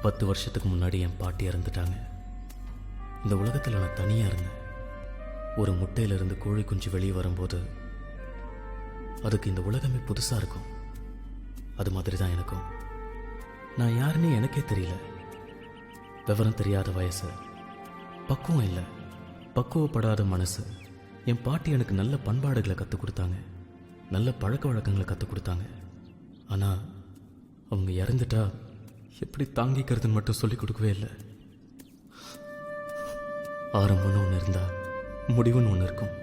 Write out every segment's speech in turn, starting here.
10 வருஷத்துக்கு முன்னாடி என் பாட்டி இறந்துட்டாங்க. இந்த உலகத்தில் நான் தனியாக இருந்தேன். ஒரு முட்டையிலிருந்து கோழி குஞ்சு வெளியே வரும்போது அதுக்கு இந்த உலகமே புதுசாக இருக்கும். அது மாதிரி தான் எனக்கும். நான் யாருன்னே எனக்கே தெரியல. விவரம் தெரியாத வயசு, பக்குவம் இல்லை, பக்குவப்படாத மனசு. என் பாட்டி எனக்கு நல்ல பண்பாடுகளை கற்றுக் கொடுத்தாங்க, நல்ல பழக்க வழக்கங்களை கற்றுக் கொடுத்தாங்க. ஆனால் அவங்க இறந்துட்டா எப்படி தாங்கிக்கிறதுன்னு மட்டும் சொல்லிக் கொடுக்கவே இல்லை. ஆரம்பம்னு ஒன்று இருந்தா முடிவுன்னு ஒன்று இருக்கும்,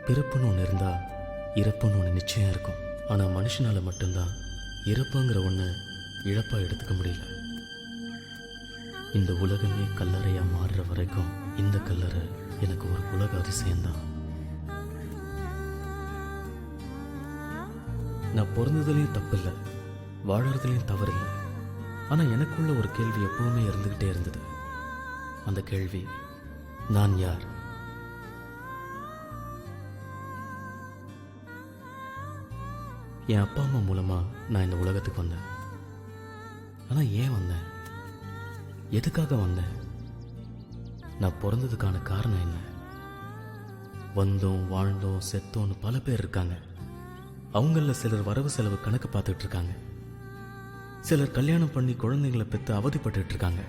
பிறப்புன்னு ஒன்று இருந்தா இறப்புன்னு ஒன்று நிச்சயம் இருக்கும். ஆனால் மனுஷனால் மட்டும்தான் இறப்புங்கிற ஒன்று இழப்பாக எடுத்துக்க முடியல. இந்த உலகமே கல்லறையாக மாறுற வரைக்கும் இந்த கல்லறை எனக்கு ஒரு உலக அதிசயம்தான். நான் பிறந்ததுலேயும் தப்பில்லை, வாழறதுலேயும் தவறில்லை. ஆனால் எனக்குள்ள ஒரு கேள்வி எப்பவுமே இருந்துக்கிட்டே இருந்தது. அந்த கேள்வி, நான் யார்? என் அப்பா அம்மா மூலமாக நான் இந்த உலகத்துக்கு வந்தேன். ஆனால் ஏன் வந்தேன்? எதுக்காக வந்தேன்? நான் பிறந்ததுக்கான காரணம் என்ன? வந்தோம், வாழ்ந்தோம், செத்தோன்னு பல பேர் இருக்காங்க. அவங்களில் சிலர் வரவு செலவு கணக்கு பார்த்துட்டு இருக்காங்க. சிலர் கல்யாணம் பண்ணி குழந்தைங்களை பெற்று அவதிப்பட்டு இருக்காங்க.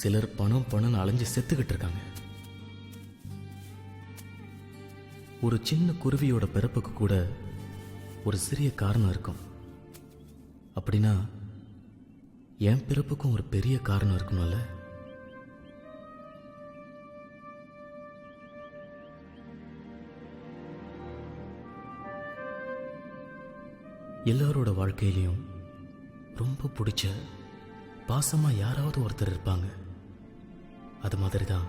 சிலர் பணம் அலைஞ்சு செத்துக்கிட்டு இருக்காங்க. ஒரு சின்ன குருவியோட பிறப்புக்கு கூட ஒரு சிறிய காரணம் இருக்கும். அப்படின்னா என் பிறப்புக்கும் ஒரு பெரிய காரணம் இருக்கணும்ல? எல்லாரோட வாழ்க்கையிலையும் ரொம்ப பிடிச்ச பாசமாக யாராவது ஒருத்தர் இருப்பாங்க. அது மாதிரி தான்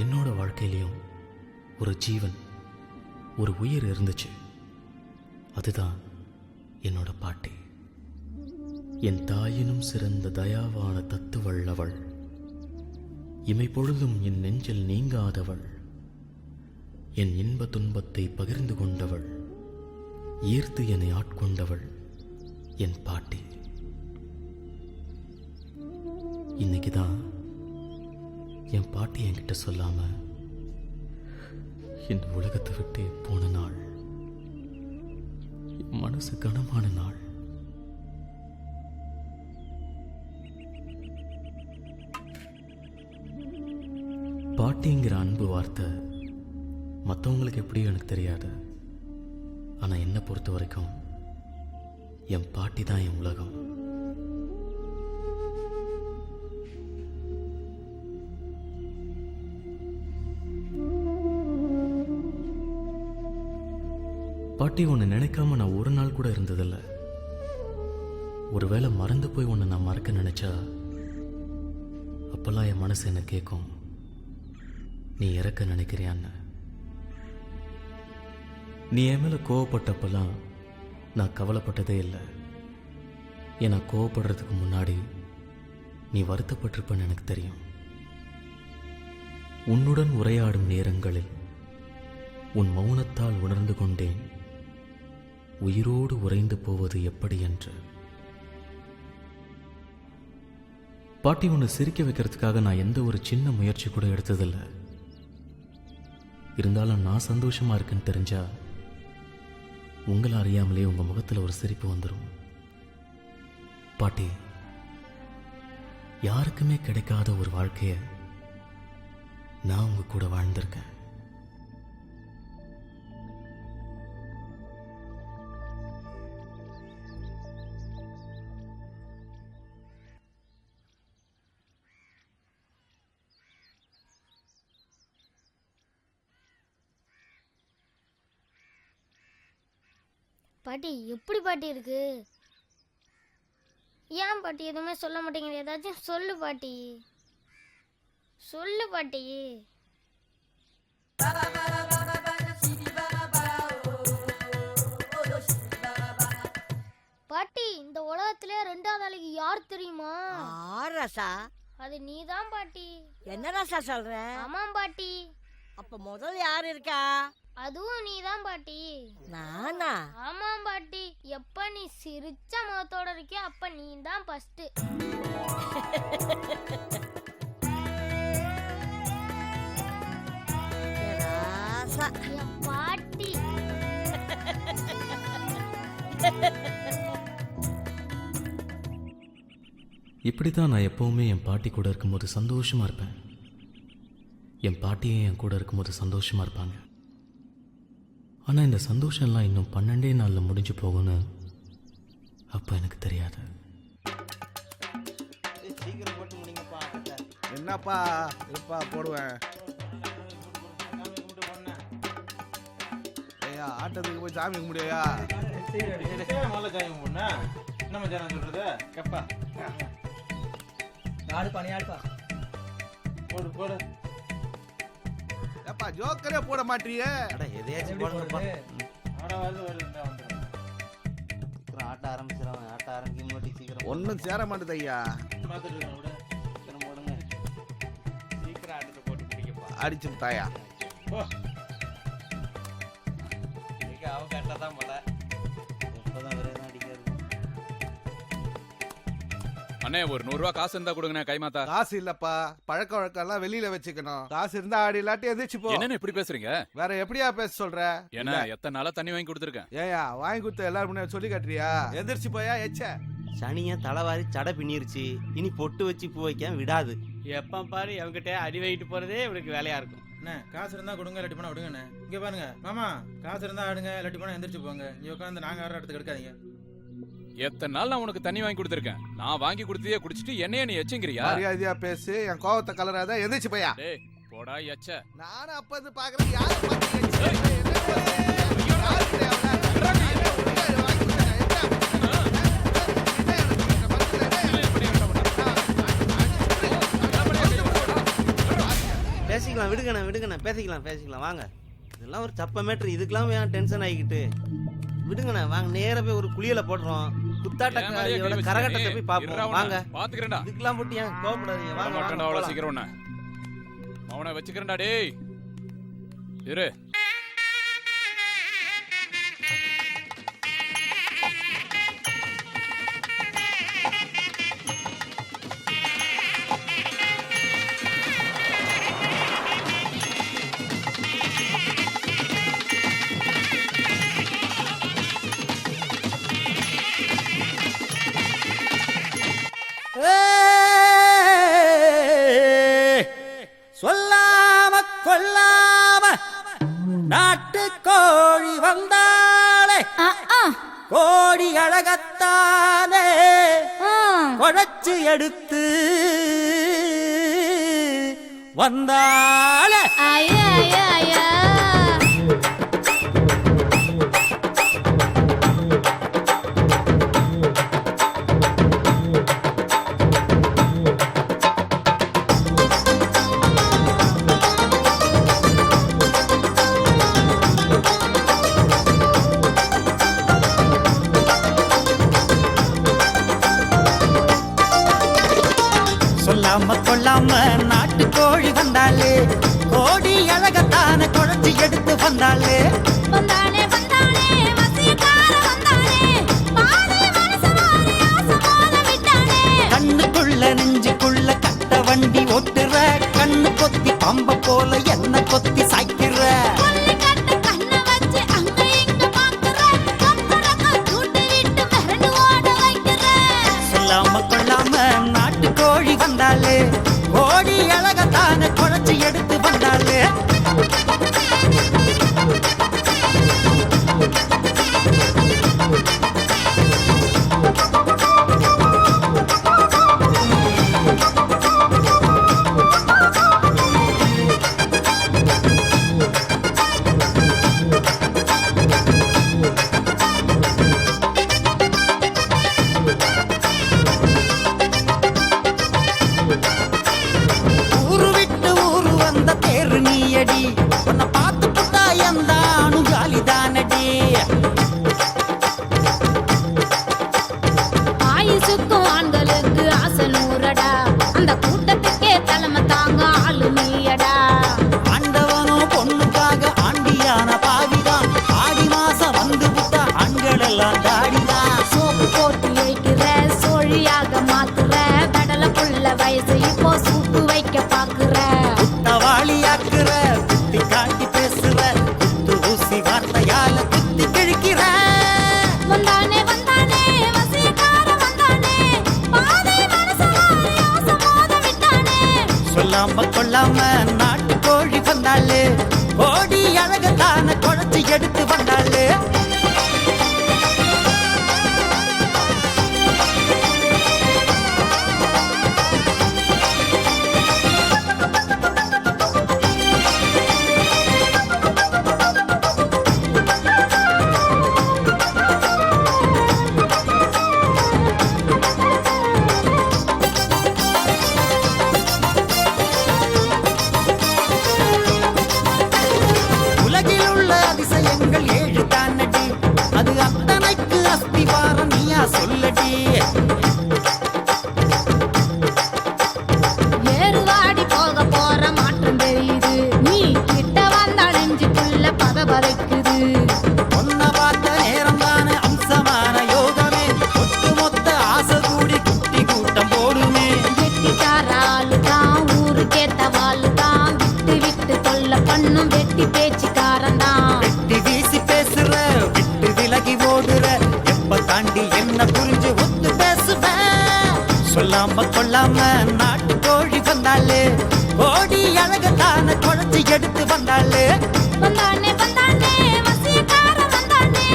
என்னோட வாழ்க்கையிலையும் ஒரு ஜீவன், ஒரு உயிர் இருந்துச்சு. அதுதான் என்னோட பாட்டி. என் தாயினும் சிறந்த தயாவான தத்துவள்ளவள், இமை பொழுதும் என் நெஞ்சில் நீங்காதவள், என் இன்ப துன்பத்தை பகிர்ந்து கொண்டவள், ஈர்த்து என்னை ஆட்கொண்டவள் என் பாட்டி. இன்னைக்குதான் என் பாட்டி என்கிட்ட சொல்லாம இந்த உலகத்தை விட்டு போன நாள். என் மனசு கனமான நாள். பாட்டிங்கிற அன்பு வார்த்தை மற்றவங்களுக்கு எப்படியும் எனக்கு தெரியாது. ஆனால் என்னை பொறுத்த வரைக்கும் என் பாட்டி தான் என் உலகம். பாட்டி உன்னை நினைக்காம நான் ஒரு நாள் கூட இருந்ததில்லை. ஒருவேளை மறந்து போய் உன்னை நான் மறக்க நினைச்சா அப்பெல்லாம் என் மனசு என்ன கேட்கும், நீ இறக்க நினைக்கிறியான்னு. நீ என் மேல கோவப்பட்டப்பெல்லாம் நான் கவலைப்பட்டதே இல்லை. ஏன்னா கோவப்படுறதுக்கு முன்னாடி நீ வருத்தப்பட்டிருப்பன்னு எனக்கு தெரியும். உன்னுடன் உரையாடும் நேரங்களில் உன் மௌனத்தால் உணர்ந்து கொண்டேன் உயிரோடு உறைந்து போவது எப்படி என்று. பாட்டி, உன்னை சிரிக்க வைக்கிறதுக்காக நான் எந்த ஒரு சின்ன முயற்சி கூட எடுத்ததில்லை. இருந்தாலும் நான் சந்தோஷமா இருக்குன்னு தெரிஞ்சா உங்களை அறியாமலே உங்க முகத்தில் ஒரு சிரிப்பு வந்துடும். பாட்டி, யாருக்குமே கிடைக்காத ஒரு வாழ்க்கைய நான் உங்க கூட வாழ்ந்திருக்கேன். பாட்டி, எப்படி பாட்டி இருக்கு? ஏன் பாட்டி எதுவுமே சொல்ல மாட்டேங்குது? ஏதாச்சும் சொல்லு பாட்டி, சொல்லு பாட்டி. பாட்டி, இந்த உலகத்திலே 2வது ஆளுக்கு யார் தெரியுமா? ரசா, அது நீதான் பாட்டி. என்ன ரசா சொல்ற? ஆமாம் பாட்டி. அப்ப முதல் யார் இருக்கா? அதுவும் நீதான் பாட்டி. நானா? ஆமாம் பாட்டி. எப்ப நீ சிரிச்ச முகத்தோட இருக்கியோ அப்ப நீ தான் ஃபர்ஸ்ட். பாட்டி இப்படி தான் நான் எப்போவுமே என் பாட்டி கூட இருக்கும்போது சந்தோஷமாக இருப்பேன். என் பாட்டியே என் கூட இருக்கும்போது சந்தோஷமாக இருப்பாங்க. ஆனால் இந்த சந்தோஷம்லாம் இன்னும் 12 நாளில் முடிஞ்சு போகும்னு அப்போ எனக்கு தெரியாது. என்னப்பா இருப்பா போடுவேன். ஐயா ஆட்டத்துக்கு போய் சாமி கும்பிடுயா. என்ன சொல்றது கப்பா ஆடுப்பா நீ ஆடுப்பா போடு போடு. ஏப்பா ஜோக்கரே போட மாட்டியே. எதையாச்சும் போடுங்கப்பா. ஆட்ட ஆரம்பிச்சிடும். ஆட்ட ஆரம்பிக்கும் போது சீக்கிரம் ஒன்றும் சேர மாட்டேது ஐயா. பார்த்துட்டு இருக்கேன் விட. சீக்கிரம் போடுங்க. சீக்கிரம் ஆட்டத்தை போட்டு பிடிக்கப்பா. அடிச்சு தாயா. அவன் கரெக்டாக தான் போல. எப்போதான் விரைதான் அடிக்கிறது. அண்ணே ஒரு 100 ரூபா காசு இருந்தா கொடுங்கண்ணே கைமாத்தா. காசு இல்லப்பா, பழக்க வழக்கம் எல்லாம் வெளியில வச்சுக்கணும். காசு இருந்தா ஆடி இல்லாட்டி எதிர்த்து போ. என்னன்னு இப்படி பேசுறீங்க? வேற எப்படியா பேச சொல்ற? ஏன்னா எத்தனை நாளா தண்ணி வாங்கி கொடுத்துருக்கேன். ஏயா வாங்கி கொடுத்த எல்லாரும் முன்னாடி சொல்லி கட்டுறியா? எந்திரிச்சு போயா எச்ச. சனிய தலைவாரி சடை பின்னிருச்சு. இனி பொட்டு வச்சு பூ வைக்க விடாது. எப்ப பாரு அவங்கிட்ட அடி வாங்கிட்டு போறதே இவனுக்கு வேலையா இருக்கும். அண்ணே காசு இருந்தா கொடுங்க, இல்லாட்டி போனா விடுங்கண்ணே. இங்க பாருங்க மாமா, காசு இருந்தா ஆடுங்க, இல்லாட்டி போனா எந்திரிச்சு போங்க. இங்க உட்காந்து நாங்க ஆடுற இடத்துக்கு எடுக்காதீங்க. எத்தனை நாள் நான் உனக்கு தண்ணி வாங்கி கொடுத்துருக்கேன். நான் வாங்கி கொடுத்ததே குடிச்சிட்டு என்னைய நீ எச்சங்கிறியா? மரியாதையா பேசு. என் கோவத்தை கலராத. எந்திரிச்சு போயா. டேய் போடா எச்ச. நானும் அப்ப வந்து பாக்குறேன். யாரு பேசிக்கலாம் விடுங்கண்ணே பேசிக்கலாம் வாங்க. இதெல்லாம் ஒரு சப்ப மேட்ரு. இதுக்கெல்லாம் ஏன் டென்ஷன் ஆகிக்கிட்டு? விடுங்கண்ணே வாங்க, நேர போய் ஒரு குளியல போடுறோம். குத்தாட்ட கரகட்டத்தை போய் பாப்போம் வாங்க. பாத்துக்கிறேன்டா. இதுக்கெல்லாம் போட்டு ஏன் கோவப்படாதீங்க வாங்க. அவ்வளவு சீக்கிரம் ஒண்ணு அவனை வச்சுக்கிறேன்டா. டேய் இரு. சொல்லாம கொல்லாம நாட்டு கோழி வந்தாலே கோடி அழகத்தானே குழைச்சு எடுத்து வந்தாலே. சொல்லாம கொள்ளாம நாட்டு கோழி வந்தாலே கோடி அழகத்தான குழைச்சி எடுத்து வந்தாலே. கண்ணுக்குள்ள நெஞ்சுக்குள்ள கட்ட வண்டி ஓட்டுற, கண்ணு கொத்தி பம்ப போல என்ன கொத்தி சாய்க்கிற. சொல்லாம கொள்ளாம நாட்டு கோழி வந்தாலே கோடி அழகத்தான குழைச்சி எடுத்து வந்தாலே. ஊரு விட்டு ஊரு வந்த தேரு நீயடி, உன்னை பார்த்து புட்டா எந்த அணு ஜாலிதானடி. ஆயுசுக்கும் ஆண்களுக்கு ஆசை நூறடா, அந்த கூட்டத்துக்கே தலைமை தாங்க ஆளு நீயடா. ஆண்டவனும் பொண்ணுக்காக ஆண்டியான வயசு இப்போ சூப்பு வைக்க பாக்குற குத்தவாளியாக்குற குத்தி காட்டி பேசுற குத்து ஊசி வார்த்தையால குத்தி கிழிக்கிற வந்தானே வந்தானே வசியக்கார வந்தானே பாதை மனசவாரி ஆசை மோத விட்டானே சொல்லாம கொள்ளாம நாட்டு கோழி வந்தாளே கோடி அழகத்தான குழச்சி எடுத்து வந்தாளே உலகில் உள்ள அதிசயங்கள் 7 தானடி அது அத்தனைக்கு அஸ்திவாரம் நீயா சொல்லடி ஏறுவாடி போக போற மாற்றம் தெரியுது நீ கிட்ட வந்தா நெஞ்சுக்குள்ள பதபதைக்குது ஒன்ன பார்த்த நேரம் தானே அம்சமான யோகமே ஒட்டு மொத்த ஆசை கூடி குட்டி கூட்டம் போடுமே வெட்டிக்கார ஆளுதான் ஊருக்கேத்த வாளுதான் விட்டு விட்டு தொல்ல பண்ணும் வெட்டி பேச்சுக்காரன் தான் வெட்டி வீசி பேசுற விட்டு விலகி ஓடுற எப்ப தாண்டி என்ன புரிஞ்சு ஒத்து பேசுவேன் சொல்லாம கொள்ளாம நாட்டு கோழி வந்தாளே கோடி அழகத்தான குழச்சி எடுத்து வந்தாளே வந்தானே வந்தானே வசியக்கார வந்தானே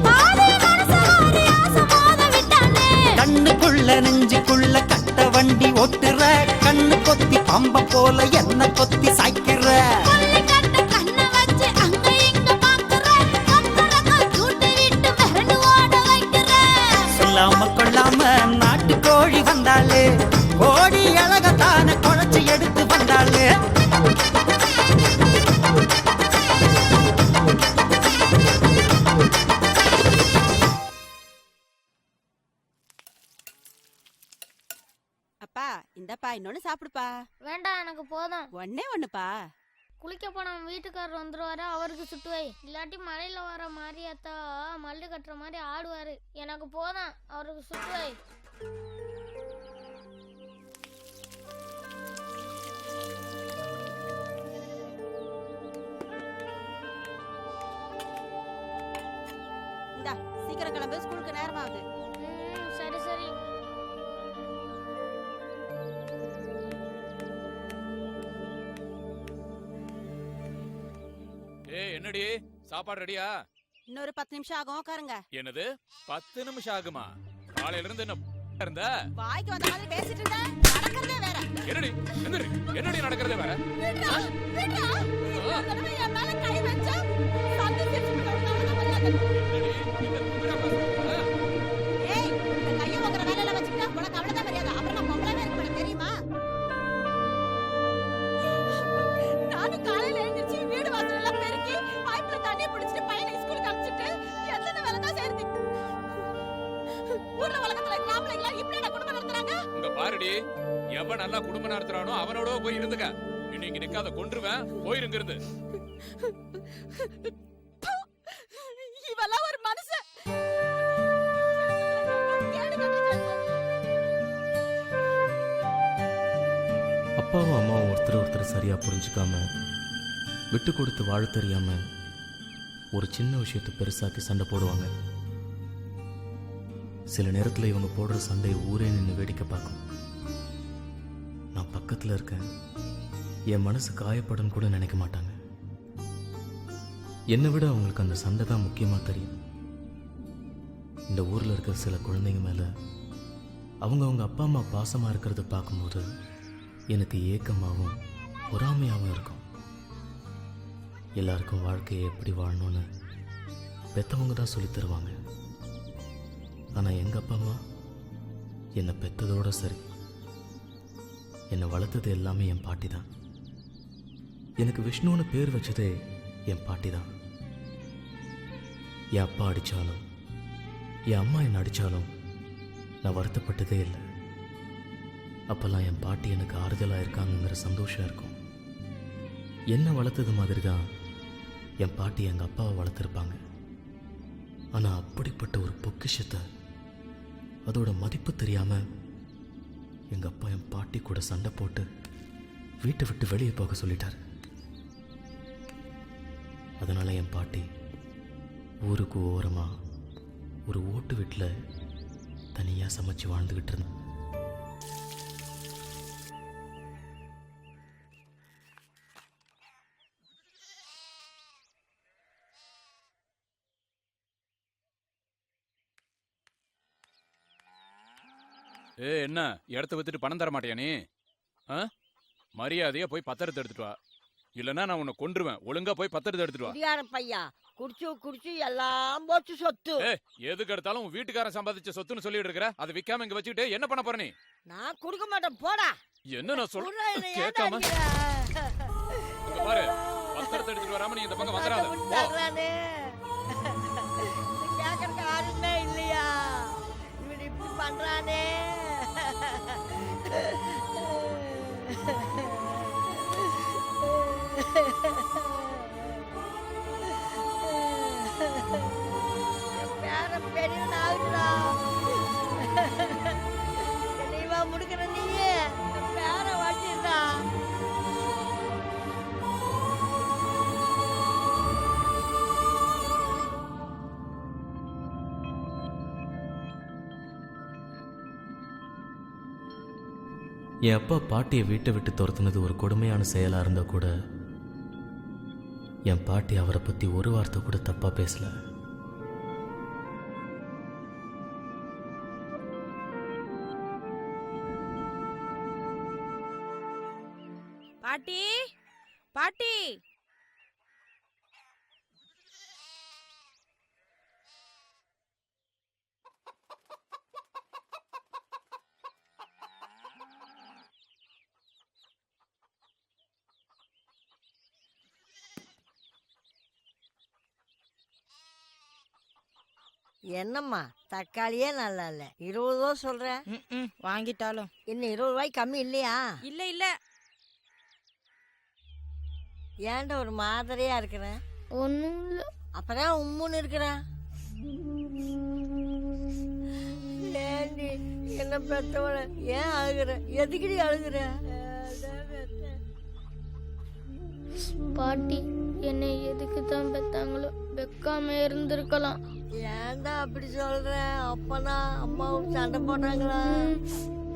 பாதை மனசவாரி ஆசை மோத விட்டானே கண்ணுக்குள்ள நெஞ்சுக்குள்ள கட்ட வண்டி ஓட்டுற கண்ணு கொத்தி பம்ப போல என்ன கொத்தி சாய்க்கிற கொள்ளை கட்ட கண்ணை வச்சு அங்க இங்க பாக்குற கத்தரக்க சூட்டு விட்டு மிரண்டு ஓட வைக்கிற சொல்லாம கொள்ளாம நாட்டு கோழி வந்தாளே கோடி அழகத்தான குழச்சி எடுத்து வந்தாளே அப்பா இந்தப்பா இன்னொன்னு சாப்பிடுப்பா வேண்டாம் எனக்கு போதும். ஒண்ணே ஒண்ணுப்பா குளிக்க போன வீட்டுக்காரர் வந்துருவாரு, அவருக்கு சுட்டு வை. இல்லாட்டி மலையில வர மாரியாத்தா மல்லு கட்டுற மாதிரி ஆடுவாரு. எனக்கு போதும், அவருக்கு சுட்டு வை. இந்தா சீக்கிரம் கிளம்பு ஸ்கூலுக்கு நேரமாகுது சரி சரி. ஏய் என்னடி சாப்பாடு ரெடியா? இன்னொரு 10 நிமிஷம் ஆகும் உட்காருங்க என்னது 10 நிமிஷம் ஆகுமா? காலையில இருந்து என்ன இருந்த? வாய்க்கு வந்த மாதிரி பேசிட்டு இருந்த நடக்கிறதே வேற என்னடி எந்திரி, என்னடி நடக்கிறதே வேற? விட்றா விட்றா ஒரு தடவை என் மேல கை வச்சா சந்து சிரிச்சு விடுறவங்க மரியாதை. ஏய் இந்த கையை உங்கற வேலையில வச்சுட்டா உனக்கு அவ்வளவுதான் மரியாதை. அப்புறம் நான் பொம்பளை இருக்க மாட்டேன் தெரியுமா? நானும் காலையில எழுந்திருச்சு வீடு வாசல் எல்லாம் பெருக்கி பைப்ல தண்ணி பிடிச்சிட்டு பையனை ஸ்கூலுக்கு அனுப்பிச்சிட்டு எத்தனை வேலை தான் செய்யறது? ஊர்ல உலகத்துல கிராமத்துல இப்படி நான் குடும்பம் நடத்துறாங்க. இங்க பாருடி, எவன் நல்லா குடும்பம் நடத்துறானோ அவனோட போய் இருந்துக்க. இன்னைக்கு நிக்காத கொன்றுவேன், போயிருங்க இருந்து. இவெல்லாம் ஒரு மனுஷன். அப்பாவும் அம்மாவும் ஒருத்தர் சரியா புரிஞ்சுக்காம விட்டு கொடுத்து வாழ தெரியாம ஒரு சின்ன விஷயத்தை பெருசாக்கி சண்டை போடுவாங்க. சில நேரத்துல இவங்க போடுற சண்டையை ஊரே நின்று வேடிக்கை பார்க்கும். நான் பக்கத்துல இருக்கேன், என் மனசு காயப்படும் கூட நினைக்க மாட்டாங்க. என்னை விட அவங்களுக்கு அந்த சண்டை தான் முக்கியமா தெரியும். இந்த ஊர்ல இருக்கிற சில குழந்தைங்க மேல அவங்க அப்பா அம்மா பாசமா இருக்கிறத பார்க்கும்போது எனக்கு ஏக்கமாகவும் பொறாமையாகவும் இருக்கும். எல்லாருக்கும் வாழ்க்கையை எப்படி வாழணும்னு பெற்றவங்க தான் சொல்லித் தருவாங்க. ஆனால் எங்கள் அப்பா அம்மா என்னை பெற்றதோட சரி, என்னை வளர்த்தது எல்லாமே என் பாட்டி தான். எனக்கு விஷ்ணுன்னு பேர் வச்சதே என் பாட்டி தான். என் அப்பா அடித்தாலும் என் அம்மா என்னை அடித்தாலும் நான் வருத்தப்பட்டதே இல்லை. அப்போல்லாம் என் பாட்டி எனக்கு ஆறுதலாக இருக்காங்கங்கிற சந்தோஷம் இருக்கும். என்னை வளர்த்தது மாதிரி தான் என் பாட்டி எங்கள் அப்பாவை வளர்த்துருப்பாங்க. ஆனால் அப்படிப்பட்ட ஒரு பொக்கிஷத்தை அதோட மதிப்பு தெரியாமல் எங்கள் அப்பா என் பாட்டி கூட சண்டை போட்டு வீட்டை விட்டு வெளியே போக சொல்லிட்டார். அதனால் என் பாட்டி ஊருக்கு ஓரமாக ஒரு ஓட்டு வீட்டில் தனியாக சமைச்சு வாழ்ந்துக்கிட்டு இருந்தேன். என்ன இடத்த வித்துட்டு பணம் தர மாட்டியா நீ? மரியாதையா போய் பத்திரத்தை எடுத்துட்டு வா, இல்லைன்னா நான் உன்னை கொன்றுவேன். ஒழுங்கா போய் பத்திரத்தை எடுத்துட்டு வா. குடியார பையா குடிச்சு குடிச்சு எல்லாம் போச்சு சொத்து. எதுக்கு எடுத்தாலும் உன் வீட்டுக்காரன் சம்பாதிச்ச சொத்துன்னு சொல்லிட்டு இருக்கிற, அதை விக்காம இங்க வச்சுக்கிட்டு என்ன பண்ண போற நீ? நான் கொடுக்க மாட்டேன், போடா. என்ன நான் சொல்றேன் கேட்காம பாரு, பத்திரத்தை எடுத்துட்டு வராம நீ இந்த பக்கம் வந்துடாத. கேட்கறதுக்கு ஆளுமே இல்லையா? இவன் இப்படி பண்றானே. பெரியவன் ஆகுறா, நீவா முடிக்கிற நீயே பேர வாட்டிடுறா. என் அப்பா பாட்டியை வீட்டை விட்டு துரத்துனது ஒரு கொடுமையான செயலாக இருந்தால் கூட என் பாட்டி அவரை பற்றி ஒரு வார்த்தை கூட தப்பாக பேசல. பாட்டி பாட்டி, என்னம்மா தக்காளியே நல்லா இல்ல, 20 ரூபா சொல்ற. வாங்கிட்டாலும் இன்னும் 20 ரூபாய்க்கு கம்மி இல்லையா? இல்ல இல்ல. ஏன்டா ஒரு மாதிரியா இருக்கிறேன்? ஒன்றும் இல்லை. அப்புறம் உம்முன்னு இருக்கிறேன். ஏண்டி என்ன பெத்தவள ஏன் அழுகுற? எதுக்குடி அழுகுற? பாட்டி என்னை எதுக்கு தான் பெத்தாங்களோ, வெக்காம இருந்திருக்கலாம். ஏன்டா அப்படி சொல்ற? அப்பனா அம்மாவும் சண்டை போட்டாங்களா?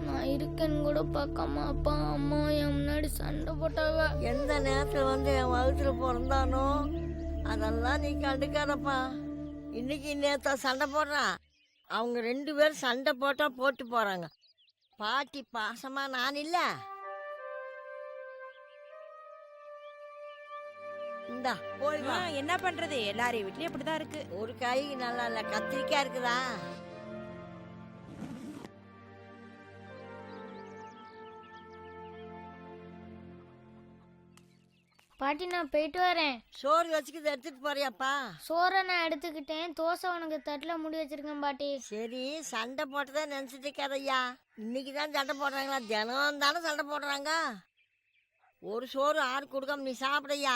நான் இருக்கேன்னு கூட பார்க்காம அப்பா அம்மா என் முன்னாடி சண்டை போட்டாங்க. எந்த நேரத்துல வந்து என் வகுத்துல பிறந்தானோ அதெல்லாம் நீ கண்டுக்காதப்பா. இன்னைக்கு நேத்தா சண்டை போடுறான். அவங்க 2 பேரும் சண்டை போட்டா போட்டு போறாங்க. பாட்டி பாசமா நான் இல்ல. இந்தா போய் வா. என்ன பண்றது, எல்லாரையும் வீட்லயும் அப்படிதான் இருக்கு. ஒரு காய் நல்லா இல்ல, கத்திரிக்காய் இருக்குதா? பாட்டி நான் போயிட்டு வரேன். சோறு வச்சுக்கிது எடுத்துட்டு போறியாப்பா? சோறை நான் எடுத்துக்கிட்டேன். தோசை உனக்கு தட்டில் முடி வச்சிருக்கேன் பாட்டி. சரி, சண்டை போட்டதான் நினைச்சிட்டு இருக்காதையா. இன்னைக்கு தான் சண்டை போடுறாங்களா? தினம் தானே சண்டை போடுறாங்க. ஒரு சோறு 6 கொடுக்காம நீ சாப்பிடையா?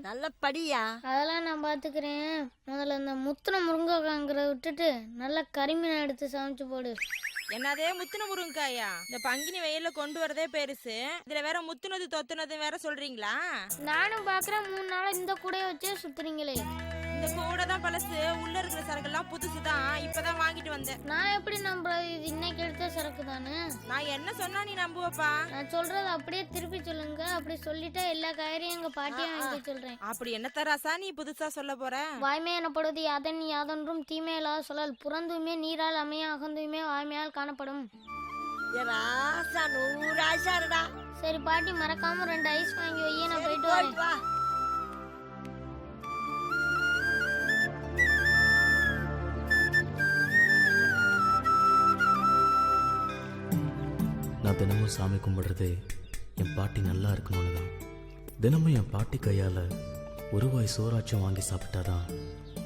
நல்ல படியா. அதெல்லாம் நான் பாத்துக்கிறேன். முதல்ல இந்த முத்துன முருங்கைக்காங்கிறத விட்டுட்டு நல்ல கறிமீன் எடுத்து சமைச்சு போடு. என்னதே முத்துன முருங்காயா? இந்த பங்கினி வெயில கொண்டு வரதே பெருசு, இதுல வேற முத்துனது தொத்துனது வேற சொல்றீங்களா? நானும் பாக்குறேன் 3 நாளா இந்த கூடைய வச்சே சுத்துறீங்களே. இந்த கூட தான் பழசு, உள்ள இருக்கிற சரக்கு எல்லாம் புதுசுதான், இப்பதான் வாங்கிட்டு வந்தேன். நான் எப்படி நம்புறது? இது இன்னைக்கு எடுத்த சரக்கு தானே. நான் என்ன சொன்னா நீ நம்புவப்பா? நான் சொல்றது அப்படியே திருப்பி சொல்லுங்க. அப்படி சொல்லிட்டா எல்லா காய்கறியும் எங்க பாட்டியை வாங்கி சொல்றேன். அப்படி என்ன தராசா நீ புதுசா சொல்ல போற? வாய்மை எனப்படுவது யாதன் யாதொன்றும் தீமையில்லாத சொல்லல். புறந்துமே நீரால் அமைய அகந்துமே வாய்மையால் காணப்படும். ராசா 100 ஆசா இருடா. சரி பாட்டி, மறக்காம 2 ஐஸ் வாங்கி வையே, நான் போயிட்டு வரேன். நான் தினமும் சாமி கும்பிடுறதே என் பாட்டி நல்லா இருக்கணும்னு தான். தினமும் என் பாட்டி கையால் ஒரு வாய் சோறாச்சும் வாங்கி சாப்பிட்டாதான்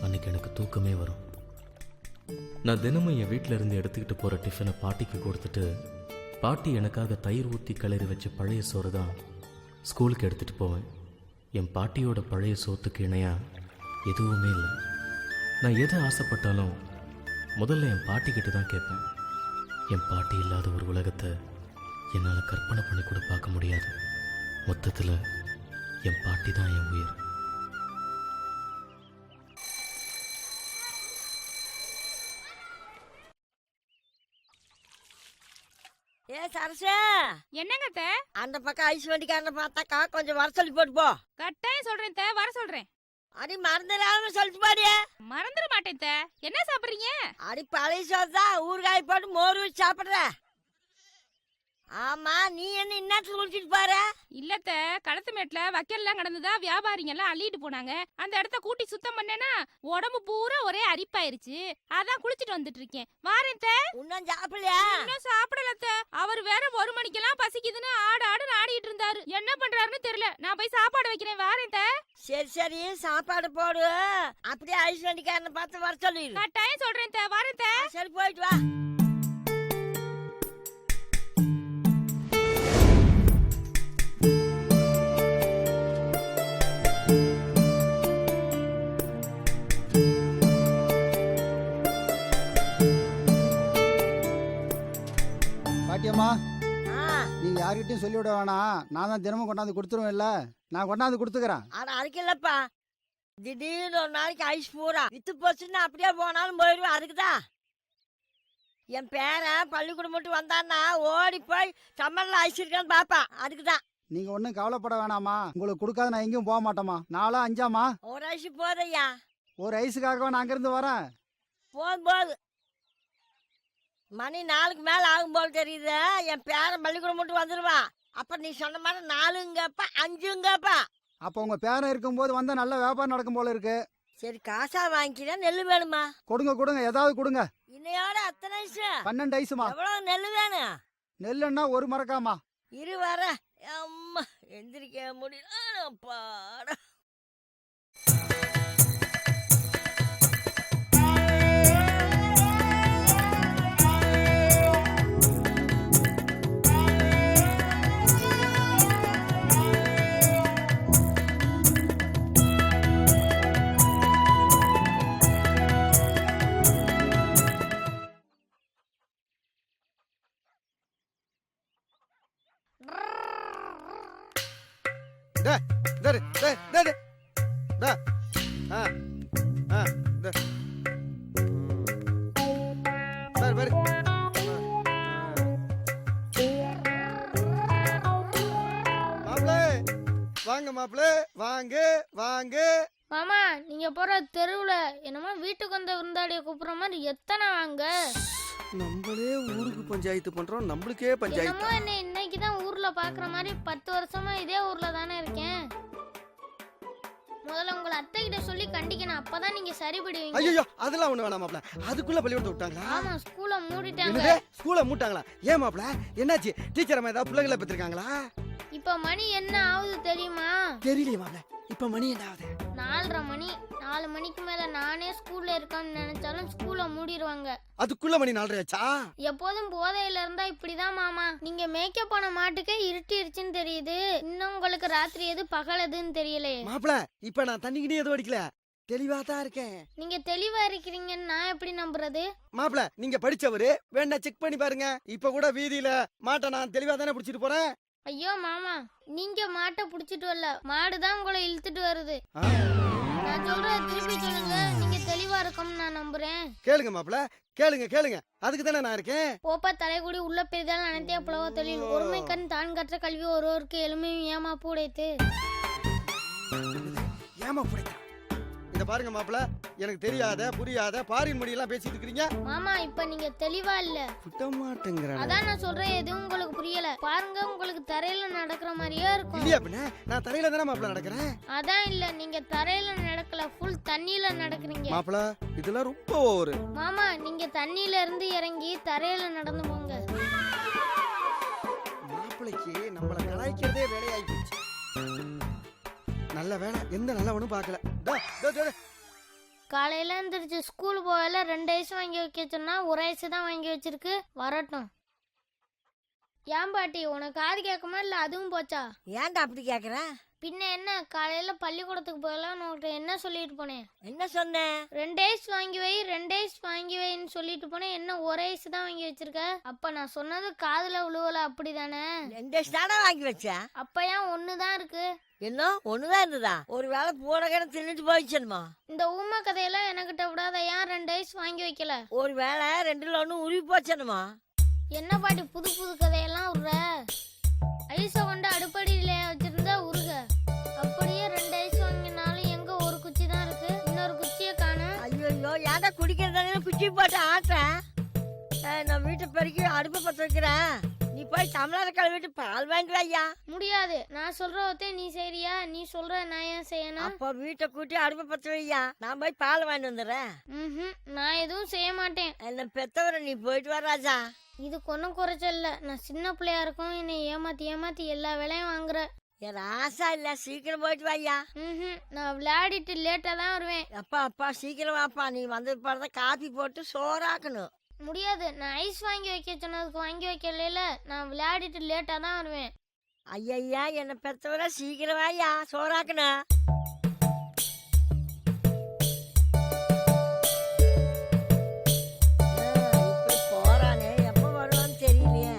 அன்னைக்கு எனக்கு தூக்கமே வரும். நான் தினமும் என் வீட்டில் இருந்து எடுத்துக்கிட்டு போகிற டிஃபனை பாட்டிக்கு கொடுத்துட்டு, பாட்டி எனக்காக தயிர் ஊற்றி கிளறி வச்ச பழைய சோறு தான் ஸ்கூலுக்கு எடுத்துகிட்டு போவேன். என் பாட்டியோட பழைய சோத்துக்கு இணையாக எதுவுமே இல்லை. நான் எதை ஆசைப்பட்டாலும் முதல்ல என் பாட்டிக்கிட்ட தான் கேட்பேன். என் பாட்டி இல்லாத ஒரு உலகத்தை என்னால் கற்பனை பண்ணி கூட பார்க்க முடியாது. மொத்தத்தில் என் பாட்டி தான் என் உயிர். ஏ சரசே, என்னங்க அத்தை? அந்த பக்கம் ஐஸ் வண்டிக்காரனை பார்த்தாக்கா கொஞ்சம் வர சொல்லி போட்டு போ. கட்டாயம் சொல்றேன் அத்தை, வர சொல்றேன். அடி மறந்துடாம சொல்லிட்டு பாடியே. மறந்துட மாட்டேன் அத்தை. என்ன சாப்பிடுறீங்க? அடி பழைய சோறு தான் ஊறுகாய் போட்டு மோர் வச்சு சாப்பிடுற. ஆமா, நீ என்ன இன்னத்துல குளிச்சிட்டு பாரு. இல்லத்த, களத்து மேட்ல வக்கல்லாம் கடந்துதா வியாபாரிங்க எல்லாம் அள்ளிட்டு போனாங்க. அந்த இடத்த கூட்டி சுத்தம் பண்ணேனா உடம்பு பூரா ஒரே அரிப்பாயிருச்சு. அதான் குளிச்சிட்டு வந்துட்டு இருக்கேன். வாரேன் அத்தை. இன்னும் சாப்பிடலையா? இன்னும் சாப்பிடல அத்தை. அவர் வேற 1 மணிக்கெல்லாம் பசிக்குதுன்னு ஆடு ஆடிட்டு இருந்தாரு. என்ன பண்றாருன்னு தெரியல. நான் போய் சாப்பாடு வைக்கிறேன். வாரேன் அத்தை. சரி சரி, சாப்பாடு போடு. அப்படியே ஐஸ் வண்டிக்காரனை பார்த்து வர சொல்லிடு. கட்டாயம் சொல்றேன் அத்தை. வாரேன் அத்தை. சரி, போயிட்டு வா. பாட்டியம்மா, ஆ, நீங்க யார்கிட்டயும் சொல்லிவிட வேணாம். நான் தான் தினமும் கொண்டாந்து கொடுத்துருவேன். இல்ல, நான் கொண்டாந்து கொடுத்துக்கிறேன். ஆனா அதுக்கு இல்லப்பா. திடீர்னு ஒரு நாளைக்கு ஐஸ் பூரா வித்து போச்சுன்னா அப்படியே போனாலும் போயிடுவேன். அதுக்குதான் என் பேரன் பள்ளிக்கூடம் மட்டும் வந்தான்னா ஓடி போய் சம்மல்ல ஐஸ் இருக்கான்னு பாப்பான். அதுக்குதான். நீங்க ஒன்றும் கவலைப்பட வேணாமா. உங்களுக்கு கொடுக்காத நான் எங்கேயும் போக மாட்டேமா. 4 5 ஒரு ஐஸ் போதையா? ஒரு ஐஸுக்காகவா நான் அங்கிருந்து வரேன். போது மணி 4க்கு மேல ஆகும் போல தெரியுது. என் பேரன் பள்ளிக்கூடம் மட்டும் வந்துடுவான். அப்ப நீ சொன்ன மாதிரி 4ங்கப்பா 5ங்கப்பா. அப்போ உங்க பேரன் இருக்கும்போது வந்தா நல்ல வியாபாரம் நடக்கும் போல இருக்கு. சரி, காசா வாங்கிக்கிறேன். நெல்லு வேணுமா? கொடுங்க, ஏதாவது கொடுங்க. இன்னையோட அத்தனை ஐஸ்? 12 ஐஸுமா. எவ்வளவு நெல்லு வேணும்? நெல்லுன்னா 1 மரக்காமா. இரு வர. அம்மா, எந்திரிக்க முடியல. பாட வாங்க மாப்பிள்ள, வாங்க வாங்க. மாமா, நீங்க போற தெருவுல என்னமோ வீட்டுக்கு வந்த விருந்தாளிய கூப்பிடுற மாதிரி எத்தனை வாங்க. நம்மளே ஊருக்கு பஞ்சாயத்து பண்றோம், நம்மளுக்கே பஞ்சாயத்து. என்னமோ என்ன இன்னைக்குதான் ஊர்ல பாக்குற மாதிரி 10 வருஷமா இதே ஊர்ல தானே இருக்கேன். முதல்ல உங்களை அத்தை கிட்ட சொல்லி கண்டிக்கணும். அப்பதான் நீங்க சரிபடுவீங்க. ஐயோ, அதெல்லாம் ஒண்ணு வேணாம் மாப்பிள்ள. அதுக்குள்ள பள்ளிக்கூடத்தை விட்டாங்களா? ஆமா, ஸ்கூலை மூடிட்டாங்க. என்னது, ஸ்கூலை மூட்டாங்களா? ஏன் மாப்பிள்ள, என்னாச்சு? டீச்சர் அம்மா ஏதாவது பிள்ளைகளை பெற்றிருக்காங்களா? இப்ப மணி என்ன ஆகுது தெரியுமா? தெரியலையே மாப்பிள்ள. இப்ப மணி என்ன ஆகுது? 4:30 மணி. 4 மணிக்கு மேல நானே ஸ்கூல்ல இருக்கேன்னு நினைச்சாலும் ஸ்கூலை மூடிடுவாங்க. அதுக்குள்ள மணி 4:30 ஆச்சா? எப்போதும் போதையில இருந்தா இப்படிதான் மாமா. நீங்க மேக்கப் பண்ண மாட்டுக்கே இருட்டிருச்சுன்னு தெரியுது. இன்னும் உங்களுக்கு ராத்திரி எது பகல் எதுன்னு தெரியலையே. மாப்பிள்ள, இப்ப நான் தண்ணிக்கிட்டே எதுவும் அடிக்கல, தெளிவா தான் இருக்கேன். நீங்க தெளிவா இருக்கிறீங்கன்னு நான் எப்படி நம்புறது? மாப்பிள்ள, நீங்க படிச்சவரு, வேணா செக் பண்ணி பாருங்க. இப்ப கூட வீதியில மாட்டை நான் தெளிவா தானே பிடிச்சிட்டு போறேன். ஐயோ மாமா, நீங்க மாட்டை புடிச்சிட்டு வரல, மாடுதான் உங்களை இழுத்துட்டு வருது. நான் சொல்றத திருப்பி சொல்லுங்க. நீங்க தெளிவா இருக்கோம்னு நான் நம்புறேன். கேளுங்க மாப்பிள்ள, கேளுங்க. அதுக்கு தானே நான் இருக்கேன். போப்பா தலைகுடி உள்ள பெரிதால் அனைத்தே புலவ தொழில். ஒருமை கண் தான் கற்ற கல்வி ஒருவருக்கு எளிமையும் ஏமா பூடைத்து. ஏமா புடைத்தா? இத பாருங்க மாப்பிள்ள, எனக்கு தெரியாத புரியாத பாரின் மொழியெல்லாம் பேசிட்டு இருக்கீங்க. மாமா, இப்ப நீங்க தெளிவா இல்ல. விட்ட மாட்டேங்கறேன். அதான் நான் சொல்றேன், எதுவும் உங்களுக்கு புரியல. பாருங்க, உங்களுக்கு தரையில நடக்கிற மாதிரியே இருக்கும். இல்லையா பின்ன? நான் தரையில தானே மாப்பிள்ள நடக்கிறேன். அதான் இல்ல, நீங்க தரையில நடக்கல, ஃபுல் தண்ணியில நடக்கிறீங்க. மாப்பிள்ள, இதெல்லாம் ரொம்ப ஓவரு. மாமா, நீங்க தண்ணியில இருந்து இறங்கி தரையில நடந்து போங்க. மாப்பிளைக்கு நம்மள கலாய்க்கிறதே வேலையாகி போச்சு. நல்ல வேலை, எந்த நல்லவனும் பார்க்கல. காலையில எந்திரிச்சு ஸ்கூல் போகல 2 ஐஸ் வாங்கி வைக்க சொன்னா 1 ஐஸ் தான் வாங்கி வச்சிருக்கு. வரட்டும். ஏன் பாட்டி உனக்கு காது கேட்குமா இல்ல அதுவும் போச்சா? ஏன்டா அப்படி கேக்குற? பின்ன என்ன, காலையில பள்ளிக்கூடத்துக்கு போகலாம் உன்கிட்ட என்ன சொல்லிட்டு போனேன்? என்ன சொன்னேன்? 2 ஐஸ் வாங்கி வை 2 ஐஸ் வாங்கி வைன்னு சொல்லிட்டு போனேன். என்ன ஒரு ஐஸ் தான் வாங்கி வச்சிருக்க? அப்ப நான் சொன்னது காதுல விழுவல அப்படிதானே? 2 ஐஸ் தானே வாங்கி வச்சேன். அப்ப ஏன் 1 தான் இருக்கு? என்ன ஒண்ணுதான் இருந்ததா? ஒரு வேளை போன கடை தின்னுட்டு போயிடுச்சுமா? இந்த ஊமை கதையெல்லாம் எனக்கிட்ட விடாத. ஏன் 2 ஐஸ் வாங்கி வைக்கல? ஒரு வேளை 2ல 1 உருவி போச்சனுமா? என்ன பாட்டி புது புது கதையெல்லாம் விடுற? ஐஸை கொண்டு அடுப்படியில வச்சிருந்தா உருக. அப்படியே 2 ஐஸ் வாங்கினாலும் எங்க ஒரு குச்சி தான் இருக்கு, இன்னொரு குச்சியை காணும். ஐயோ ஏன்டா குடிக்கிறதானே குச்சி போட்டு ஆட்டேன். நான் வீட்டை பெருக்கி அடுப்பை பற்ற வைக்கிறேன். நீ போய் தமிழக கழுவிட்டு பால் வாங்கிட்டு ஐயா. முடியாது. நான் சொல்றதே நீ செய்றியா? நீ சொல்ற நான் ஏன் செய்யணும்? அப்போ வீட்டை கூட்டி அடுப்பை பற்ற வையா, நான் போய் பால் வாங்கிட்டு வந்துடுறேன். நான் எதுவும் செய்ய மாட்டேன். என்ன பெத்தவரை நீ போயிட்டு வர ராஜா. இது ஒன்றும் குறைச்சல் இல்ல. நான் சின்ன பிள்ளையா இருக்கும், என்னை ஏமாத்தி எல்லா வேலையும் வாங்குற. என் ஆசா இல்ல, சீக்கிரம் போயிட்டு வாயா. நான் விளையாடிட்டு லேட்டா தான் வருவேன். அப்பா சீக்கிரம் வாப்பா. நீ வந்து பிறந்த காபி போட்டு சோறாக்கணும். முடியாது. நான் ஐஸ் வாங்கி வைக்க சொன்னதுக்கு வாங்கி வைக்கல. நான் விளையாடிட்டு லேட்டா தான் வருவேன். ஐயா என்ன பெத்தவரை சீக்கிரம் வாயா, சோறாக்கணும். போறானே, எப்ப வருவான்னு தெரியலையே.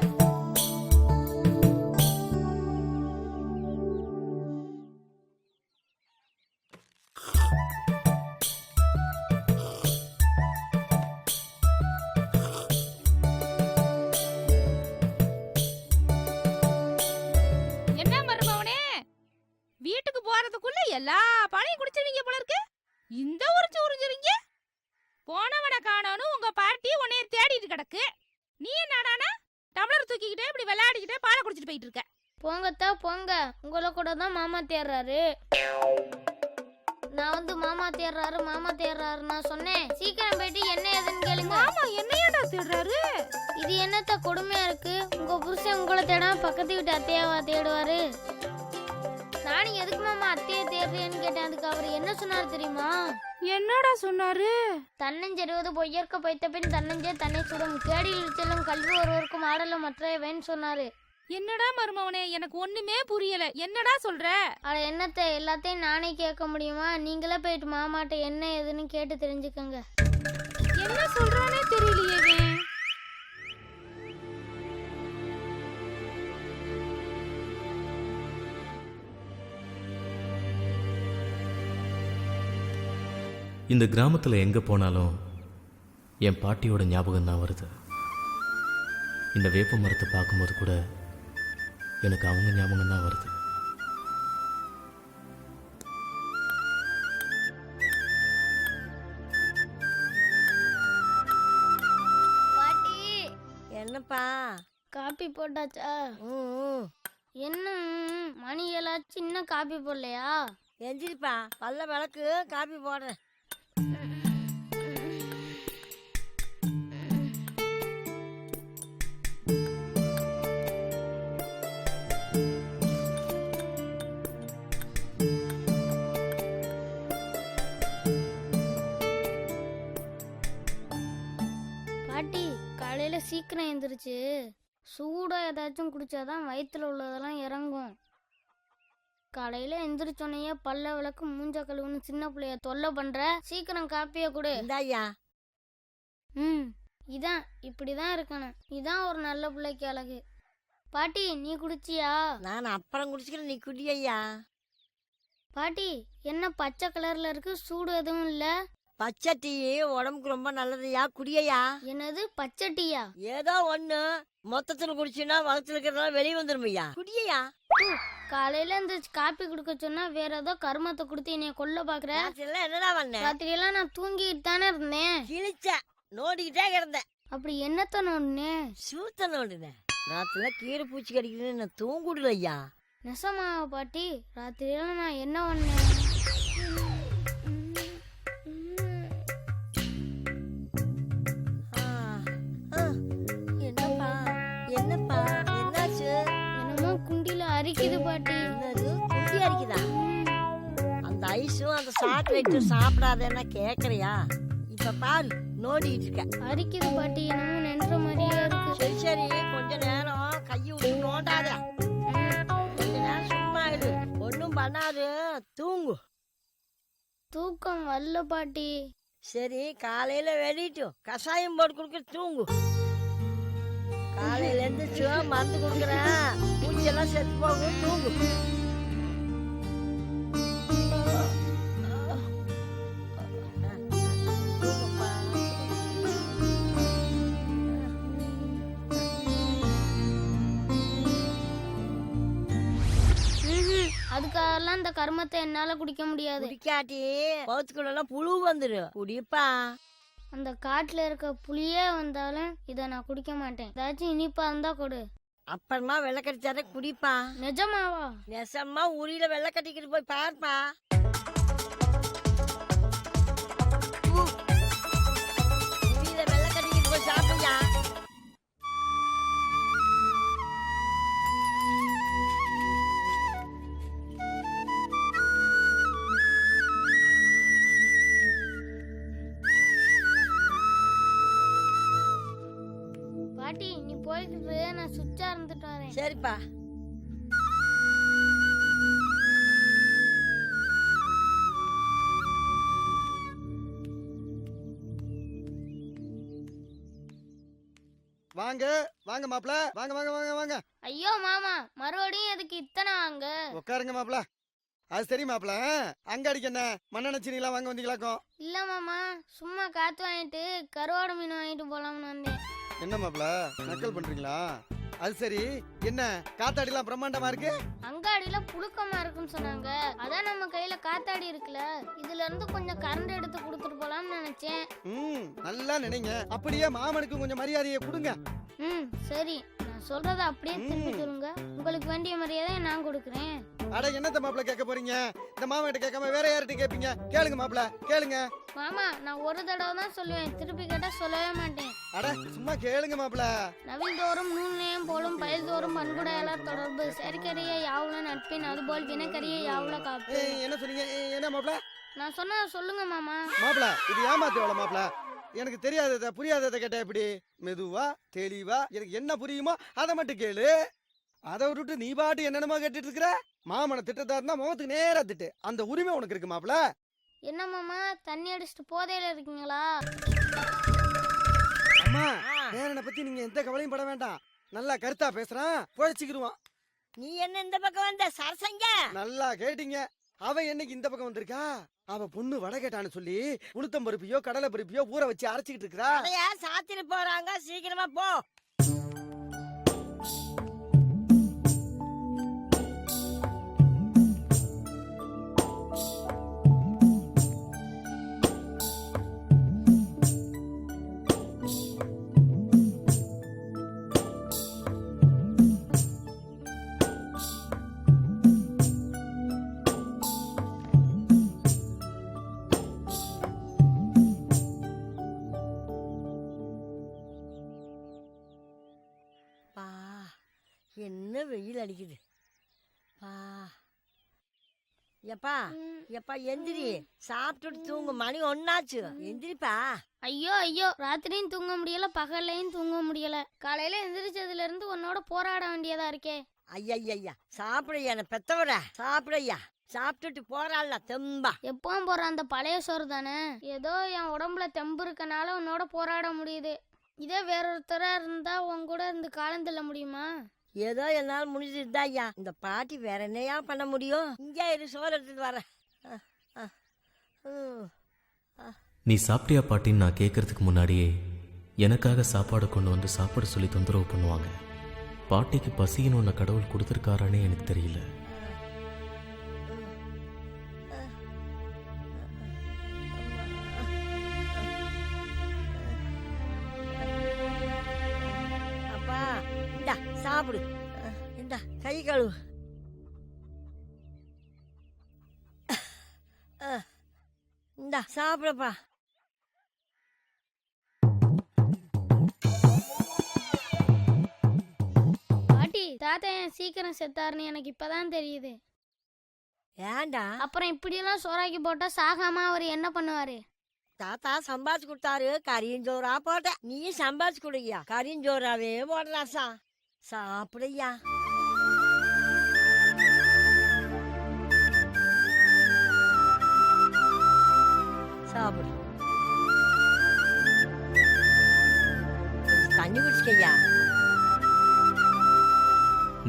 என்ன மருமவனே, வீட்டுக்கு போறதுக்குள்ள எல்லா பாலையும் குடிச்சிருவீங்க போல இருக்கு. இந்த உறிஞ்சிருங்க. போனவனை காணோன்னு உங்க பாட்டி உன்னைய தேடிட்டு கிடக்கு. நீ என்னடானா டம்ளர் தூக்கிக்கிட்டே இப்படி விளையாடிக்கிட்டே பாலை குடிச்சிட்டு போயிட்டு இருக்க. போங்கத்தா போங்க, உங்களை கூட தான் மாமா தேடுறாரு. நான் வந்து மாமா தேடுறாரு நான் சொன்னேன். சீக்கிரம் போயிட்டு என்ன ஏதுன்னு கேளுங்க. மாமா என்னையடா தேடுறாரு? இது என்னத்த கொடுமையா இருக்கு? உங்க புருஷன் உங்களை தேடாம பக்கத்து வீட்டு அத்தையாவா தேடுவாரு? நானும் எதுக்கு மாமா அத்தையை தேடுறேன்னு கேட்டேன். அதுக்கு அவர் என்ன சொன்னாரு தெரியுமா? என்னடா சொன்னாரு? தன்னஞ்செறிவது பொய்யற்க பைத்த பின் தன்னஞ்சே தன்னை சுடும், கேடியில் செல்லும் கல்வி ஒருவருக்கும் ஆடலும் மற்றவன் சொன்னாரு. என்னடா மருமவனே, எனக்கு ஒண்ணுமே புரியல. என்னடா சொல்ற? அட என்னத்த, எல்லாத்தையும் நானே கேட்க முடியுமா? நீங்களே போயிட்டு மாமாட்ட என்ன ஏதுன்னு கேட்டு தெரிஞ்சுக்கங்க. என்ன சொல்றானே தெரியலையே. இந்த கிராமத்தில் எங்கே போனாலும் என் பாட்டியோட ஞாபகம் தான் வருது. இந்த வேப்ப மரத்தை பார்க்கும்போது கூட எனக்கு அவங்க ஞாபகம் தான் வருது. பாட்டி என்னப்பா காப்பி போட்டாச்சா? என்ன மணி ஏழாச்சு இன்னும் காப்பி போடலையா? எந்திரிப்பா, பல்ல விளக்கு, காப்பி போடுறேன். பாட்டி காலையில சீக்கிரம் எந்திரிச்சு சூடா ஏதாச்சும் குடிச்சாதான் வயிற்றுல உள்ளதெல்லாம் இறங்கும். காலையில எந்திரிச்சோனையே பல்ல விளக்கு மூஞ்ச கழுவுன்னு சின்ன பிள்ளைய தொல்லை பண்ற. சீக்கிரம் காப்பிய கொடு. இந்தாயா. இதான் இப்படிதான் இருக்கணும். இதான் ஒரு நல்ல பிள்ளைக்கு அழகு. பாட்டி நீ குடிச்சியா? நான் அப்புறம் குடிச்சுக்கிறேன், நீ குடியா. பாட்டி என்ன பச்சை கலர்ல இருக்கு, சூடு எதுவும் இல்ல? பச்சை டீ உடம்புக்கு ரொம்ப நல்லதுயா, குடியா. என்னது பச்சை டீயா? ஏதோ ஒண்ணு மொத்தத்துல குடிச்சுன்னா வளத்துல இருக்கிறதெல்லாம் வெளியே வந்துருமையா, குடியா. காலையில இந்த காப்பி குடுக்க சொன்னா வேற ஏதோ கருமத்தை கொடுத்து என்னைய கொல்ல பாக்குற. என்னடா பண்ண? ராத்திரி எல்லாம் நான் தூங்கிட்டு தானே இருந்தேன். கிழிச்ச நோண்டிக்கிட்டே கிடந்தேன். அப்படி என்னத்த நோண்டினேன்? சூத்த நோண்டினேன். ராத்திரில கீரை பூச்சி கடிக்குதுன்னு நான் தூங்குடல ஐயா. நெசமா பாட்டி? ராத்திரியெல்லாம் நான் என்ன பண்ணேன்? என்னப்பா என்னப்பா என்னாச்சு? என்னமோ குண்டில அரிக்குது பாட்டி. என்னது குண்டி அரிக்குதா? அந்த ஐஸும் அந்த சாக்லேட்டும் சாப்பிடாதேன்னா கேக்குறியா? இப்ப பாரு நோடிட்டு இருக்க. அரிக்குது பாட்டி, என்னமோ நின்ற மாதிரியே இருக்கு. சரி கொஞ்ச நேரம் கையை விட்டு நோண்டாத. கொஞ்ச நேரம் சும்மா இரு, ஒன்றும் பண்ணாது, தூங்கு. தூக்கம் வரல பாட்டி. சரி, காலையில வெளியிட்டு கஷாயம் போட்டு கொடுக்க, தூங்கு. காலையில எழுந்துச்சு மருந்து கொடுக்குறேன், பூச்செல்லாம் செத்து போகும், தூங்கு. தூங்குப்பா. அதுக்காகலாம் இந்த கர்மத்தை என்னால குடிக்க முடியாது. குடிக்காட்டி பௌத்துக்குள்ள புழு வந்துரு, குடிப்பா. அந்த காட்டுல இருக்க புளியே வந்தாலும் இத நான் குடிக்க மாட்டேன். ஏதாச்சும் இனிப்பா இருந்தா கொடு. அப்புறமா வெள்ளை கட்டிச்சார குடிப்பா. நிஜமாவா? நெசமா உரியில வெள்ளை கட்டிக்கிட்டு போய் பாருப்பா. உரியில வெள்ளை கட்டிக்கிட்டு போய் சாப்பிடுயா. பாட்டி நீ போய்கிட்டு நான் சுவிட்சா இருந்துட்டு வரேன். சரிப்பா. வாங்க வாங்க மாப்ள, வாங்க வாங்க வாங்க வாங்க. ஐயோ மாமா, மறுபடியும் எதுக்கு இத்தனை வாங்க? உட்காருங்க மாப்ள. அது சரி மாப்ள, அங்க அடிக்க என்ன மண்ணெண்ணெய் சீனிலாம் வாங்க வந்தீங்களாக்கும்? இல்ல மாமா, சும்மா காத்து வாங்கிட்டு கருவாடு மீன் வாங்கிட்டு போலாம்னு வந்தேன். என்ன மாப்ள நக்கல் பண்றீங்களா? அது சரி, என்ன காத்தாடிலாம் பிரம்மாண்டமா இருக்கு? அங்காடியில புழுக்கமா இருக்குன்னு சொன்னாங்க. அதான் நம்ம கையில காத்தாடி இருக்குல்ல, இதுல இருந்து கொஞ்சம் கரண்ட் எடுத்து கொடுத்துட்டு போலாம்னு நினைச்சேன். நல்லா நினைங்க. அப்படியே மாமனுக்கு கொஞ்சம் மரியாதையை கொடுங்க. சரி, நான் சொல்றத அப்படியே திருப்பி சொல்லுங்க. உங்களுக்கு வேண்டிய மரியாதையை நான் கொடுக்குறேன். அட என்னத்த மாப்ள கேட்க போறீங்க? இந்த மாமா கிட்ட கேட்காம வேற யார்கிட்ட கேட்பீங்க? கேளுங்க மாப்ள, கேளுங்க. மாமா, நான் ஒரு தடவை தான் சொல்லுவேன், திருப்பி கேட்டா சொல்லவே மாட்டேன். அட சும்மா கேளுங்க மாப்ள. நவில் தோறும் நூல்நேயம் போலும் பயில் தோறும் பண்புடையாளர் தொடர்பு செயற்கரிய யாவுல நட்பின் அதுபோல் வினக்கரிய யாவுல காப்பு. என்ன சொன்னீங்க? என்ன மாப்ள? நான் சொன்னா சொல்லுங்க மாமா. மாப்ள இது ஏமாத்து வேலை மாப்ள. எனக்கு தெரியாதத புரியாததை கேட்ட எப்படி? மெதுவா தெளிவா எனக்கு என்ன புரியுமோ அதை மட்டும் கேளு. அதை விட்டுட்டு நீ பாட்டு என்னென்னமோ கேட்டுட்டு இருக்கிற. மாமனை திட்டத்தா இருந்தா முகத்துக்கு நேரா திட்டு. அந்த உரிமை உனக்கு இருக்கு மாப்ள. என்ன மாமா, தண்ணி அடிச்சுட்டு போதையில இருக்கீங்களா? அம்மா, பேரனை பத்தி நீங்க எந்த கவலையும் பட வேண்டாம். நல்லா கருத்தா பேசுறான், புழைச்சிக்கிருவான். நீ என்ன இந்த பக்கம் வந்த சரசங்க? நல்லா கேட்டீங்க. அவ என்னைக்கு இந்த பக்கம் வந்திருக்கா? அவ பொண்ணு வடை கேட்டான்னு சொல்லி உளுத்தம் பருப்பியோ கடலை பருப்பியோ ஊற வச்சு அரைச்சிக்கிட்டு இருக்கா. சாத்திட்டு போறாங்க, சீக்கிரமா போ. என்ன வெயில் அடிக்குது பா. எப்பா எப்பா எந்திரி, சாப்பிட்டுட்டு தூங்கு, மணி ஒன்னாச்சு, எந்திரிப்பா. ஐயோ ஐயோ, ராத்திரியும் தூங்க முடியல, பகல்லையும் தூங்க முடியல. காலையில எந்திரிச்சதுல இருந்து உன்னோட போராட வேண்டியதா இருக்கே. ஐயா சாப்பிடையா, என்ன பெத்தவர சாப்பிடையா. சாப்பிட்டுட்டு போறாள்ல தெம்பா. எப்பவும் போற அந்த பழைய சோறு தானே. ஏதோ என் உடம்புல தெம்பு இருக்கனால உன்னோட போராட முடியுது. இதே வேறொருத்தரா இருந்தா உன் கூட இருந்து காலம் தள்ள முடியுமா? ஏதோ என்னால் முடிஞ்சிருந்தா ஐயா. இந்த பாட்டி வேற என்னையா பண்ண முடியும்? இங்கே இரு, சோறு எடுத்துட்டு வரேன். நீ சாப்பிட்டியா பாட்டின்னு நான் கேட்கறதுக்கு முன்னாடியே எனக்காக சாப்பாடு கொண்டு வந்து சாப்பாடு சொல்லி தொந்தரவு பண்ணுவாங்க. பாட்டிக்கு பசின்னு ஒன்று கடவுள் கொடுத்துருக்காரானே எனக்கு தெரியல. அப்பா இந்தா சாப்பிடு, இந்த கை கழுவு. இந்தா சாப்பிடப்பா. பாட்டி, தாத்தா ஏன் சீக்கிரம் செத்தாருன்னு எனக்கு இப்பதான் தெரியுது. ஏண்டா? அப்புறம் இப்படியெல்லாம் சோறாக்கி போட்டா சாகாம அவர் என்ன பண்ணுவாரு? தாத்தா சம்பாதிச்சு கொடுத்தாரு, கரியஞ்சோரா போட்ட. நீ சம்பாதிச்சு கொடுக்கியா? கரியஞ்சோராவே போடுறாசா. சாப்பிடையா. சாப்பிடு. கொஞ்சம் தண்ணி குடிச்சுக்கையா.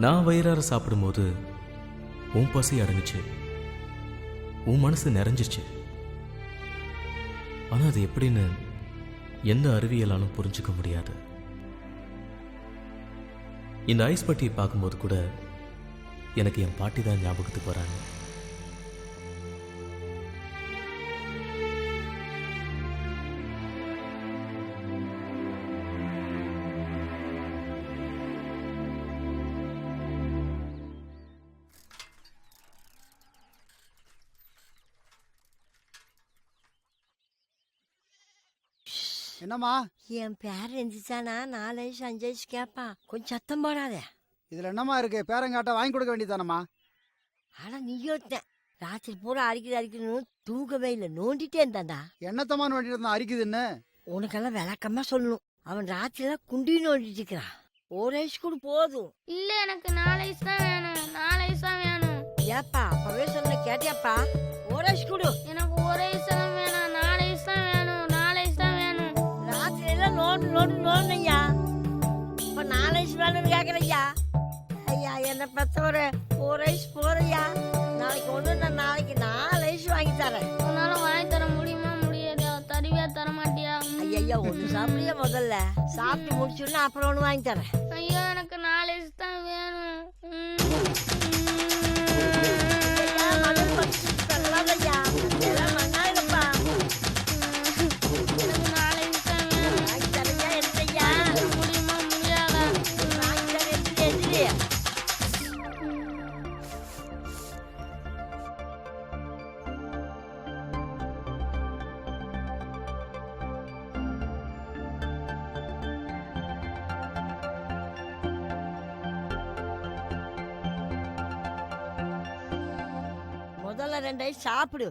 நான் வயிறார சாப்பிடும்போது உன் பசி அடங்குச்சு, உன் மனசு நிறைஞ்சிச்சு. ஆனா அது எப்படின்னு எந்த அறிவியலாலும் புரிஞ்சுக்க முடியாது. இந்த ஐஸ் பட்டியை பார்க்கும்போது கூட எனக்கு என் பாட்டி தான் ஞாபகத்துக்கு வராங்க. என்னம்மா என் பேர் எந்திரிச்சானா 4 வயசு 5 வயசு கேட்பான். கொஞ்சம் சத்தம் போடாத. இதுல என்னம்மா இருக்கு? பேரங்காட்ட வாங்கி கொடுக்க வேண்டியதானம்மா. ஆனா நீ யோசித்தேன் ராத்திரி பூரா அடிக்கணும்னு தூங்கவே இல்லை, நோண்டிட்டே இருந்தான்டா. என்னத்தம்மா நோண்டிட்டு இருந்தா அரிக்குதுன்னு? உனக்கெல்லாம் விளக்கமா சொல்லணும். அவன் ராத்திரிலாம் குண்டி நோண்டிட்டு இருக்கிறான். 1 வயசு கூட போதும். இல்ல எனக்கு 4 வயசு தான் வேணும், 4 வயசு தான் வேணும். ஏப்பா அப்பவே சொன்ன கேட்டியாப்பா? 1 வயசு கொடு. எனக்கு 1 வயசு தான் வேணும், 4 வயசு தான் வேணும், 4 வயசு தான் வேணும். ராத்திரி எல்லாம் நோண்டுனையா. இப்ப 4 வயசு வேணும்னு கேக்குறையா? ஐயா என்ன பத்த ஒரு 1 வயசு போறையா? நாளைக்கு ஒண்ணு நான் நாளைக்கு 4 வயசு வாங்கி தரேன். உன்னால வாங்கி தர முடியுமா? முடியாதா? தருவியா தர மாட்டியா? ஐயா ஒண்ணு சாப்பிடியா முதல்ல? சாப்பிட்டு முடிச்சுன்னா அப்புறம் ஒண்ணு வாங்கி தரேன். ஐயோ எனக்கு 4 வயசு தான் வேணும். ஐயா, மணல் பறிச்சுட்டு தரலாதையா. இதெல்லாம் மண்ணாயிரப்பா. எனக்கு 4 வயசு தான் வேணும். வாங்கி தரையா எடுத்தையா? முடியுமா? முடியாதா? வாங்கி தரேன் எதிரி. முதல்ல 2 வயசு சாப்பிடு,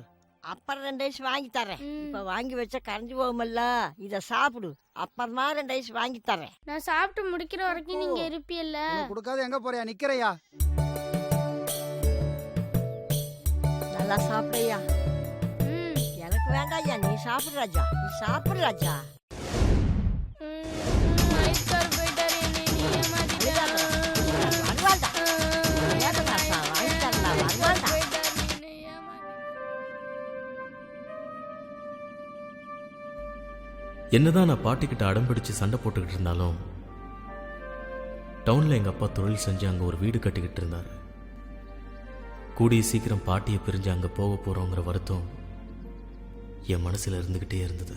அப்புறம் 2 வயசு வாங்கி தரேன். இப்ப வாங்கி வச்சா கரைஞ்சு போகுமல்ல, இத சாப்பிடு, அப்புறமா 2 வயசு வாங்கி தரேன். நான் சாப்பிட்டு முடிக்கிற வரைக்கும் நீங்க இருப்பியல்ல? உனக்கு கொடுக்காத எங்க போறியா? நிக்கிறையா? நல்லா சாப்பிடையா. எனக்கு வேண்டாம் ஐயா, நீ சாப்பிடு ராஜா, நீ சாப்பிடு ராஜா. ஐஸ்கார் போயிட்டாரு, என்னை நீ ஏமாத்திட்ட. வருவாண்டா ஏகதாசா, வாங்கி தரலாம், வருவாண்டா. என்னதான் நான் பாட்டிக்கிட்ட அடம்பிடிச்சு சண்டை போட்டுக்கிட்டு இருந்தாலும் டவுன்ல எங்க அப்பா தொழில் செஞ்சு அங்க ஒரு வீடு கட்டிக்கிட்டு இருந்தாரு. கூடிய சீக்கிரம் பாட்டியை பிரிஞ்சு அங்க போக போறோங்கிற வருத்தம் என் மனசுல இருந்துகிட்டே இருந்தது.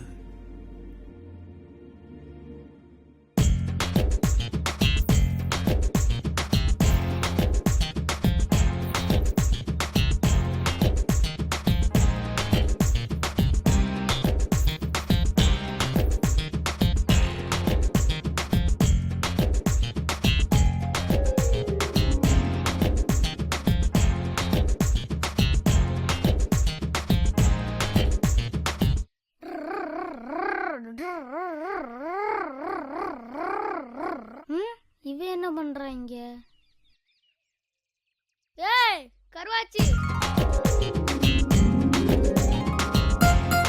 இவ என்ன பண்றா இங்க? ஏய் கருவாச்சி,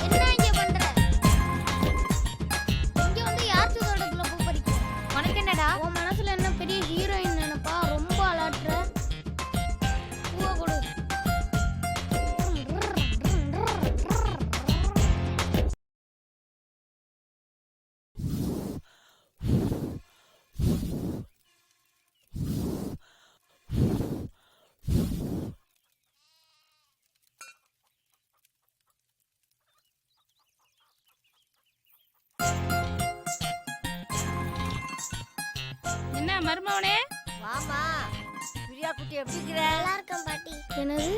என்ன இங்க பண்ற? இங்க வந்து யார் தூக்கறதுக்குள்ள பூ பறிக்க? உனக்கு என்னடா? உன் மனசுல என்ன பெரிய ஹீரோயின் நினைப்பா? ரொம்ப அலாட்ற. பூவை கொடு. என்ன மருமவனே? வாமா. பிரியா குட்டி எப்படி இருக்கிற? நல்லா இருக்கேன் பாட்டி. என்னது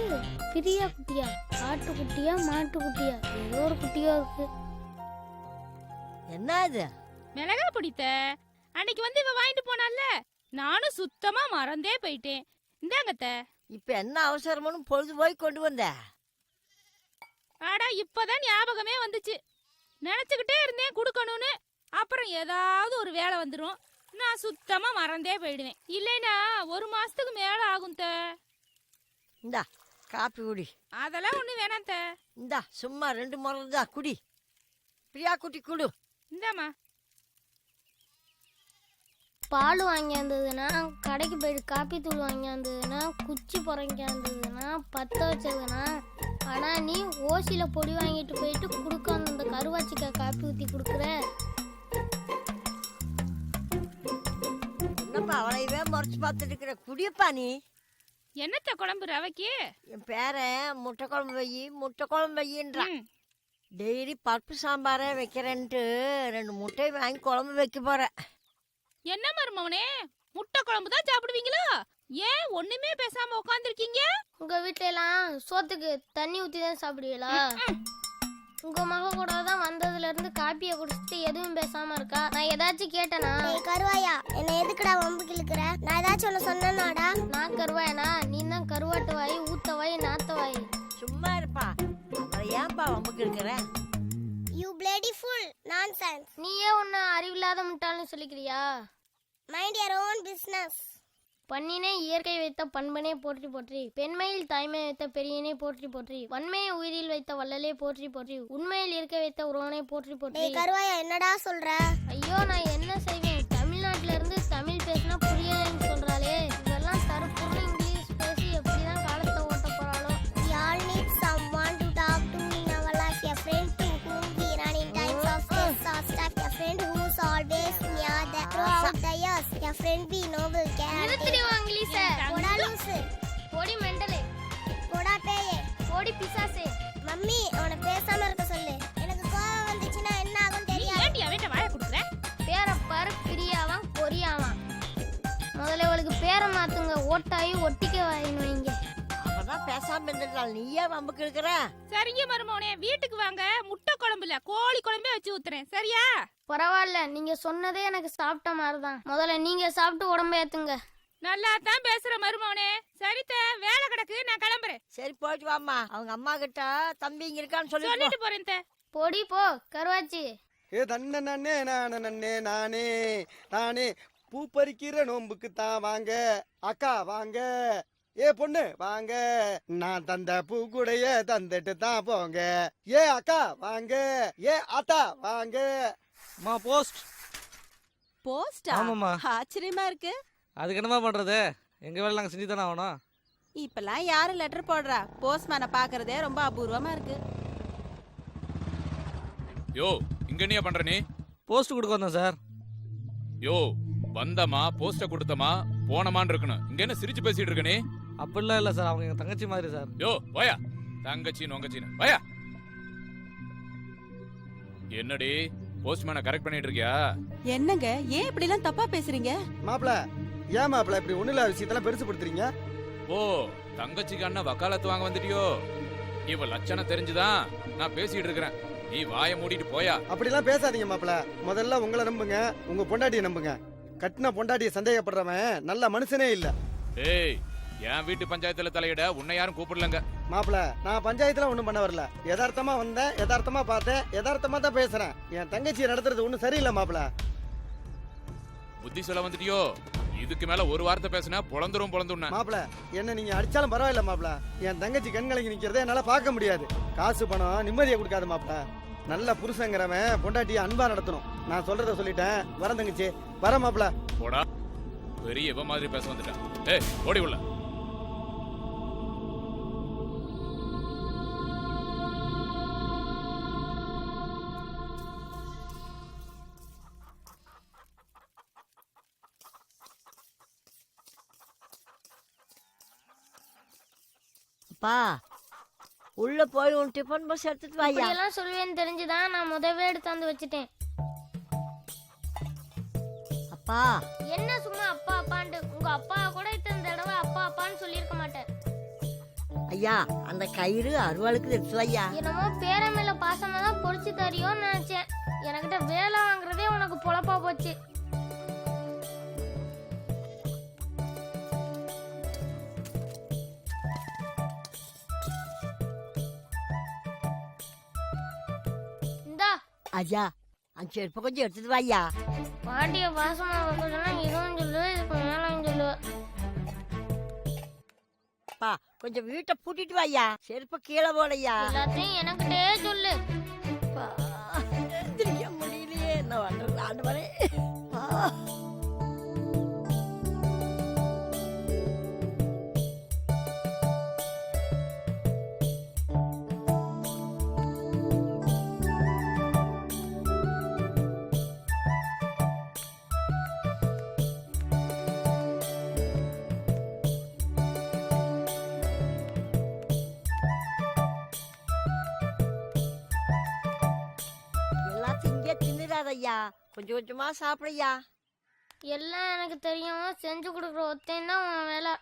பிரியா குட்டியா? ஆட்டுக்குட்டியா மாட்டுக்குட்டியா? ஏதோ ஒரு குட்டியா இருக்கு. என்ன இது? மிளகா பிடித்த அன்னைக்கு வந்து இவ வாங்கிட்டு போனால, நானும் சுத்தமா மறந்தே போயிட்டேன். இந்தாங்கத்த. இப்ப என்ன அவசரம்னு பொழுது போய் கொண்டு வந்த? ஆடா இப்பதான் ஞாபகமே வந்துச்சு. நினைச்சுக்கிட்டே இருந்தேன் குடுக்கணும்னு. அப்புறம் ஏதாவது ஒரு வேலை வந்துரும். நான் சுத்தமா மறந்தே போயிடுவேன். இல்லைன்னா 1 மாசத்துக்கு மேல ஆகும் தே. இந்தா காப்பி குடி. அதெல்லாம் ஒண்ணு வேணாம் தே. இந்தா சும்மா 2 முறை தான் குடி. பிரியா குட்டி குடு. இந்தாம்மா. பால் வாங்கியாந்ததுன்னா, கடைக்கு போயிட்டு காப்பி தூள் வாங்கியாந்ததுன்னா, குச்சி புறங்கியாந்ததுன்னா, பற்ற வச்சதுன்னா, ஆனால் நீ ஓசியில் பொடி வாங்கிட்டு போயிட்டு கொடுக்க அந்த கருவாச்சிக்கா காப்பி ஊற்றி கொடுக்குற. என்னப்பா அவளையவே முறைச்சு பார்த்துட்டு இருக்கிற? குடியப்பா நீ. என்னத்த குழம்பு ரவைக்கு? என் பேரன் முட்டை குழம்பு முட்டை குழம்பு வையின்றான். டெய்லி பருப்பு சாம்பாரே வைக்கிறேன்ட்டு 2 முட்டை வாங்கி குழம்பு வைக்க போறேன். என்ன மருமவனே, முட்டை குழம்பு தான் சாப்பிடுவீங்களா? ஏன் ஒண்ணுமே பேசாம உட்காந்துருக்கீங்க? உங்க வீட்டுல எல்லாம் சோத்துக்கு தண்ணி ஊற்றி தான் சாப்பிடுவீங்களா? உங்க மக கூட தான் வந்ததுல இருந்து காப்பியை குடிச்சிட்டு எதுவும் பேசாம இருக்கா. நான் ஏதாச்சும் கேட்டேனா? கருவாயா, என்ன எதுக்குடா வம்பு கிழக்குற? நான் ஏதாச்சும் ஒன்று சொன்னேனாடா? நான் கருவாயனா? நீ தான் கருவாட்டு வாய், ஊத்த வாய், நாத்த வாய். சும்மா இருப்பா. அவளை ஏன்பா வம்புக்கு இருக்கிற? You bloody full nonsense. நீயே உன்னை அறிவில்லாத முட்டாள்னு சொல்லிக்கிறியா? Mind your own business. பண்ணினே இயற்கை வைத்த பண்பனே போற்றி போற்றி, பெண்மையில் தாய்மை வைத்த பெரியனே போற்றி போற்றி, வன்மையை உயிரில் வைத்த வள்ளலே போற்றி போற்றி, உண்மையில் இயற்கை வைத்த உறவனை போற்றி போற்றி. கருவாயா என்னடா சொல்ற? ஐயோ நான் என்ன செய்வேன்? தமிழ்நாட்டுல இருந்து தமிழ் பேசினா புரியலன்னு சொல்றாளே. இதெல்லாம் தரப்புற இங்கிலீஷ் பேசி எப்படிதான் காலத்தை ஓட்ட போறாளோ. We all need someone to talk to in our life. A friend to whom we run in times of stress or stuck. A friend who's always near the throughout the years. A friend we know will care. இங்கிலீஷ போடா லூசு. போடி மெண்டலே. போடா பேயே. போடி பிசாசே. Mummy அவனை பேசாம இருக்க சொல்லு. எனக்கு கோவம் வந்துச்சுன்னா என்ன ஆகும் தெரியாது. ஏன்டி அவட்ட வாயை குடுக்குற? பேரை பாரு, பிரியாவான் கொரியாவான். முதல்ல அவளுக்கு பேரை மாத்துங்க. ஓட்டாயி ஒட்டிக்க வாயின்னு வைங்க. அவதான் பேசாம இருந்துட்டாள். நீயே வம்புக்கு இருக்கிற? சரிங்க மருமவனே, வீட்டுக்கு வாங்க. முட்டை குழம்புல கோழி குழம்பே வச்சு ஊத்துறேன். சரியா? பரவாயில்ல, நீங்க சொன்னதே எனக்கு சாப்பிட்ட மாதிரிதான். முதல்ல நீங்க சாப்பிட்டு உடம்ப ஏத்துங்க. நல்லா தான் பேசுற மருமவனே. சரித்த, வேலை கிடக்கு, நான் கிளம்புறேன். சரி போயிட்டு வாமா. அவங்க அம்மா கிட்ட தம்பி இங்க இருக்கான்னு சொல்லிட்டு போறேன் தே. போடி போ கருவாச்சி. ஏ தன்ன நன்னே நானே நானே நானே பூ பறிக்கிற நோம்புக்கு தான் வாங்க அக்கா வாங்க. ஏ பொண்ணு வாங்க, நான் தந்த பூ கூடைய தந்துட்டு தான் போங்க. ஏ அக்கா வாங்க, ஏ ஆத்தா வாங்க. மா போஸ்ட். போஸ்டா? ஆமாம்மா. ஆச்சரியமா இருக்கு. அதுக்கு என்னமா பண்றது? எங்க வேலை நாங்க செஞ்சு தானே ஆகணும். இப்பெல்லாம் யாரு லெட்டர் போடுறா? போஸ்ட்மேனை பாக்குறதே ரொம்ப அபூர்வமா இருக்கு. யோ, இங்க என்னையா பண்ற நீ? போஸ்ட் கொடுக்க வந்தோம் சார். யோ, வந்தமா போஸ்ட கொடுத்தமா போனமான்னு இருக்கணும். இங்க என்ன சிரிச்சு பேசிட்டு இருக்க நீ? அப்படிலாம் இல்ல சார், அவங்க எங்க தங்கச்சி மாதிரி சார். யோ வாயா, தங்கச்சி நொங்கச்சின்னு வாயா. என்னடி போஸ்ட்மேனை கரெக்ட் பண்ணிட்டு இருக்கியா? என்னங்க ஏன் இப்படி எல்லாம் தப்பா பேசுறீங்க? மாப்பிள, ஏன் மாப்பிள இப்படி ஒண்ணுல விஷயத்தெல்லாம் பெருசு படுத்துறீங்க? ஓ, தங்கச்சிக்கு அண்ணா வக்காலத்து வாங்க வந்துட்டியோ? இவ லட்சணம் தெரிஞ்சுதான் நான் பேசிட்டு இருக்கிறேன். நீ வாயை மூடிட்டு போயா. அப்படிலாம் பேசாதீங்க மாப்பிள. முதல்ல உங்களை நம்புங்க, உங்க பொண்டாட்டியை நம்புங்க. கட்டின பொண்டாட்டியை சந்தேகப்படுறவன் நல்ல மனுஷனே இல்ல. ஏய், என் வீட்டு பஞ்சாயத்துல தலையிட உன்னை யாரும் கூப்பிடலங்க. மாப்பிள, நான் பஞ்சாயத்துல ஒண்ணும் பண்ண வரல. யதார்த்தமா வந்தேன், யதார்த்தமா பார்த்தேன், யதார்த்தமா தான் பேசுறேன். என் தங்கச்சியை நடத்துறது ஒண்ணும் சரியில்லை மாப்பிள. புத்தி சொல்ல வந்துட்டியோ? இதுக்கு மேல ஒரு வார்த்தை பேசினா பொழந்துரும் பொழந்துண்ண. மாப்பிள, என்ன நீங்க அடிச்சாலும் பரவாயில்ல மாப்பிள. என் தங்கச்சி கண்கலங்கி நிக்கிறத என்னால பார்க்க முடியாது. காசு பணம் நிம்மதியை கொடுக்காது மாப்பிள. நல்ல புருஷங்கிறவன் பொண்டாட்டியை அன்பா நடத்தணும். நான் சொல்றத சொல்லிட்டேன். வரேன் தங்கச்சி, வர மாப்பிள. போடா, பெரிய இவ மாதிரி பேச வந்துட்டான். ஏய், ஓடி உள்ள. அப்பா உள்ள போய் உன் டிஃபன் பாக்ஸ் எடுத்துட்டு வாயா. இப்படியெல்லாம் சொல்லுவேன்னு தெரிஞ்சுதான் நான் முதவே எடுத்தாந்து வச்சுட்டேன். அப்பா என்ன சும்மா அப்பா அப்பான்ட்டு? உங்க அப்பா கூட இத்தனை தடவை அப்பா அப்பான்னு சொல்லியிருக்க மாட்டேன். ஐயா, அந்த கயிறு அருவாளுக்கு எடுத்து வையா. என்னமோ பேர மேல பாசமா தான் பொறிச்சு தரியோன்னு நினைச்சேன். எனக்கிட்ட வேலை வாங்குறதே உனக்கு பொழப்பா போச்சு. ஐயா, அந்த செருப்பை கொஞ்சம் எடுத்துட்டு வாயா. பாட்டிய பாசமா வைக்க சொன்னா இதுவும் சொல்லுவ, இதுக்கு மேலும் சொல்லுவ. பா கொஞ்சம் வீட்டை பூட்டிட்டு வாயா, செருப்பு கீழே போடையா. எல்லாத்தையும் எனக்கிட்டே சொல்லு. எந்திரிக்க முடியலையே, என்ன பண்றது ஆண்டவரே. எல்லாத்தையும் இங்கே தின்னுறாதையா, கொஞ்சம் கொஞ்சமா சாப்பிடையா. எல்லாம் எனக்கு தெரியும், செஞ்சு கொடுக்குற ஒத்தையும் தான் உன் வேலை.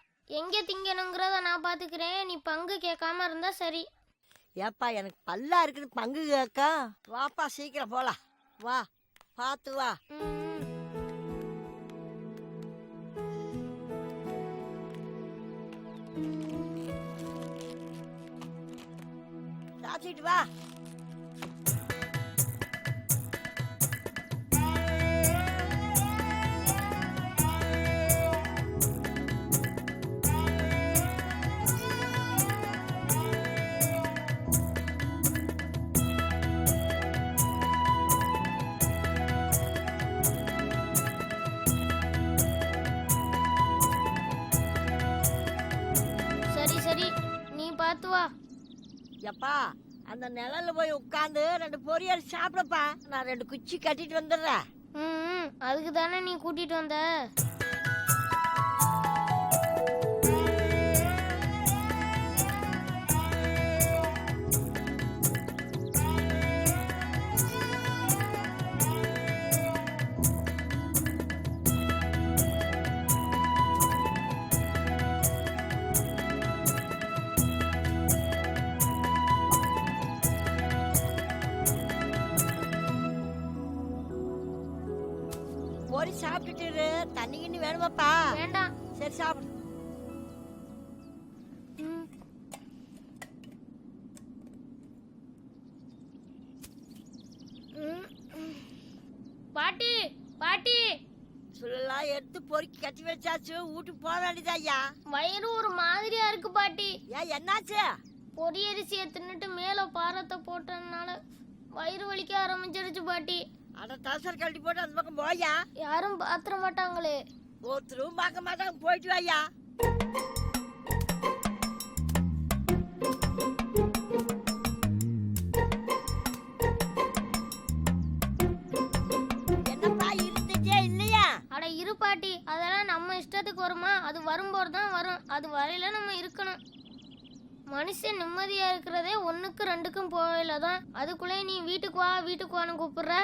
எங்கே திங்கணுங்கிறத நான் பார்த்துக்கிறேன், நீ பங்கு கேட்காம இருந்தா சரி. ஏப்பா எனக்கு பல்லா இருக்குன்னு பங்கு கேக்கா. வாப்பா சீக்கிரம் போலாம், வா பார்த்து வா. சாப்பிட்டு வா. சரி சரி, நீ பார்த்து வா. எப்பா அந்த நிழல்ல போய் உட்காந்து 2 பொரியல் சாப்பிடப்பா. நான் 2 குச்சி கட்டிட்டு வந்துடுறேன். அதுக்கு தானே நீ கூட்டிட்டு வந்த. பொரி சாப்பிட்டுட்டு தண்ணி கிண்ணி வேணுமாப்பா? வேண்டாம். சரி சாப்பிடு. பாட்டி பாட்டி, சொல்லலாம் எடுத்து பொறுக்கி கட்டி வச்சாச்சு, வீட்டுக்கு போக வேண்டியதாய்யா. வயிறு ஒரு மாதிரியா இருக்கு பாட்டி. ஏன் என்னாச்சு? பொரியரிசியை தின்னுட்டு மேல பாரத்தை போட்டதுனால வயிறு வலிக்க ஆரம்பிச்சிருச்சு பாட்டி. அட டசர் கழட்டி போட்டு அந்த பக்கம் போயா. யாரும் பாத்திர மாட்டாங்களே. ஒருத்தரும் பார்க்க மாட்டாங்க, போயிட்டு வாயா. என்னப்பா இருந்துச்சே இல்லையா? அட இரு பாட்டி, அதெல்லாம் நம்ம இஷ்டத்துக்கு வருமா? அது வரும்போது தான் வரும், அது வரையில நம்ம இருக்கணும். மனுஷன் நிம்மதியா இருக்கிறதே 1க்கு 2க்கும் போகல தான். அதுக்குள்ளே நீ வீட்டுக்கு வா வீட்டுக்கு வான்னு கூப்பிடுற.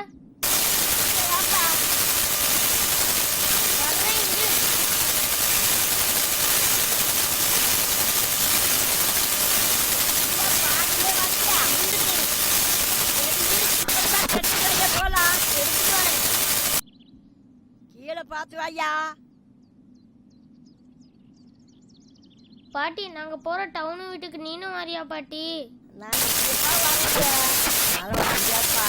கீழே பார்த்து வாயா. பாட்டி, நாங்க போற டவுன் வீட்டுக்கு நீனும் வரியா பாட்டி? நான் வாங்கியாப்பா.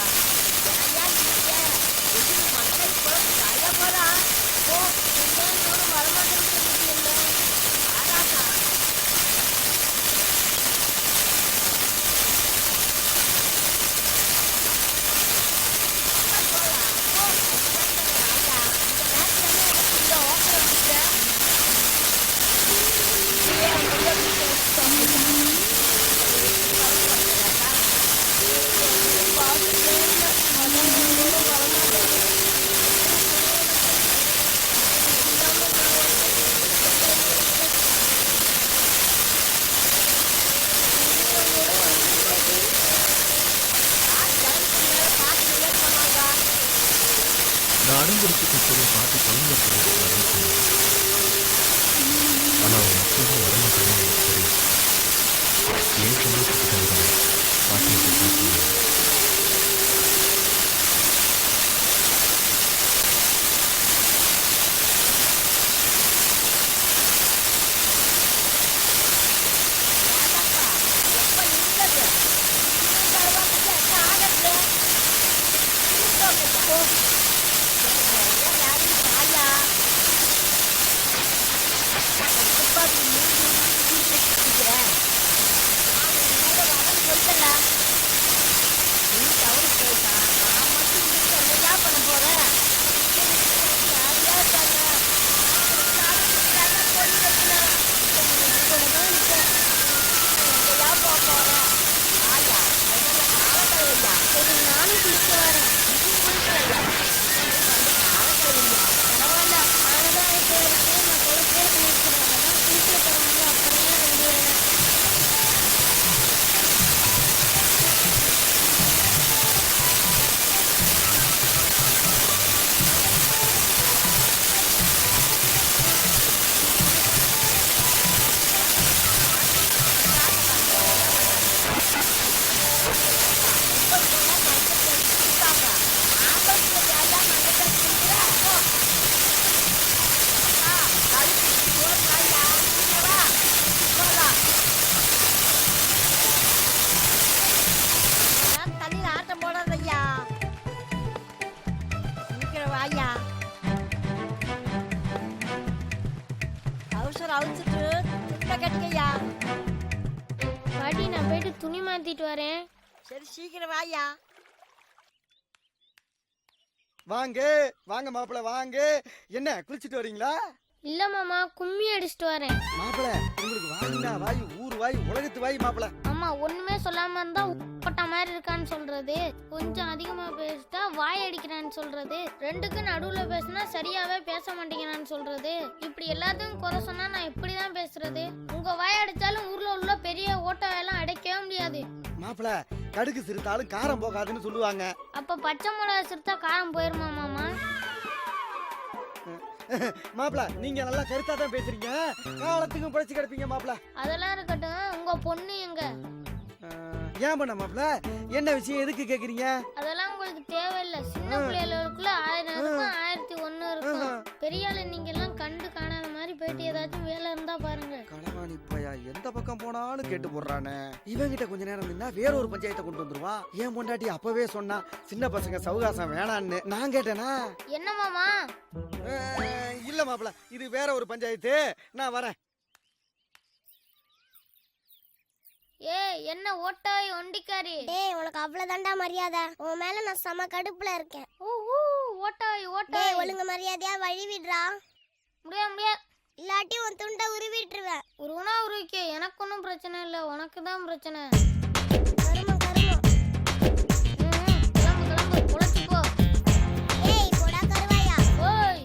நான் அடம்பிடிச்சுட்டு சரி பாட்டி குழந்தை ஆனால் அவங்க எப்போதும் வரமாட்டாங்க. சரி ஏன் சந்தோஷத்துக்கு பாட்டியை பார்த்து மாத்திட்டு வரேன். சரி சீக்கிரம் வாயா. வாங்க வாங்க மாப்பிள வாங்க. என்ன குளிச்சுட்டு வரீங்களா? இல்ல மாமா, கும்மி அடிச்சிட்டு வரேன். மாப்பிள உங்களுக்கு வாயினா வாய், ஊர் வாய், உலகத்து வாய் மாப்பிள. ஆமா, ஒண்ணுமே சொல்லாம இருந்தா போட்ட மாதிரி இருக்கான்னு சொல்றது, கொஞ்சம் அதிகமா பேசிட்டா வாய் அடிக்கிறான்னு சொல்றது, ரெண்டுக்கு நடுவுல பேசினா சரியாவே பேச மாட்டேங்கிறான்னு சொல்றது, இப்படி எல்லாத்தையும் குறை சொன்னா நான் இப்படிதான் பேசுறது. உங்க வாய் அடிச்சாலும் ஊர்ல உள்ள பெரிய ஓட்டவையெல்லாம் அடைக்கவே முடியாது. மாப்பிள கடுகு சிறுத்தாலும் காரம் போகாதுன்னு சொல்லுவாங்க. அப்ப பச்சை மிளகா சிறுத்தா காரம் போயிருமா மாமா? மாப்பிள நீங்க நல்லா கருத்தா தான் பேசுறீங்க, காலத்துக்கும் பழிச்சு கிடப்பீங்க மாப்பிள. அதெல்லாம் இருக்கட்டும், உங்க பொண்ணு எங்க? ஏன் பண்ண மாப்பிள, என்ன விஷயம், எதுக்கு கேக்குறீங்க? அதெல்லாம் உங்களுக்கு தேவையில்லை. சின்ன பிள்ளைகளுக்குள்ள 1000 இருக்கும், 1001 இருக்கும். பெரிய ஆளு நீங்க எல்லாம் கண்டு காணாத மாதிரி போயிட்டு ஏதாச்சும் வேலை இருந்தா பாருங்க. களவாணி பையா எந்த பக்கம் போனாலும் கேட்டு போடுறானே. இவங்கிட்ட கொஞ்ச நேரம் நின்னா வேற ஒரு பஞ்சாயத்தை கொண்டு வந்துருவான். ஏன் பொண்டாட்டி அப்பவே சொன்னா சின்ன பசங்க சவுகாசம் வேணான்னு. நான் கேட்டேனா? என்ன மாமா? இல்ல மாப்பிள, இது வேற ஒரு பஞ்சாயத்து, நான் வரேன். என்ன ஓட்டாய் ஒண்டிக்காரி? டேய் உனக்கு அவ்வளவுதான்டா மரியாதை, உன் மேல நான் செம கடுப்புல இருக்கேன். ஓட்டாய் டேய் ஓட்டாய், ஒழுங்கு மரியாதையா வழி விடுறா, முடியாது. இல்லாட்டி உன் துண்டை உருவிட்டுருவேன். உருவனா உருவிக்க, எனக்கு ஒன்றும் பிரச்சனை இல்லை, உனக்கு தான் பிரச்சனை. கருமம் கருமம். கிளம்பு பொழைச்சுப்போ. ஏய் போடா கருவாயா. ஓய்,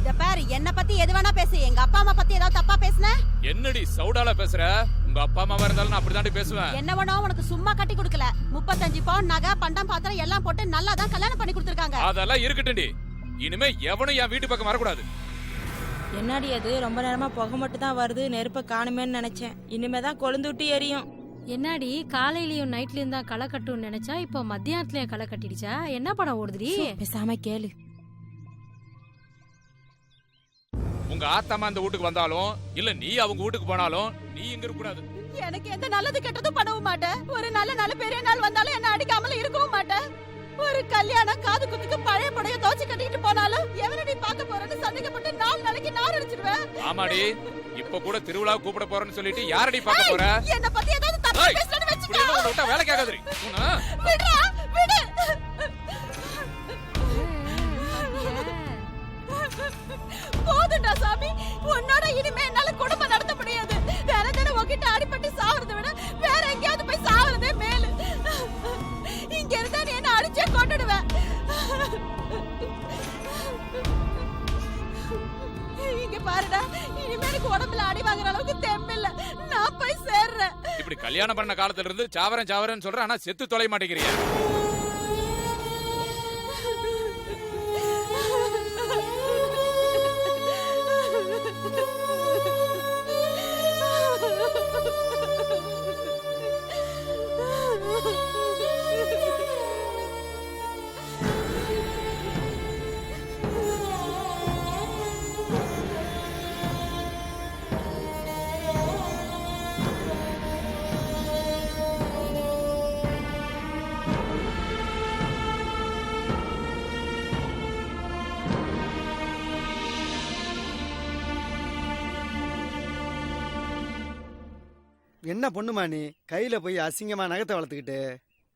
இத பாரு, என்ன பத்தி எது வேணா பேசு, எங்க அப்பா அம்மா பத்தி ஏதாவது தப்பா பேசுன? என்னடி சவுடால பேசுற? உங்க அப்பா அம்மாவா இருந்தாலும் நான் அப்படிதாண்டி பேசுவேன். என்ன வேணா உனக்கு சும்மா கட்டி கொடுக்கல, 35 பவுன் நகை பண்டம் பாத்திரம் எல்லாம் போட்டு நல்லா தான் கல்யாணம் பண்ணி கொடுத்துருக்காங்க. அதெல்லாம் இருக்கட்டும்டி, இனிமே எவனும் என் வீட்டு பக்கம் வரக்கூடாது. என்னடி அது, ரொம்ப நேரமா புகை மட்டும் தான் வருது, நெருப்ப காணுமேன்னு நினைச்சேன். இனிமேதான் கொழுந்து விட்டு எரியும். என்னடி காலையிலயும் நைட்லயும் தான் களை கட்டும்னு நினைச்சா இப்போ மத்தியானத்துலயும் களை கட்டிடுச்சா? என்ன படம் ஓடுதுடி? பேசாம கேளு. உங்க ஆத்தாமா அந்த வீட்டுக்கு வந்தாலும் இல்ல நீ அவங்க வீட்டுக்கு போனாலும் நீ இங்க இருக்க கூடாது. எனக்கு எந்த நல்லது கெட்டதும் பண்ணவும் மாட்டேன். ஒரு நல்ல பெரிய நாள் வந்தாலும் என்ன அடிக்காமல இருக்கவும் மாட்டேன். ஒரு கல்யாணம் காது குத்துக்கு பழைய படைய தோச்சு கட்டிக்கிட்டு போனாலும் எவனடி பார்க்க போறேன்னு சந்தேகப்பட்டு 4 நாளைக்கு நார் அடிச்சிடுவேன். ஆமாடி, இப்ப கூட திருவிழா கூப்பிட போறேன்னு சொல்லிட்டு யாரடி பார்க்க போற? என்ன பத்தி ஏதாவது தப்பா பேசணும்னு வெச்சுக்க. உன்னை விட்டா வேலை கேட்காதடி. விடுடா விடு. போதுண்டா சாமி, உன்னோட இனிமே என்னால குடும்பம் நடத்த முடியாது. வேற தினம் உன்கிட்ட அடிபட்டு சாவறதை விட வேற எங்கேயாவது போய் சாவறதே மேலு. இங்க இருந்தா நீ என்ன அடிச்சே கொண்டுடுவேன். இங்க பாருடா, இனிமே எனக்கு உடம்புல அடி வாங்குற அளவுக்கு தெம்பில்ல, நான் போய் சேர்றேன். இப்படி கல்யாணம் பண்ண காலத்துல இருந்து சாவரேன்னு சொல்ற, ஆனா செத்து தொலை மாட்டேங்கிறியா? என்ன பொண்ணுமா நீ, கையில போய் அசிங்கமா நகத்தை வளர்த்துக்கிட்டு?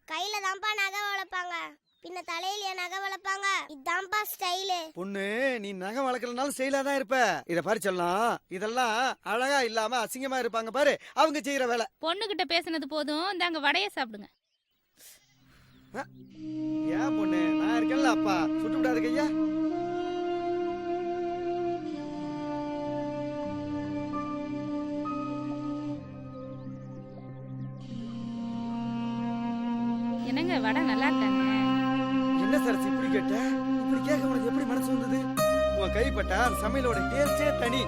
கையில தான்ப்பா நகை வளர்ப்பாங்க, பின்ன தலையில நகை வளர்ப்பாங்க, இதான்ப்பா ஸ்டைலு. பொண்ணு நீ நகை வளர்க்கலனாலும் ஸ்டைலா தான் இருப்ப. இத பாரு சொல்லலாம், இதெல்லாம் அழகா இல்லாம அசிங்கமா இருப்பாங்க பாரு அவங்க செய்யற வேலை. பொண்ணுகிட்ட பேசுனது போதும், இந்தாங்க வடையை சாப்பிடுங்க. ஏன் பொண்ணு, நான் இருக்கேன்ல அப்பா, சுட்டு விடாது கையா. என்னங்க வடை நல்லா இருக்காங்க? என்ன சரசி இப்படி கேட்ட? இப்படி கேட்க உனக்கு எப்படி மனசு வந்தது? உன் கைப்பட்ட சமையலோட டேஸ்டே தனி.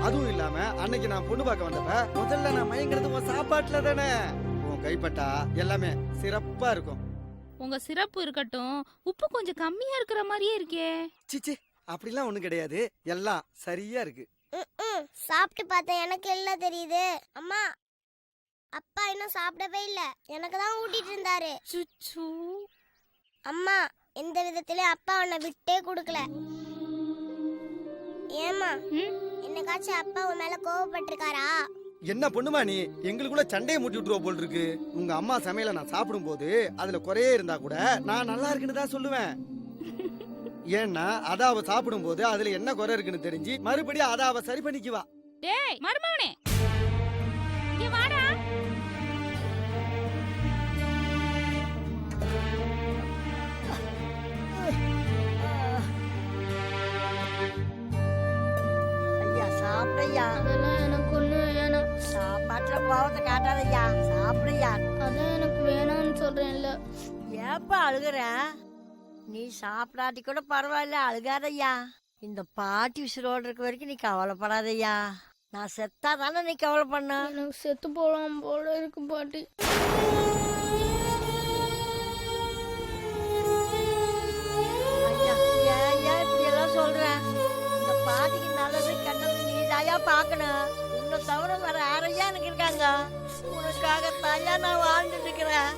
அதுவும் இல்லாம அன்னைக்கு நான் பொண்ணு பார்க்க வந்தப்ப முதல்ல நான் மயங்கிறது உன் சாப்பாட்டுல தானே. உன் கைப்பட்டா எல்லாமே சிறப்பா இருக்கும். உங்க சிறப்பு இருக்கட்டும், உப்பு கொஞ்சம் கம்மியா இருக்கிற மாதிரியே இருக்கே. சிச்சி அப்படிலாம் ஒண்ணும் கிடையாது, எல்லாம் சரியா இருக்கு. சாப்பிட்டு பார்த்தேன், எனக்கு எல்லாம் தெரியுது. அம்மா அப்பா இன்னும் சாப்பிடவே இல்ல, எனக்கு தான் ஊட்டிட்டு இருந்தாரு. அம்மா எந்த விதத்திலயும் அப்பா உன்னை விட்டே கொடுக்கல. ஏமா என்னைக்காச்சும் அப்பா உன் மேல கோவப்பட்டிருக்காரா? என்ன பொண்ணுமா நீ எங்களுக்குள்ள சண்டையை மூட்டி விட்டுருவ போல் இருக்கு. உங்க அம்மா சமையல நான் சாப்பிடும் போது அதுல குறையே இருந்தா கூட நான் நல்லா இருக்குன்னு தான் சொல்லுவேன். ஏன்னா அத அவ சாப்பிடும் போது அதுல என்ன குறை இருக்குன்னு தெரிஞ்சு மறுபடியும் அத அவ சரி பண்ணிக்குவா. டேய் மருமகனே இங்க வாடா. ஐயா சாப்பிடையா. அதெல்லாம் எனக்கு ஒண்ணு வேணாம். சாப்பாட்டுல கோவத்தை காட்டாதையா, சாப்பிடையா. அதான் எனக்கு வேணாம்னு சொல்றேன்ல. ஏப்பா அழுகுற? நீ சாப்பிடாட்டி கூட பரவாயில்ல, அழுகாதையா. இந்த பாட்டி உசுரோடு இருக்க வரைக்கும் நீ கவலைப்படாதையா. நான் செத்தா தானே நீ கவலை பண்ண. எனக்கு செத்து போலாம் போல இருக்கு பாட்டி. ஐயா ஏன் இப்படி எல்லாம் சொல்ற? இந்த பாட்டிக்கு நல்லது கெட்டது நீ தாயா பாக்கணும். உன்னை தவிர வேற யாரையா எனக்கு இருக்காங்க? உனக்காக தாயா நான் வாழ்ந்துட்டு இருக்கிறேன்.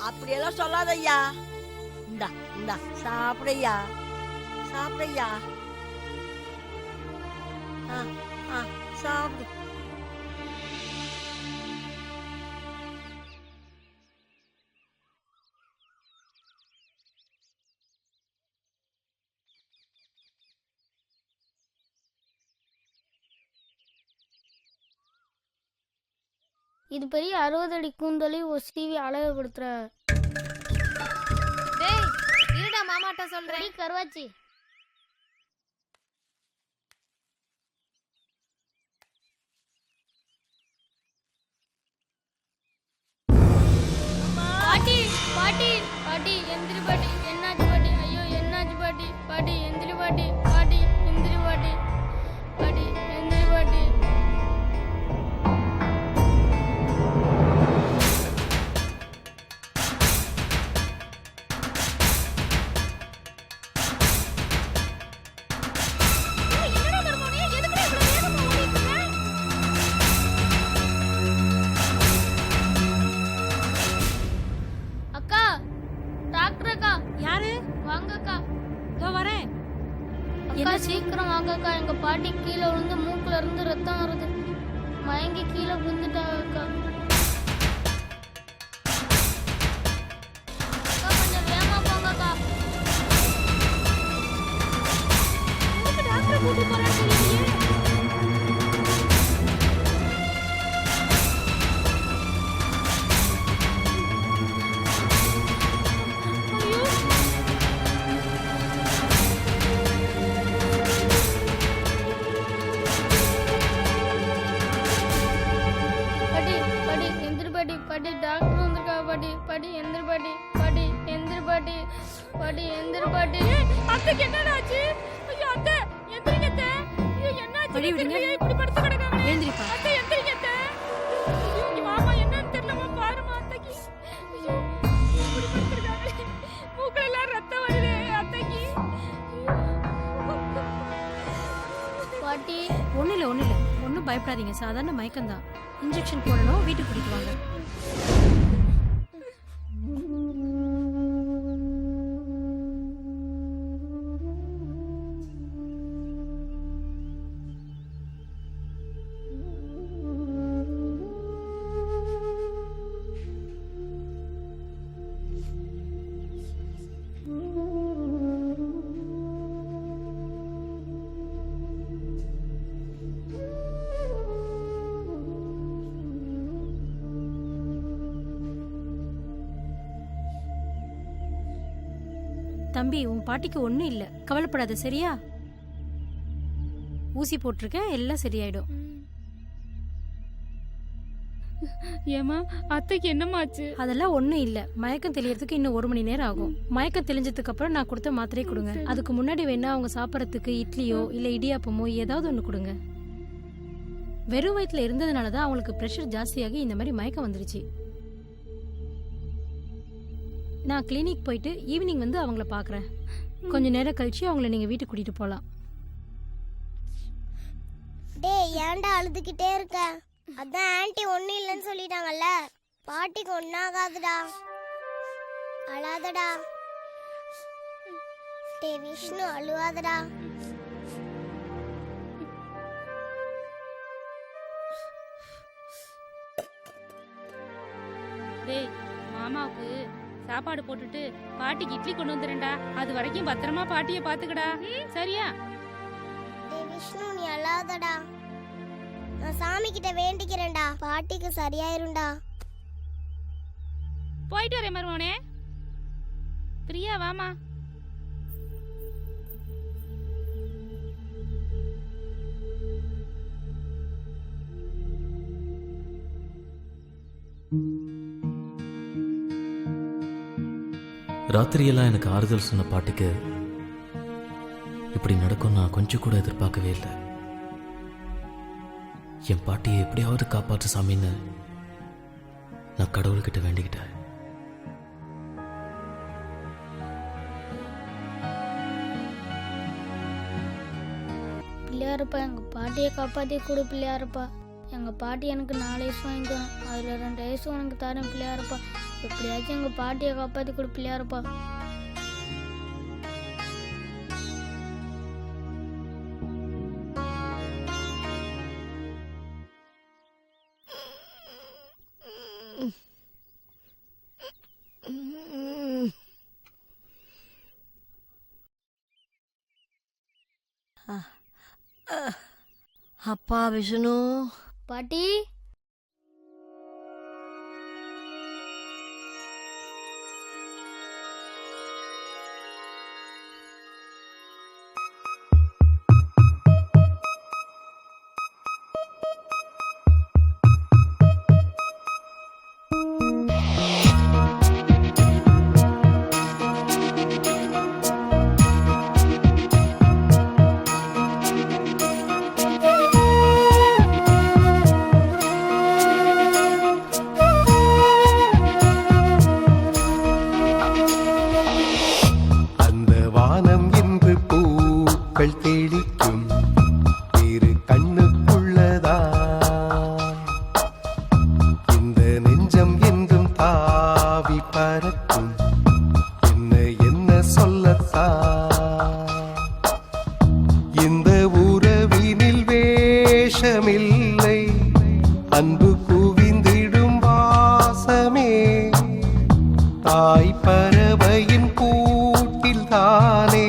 அப்படியெல்லாம் சொல்லாதய்யா. இந்தா இந்தா சாப்பிடையா, சாப்பிடையா. சாப்பிடு. இது பெரிய 60 அடி கூந்தலி ஒரு சீவி அழகுபடுத்துற. டேய் இருடா மாமாட்ட சொல்றேன். கருவாச்சி பாட்டி பாட்டி பாட்டி எந்திரி பாட்டி. என்னாச்சு பாட்டி? ஐயோ என்னாச்சு பாட்டி? பாட்டி எந்திரி பாட்டி. பாட்டி எந்திரி பாட்டி. பாட்டி எந்திரி பாட்டி. அக்கா டாக்டர் அக்கா. யாரு? வாங்க அக்கா. இதோ வரேன். அக்கா சீக்கிரம் வாங்க அக்கா. எங்க பாட்டி கீழே விழுந்து மூக்குல இருந்து ரத்தம் வருது. மயங்கி கீழே விழுந்துட்டாங்க அக்கா. அக்கா கொஞ்சம் வேகமா போங்க அக்கா. டாக்டர் கூட்டி போறேன்னு சொல்லிட்டியே. பாட்டி பாட்டி எந்திரி பாட்டி. பாட்டி டாக்டர் வந்திருக்கா பாட்டி. பாட்டி எந்திரி பாட்டி. பாட்டி எந்திரி பாட்டி. பாட்டி எந்திரி பாட்டி. அத்தைக்கு என்னடா ஆச்சு? ஐயோ அத்தை எந்திரிங்க அத்தை. ஐயோ என்னாச்சு? வழி விடுங்க. இப்படி படுத்து கிடக்காங்க. எழுந்திரிப்பா. அத்தை எந்திரிங்க அத்தை. ஐயோ இங்க வாமா, என்னன்னு தெரியலமா பாருமா அத்தைக்கு. ஐயோ இப்படி படுத்துருக்காங்க. மூக்குல எல்லாம் ரத்தம் வருது அத்தைக்கு. பாட்டி ஒன்றும் இல்லை ஒன்றும் பயப்படாதீங்க. சாதாரண மயக்கம்தான். இன்ஜெக்ஷன் போடணும். வீட்டுக்கு கூட்டிட்டு வாங்க. தம்பி உன் பாட்டிக்கு ஒன்றும் இல்லை, கவலைப்படாத சரியா? ஊசி போட்டிருக்கேன், எல்லாம் சரியாயிடும். ஏமா அத்தைக்கு என்னமாச்சு? அதெல்லாம் ஒன்றும் இல்லை, மயக்கம் தெளியறதுக்கு இன்னும் 1 மணி நேரம் ஆகும். மயக்கம் தெளிஞ்சதுக்கு அப்புறம் நான் கொடுத்த மாத்திரையை கொடுங்க. அதுக்கு முன்னாடி வேணா அவங்க சாப்பிட்றதுக்கு இட்லியோ இல்லை இடியாப்பமோ ஏதாவது ஒன்று கொடுங்க. வெறும் வயிற்றுல இருந்ததுனால தான் அவங்களுக்கு ப்ரெஷர் ஜாஸ்தியாகி இந்த மாதிரி மயக்கம் வந்துருச்சு. நான் கிளினிக் போயிட்டு ஈவினிங் வந்து அவங்கள பார்க்குறேன். கொஞ்ச நேரம் கழிச்சு அவங்கள நீங்கள் வீட்டுக்கு கூட்டிகிட்டு போகலாம். டேய் ஏன்டா அழுதுகிட்டே இருக்க? அதான் ஆன்ட்டி ஒன்றும் இல்லைன்னு சொல்லிட்டாங்கல்ல. பாட்டிக்கு ஒன்றாகாதுடா, அழாதடா. டேய் விஷ்ணு அழுவாதடா. டேய் மாமாவுக்கு சாப்பாடு போட்டுட்டு பாட்டிக்கு இட்லி கொண்டு வந்துடுறேன்டா. அது வரைக்கும் பத்திரமா பாட்டியை பாத்துக்கடா. சரியா? டேய் விஷ்ணு, நீ அழாதடா. நான் சாமி கிட்ட வேண்டிக்கிறேன்டா, பாட்டிக்கு சரியாயிரும்டா. போயிட்டு வரேன் மருமோனே. பிரியா வாமா. ராத்திரியெல்லாம் எனக்கு ஆறுதல் சொன்ன பாட்டிக்கு இப்படி நடக்கும் நான் கொஞ்சம் கூட எதிர்பார்க்கவே இல்லை. என் பாட்டியை எப்படியாவது காப்பாற்று சாமின்னு நான் கடவுள்கிட்ட வேண்டிக்கிட்டேன். பிள்ளையாரப்பா, எங்க பாட்டியை காப்பாத்தி கொடு பிள்ளையாரப்பா. எங்க பாட்டி எனக்கு 4 ஐஸ் வாங்கி தரும், அதுல 2 ஐஸ் உனக்கு தரேன் பிள்ளையாரப்பா. எப்படியாச்சும் எங்க பாட்டியை காப்பாத்தி கொடு பிள்ளையாரப்பா. அப்பா விஷ்ணு. பாட்டி, அன்பு குவிந்திடும் வாசமே, தாய் பறவையின் கூட்டில் தானே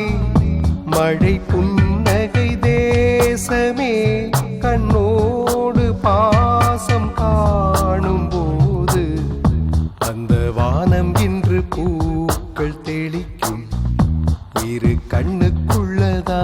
மழை புன்னகை தேசமே. கண்ணோடு பாசம் காணும் போது அந்த வானம் இன்று பூக்கள் தெளிக்கும் இரு கண்ணுக்குள்ளதா.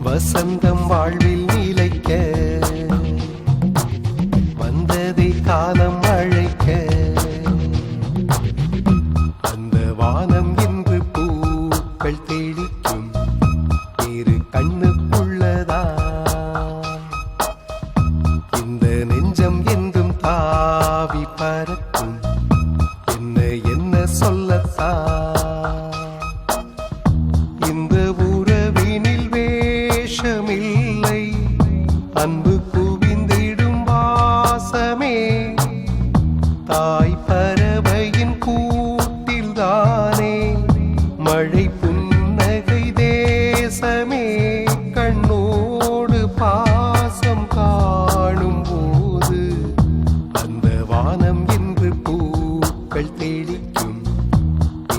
வசந்தம் வாழ்வில் நிலைக்க வந்ததை காலம் அழைக்க அந்த வானம் என்று பூக்கள் தெளிக்கும் இரு கண்ணுக்குள்ளதா இந்த நெஞ்சம் என்றும் தாவி பறக்கும் என்ன என்ன சொல்லத்தான் இந்த உறவினில் வேஷமில்லை அன்பு குவிந்திடும் வாசமே தாய் பறவையின் கூட்டில்தானே மழை புன்னகை தேசமே கண்ணோடு பாசம் காணும் போது அந்த வானம் என்று பூக்கள் தெளிக்கும்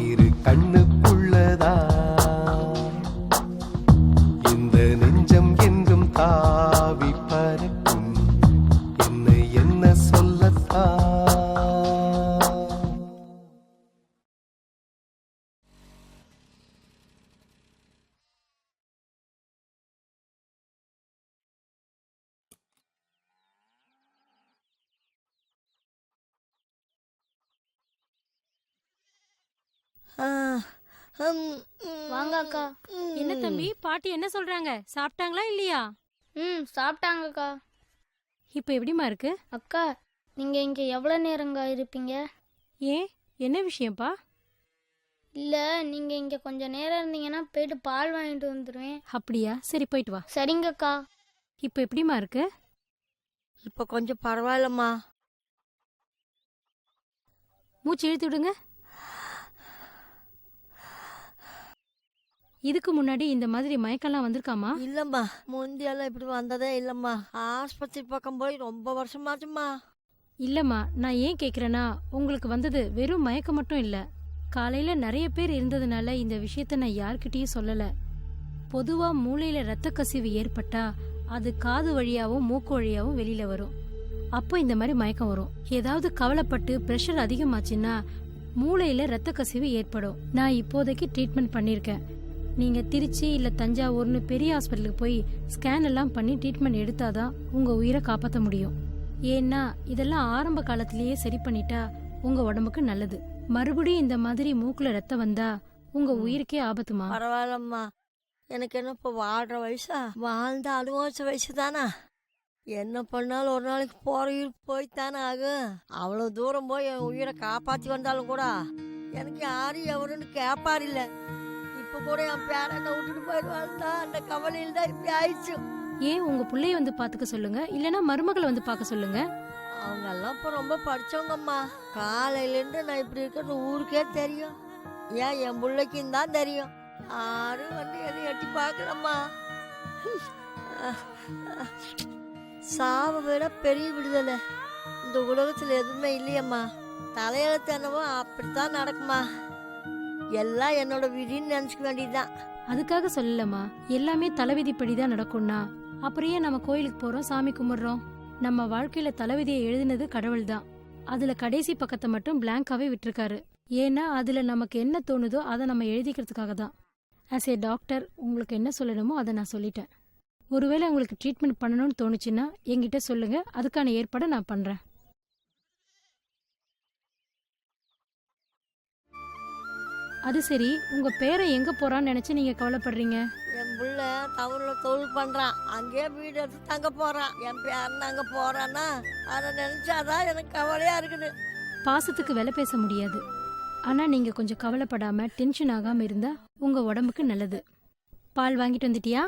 இரு கண்ணுக்குள்ளதா இந்த நெஞ்சம் என்றும் தாவி பறக்கும் என்ன என்ன சொல்லத்தான் வாங்க அக்கா. என்ன தம்பி பாட்டி என்ன சொல்றாங்க? சாப்பிட்டாங்களா இல்லையா? சாப்பிட்டாங்கக்கா. இப்போ எப்படிமா இருக்கு? அக்கா, நீங்க இங்க எவ்வளவு நேரங்க இருப்பீங்க? ஏன், என்ன விஷயம்ப்பா? இல்ல, நீங்க இங்க கொஞ்ச நேரம் இருந்தீங்கன்னா போயிட்டு பால் வாங்கிட்டு வந்துருவேன். அப்படியா? சரி, போயிட்டு வா. சரிங்கக்கா. இப்போ எப்படிமா இருக்கு? இப்போ கொஞ்சம் பரவாயில்லம்மா. மூச்சு இழுத்து விடுங்க. இதுக்கு முன்னாடி இந்த மாதிரி மயக்கம்லாம் வந்திருக்காமா? இல்லம்மா, முந்தியெல்லாம் இப்படி வந்ததே இல்லம்மா. ஆஸ்பத்திரி பக்கம் போய் ரொம்ப வருஷமாச்சும்மா. இல்லம்மா, நான் ஏன் கேக்குறேன்னா, உங்களுக்கு வந்தது வெறும் மயக்கம் மட்டும் இல்ல. காலையில நிறைய பேர் இருந்ததுனால இந்த விஷயத்த நான் யார்கிட்டயும் சொல்லல. பொதுவா மூளையில ரத்த கசிவு ஏற்பட்டா அது காது வழியாவும் மூக்கு வழியாவும் வெளியில வரும். அப்போ இந்த மாதிரி மயக்கம் வரும். ஏதாவது கவலைப்பட்டு பிரஷர் அதிகமாச்சுன்னா மூளையில ரத்த கசிவு ஏற்படும். நான் இப்போதைக்கு ட்ரீட்மெண்ட் பண்ணிருக்கேன். நீங்க திருச்சி இல்ல தஞ்சாவூர்னு பெரிய ஹாஸ்பிட்டலுக்கு போய் ஸ்கேன் எல்லாம் பண்ணி ட்ரீட்மெண்ட் எடுத்தாதான் உங்க உயிரை காப்பாற்ற முடியும். ஏன்னா இதெல்லாம் ஆரம்ப காலத்திலேயே சரி பண்ணிட்டா உங்க உடம்புக்கு நல்லது. மறுபடியும் இந்த மாதிரி மூக்குல ரத்தம் வந்தா உங்க உயிருக்கே ஆபத்துமா. பரவாயில்லம்மா, எனக்கு என்ன இப்போ வாழ்ற வயசா? வாழ்ந்த அனுபவிச்ச வயசு தானா? என்ன பண்ணாலும் ஒரு நாளைக்கு போற உயிர் போய்த்தானே ஆகும். அவ்வளோ தூரம் போய் என் உயிரை காப்பாற்றி வந்தாலும் கூட எனக்கு யாரும் எவருன்னு கேட்பார் இல்லை. இப்போ கூட என் பேரனை விட்டுட்டு போயிடுவாள்தா, அந்த கவலையில் தான் இப்படி ஆயிடுச்சு. ஏன் உங்க பிள்ளைய வந்து பாத்துக்க சொல்லுங்க, இல்லனா மருமகளை வந்து பார்க்க சொல்லுங்க. அவங்க எல்லாம் இப்போ ரொம்ப படிச்சவங்கம்மா. காலையிலேருந்து நான் இப்படி இருக்கிறது ஊருக்கே தெரியும். ஏன் என் பிள்ளைக்கும் தான் தெரியும். யாரும் வந்து எதை எட்டி பார்க்கலம்மா. சாவை விட பெரிய விடுதலை இந்த உலகத்தில் எதுவுமே இல்லையம்மா. தலையெழுத்து என்னவோ அப்படித்தான் நடக்குமா. எல்லாம் என்னோட விதின்னு நினைச்சுக்க வேண்டியதுதான். அதுக்காக சொல்லலம்மா, எல்லாமே தலைவிதிப்படிதான் நடக்கும்னா அப்புறம் ஏன் நம்ம கோயிலுக்கு போறோம், சாமி கும்பிடுறோம்? நம்ம வாழ்க்கையில தலைவிதியை எழுதினது கடவுள் தான். அதுல கடைசி பக்கத்தை மட்டும் பிளாங்காவே விட்டுருக்காரு. ஏன்னா அதுல நமக்கு என்ன தோணுதோ அதை நம்ம எழுதிக்கிறதுக்காக தான். ஆஸ் ஏ டாக்டர் உங்களுக்கு என்ன சொல்லணுமோ அதை நான் சொல்லிட்டேன். ஒருவேளை உங்களுக்கு ட்ரீட்மெண்ட் பண்ணணும்னு தோணுச்சுன்னா என்கிட்ட சொல்லுங்க, அதுக்கான ஏற்பாடை நான் பண்றேன். அது சரி, உங்க பேரை எங்க போறான்னு நினைச்சு நீங்க கவலைப்படுறீங்க? என் புள்ள டவுன்ல தொழில் பண்றான், அங்கேயே வீடு எடுத்து தங்க போறான். என் பேரன் அங்க போறான்னா அதை நினைச்சாதான் எனக்கு கவலையா இருக்குது. பாசத்துக்கு விலை பேச முடியாது. ஆனா நீங்க கொஞ்சம் கவலைப்படாம டென்ஷன் ஆகாம இருந்தா உங்க உடம்புக்கு நல்லது. பால் வாங்கிட்டு வந்துட்டியா?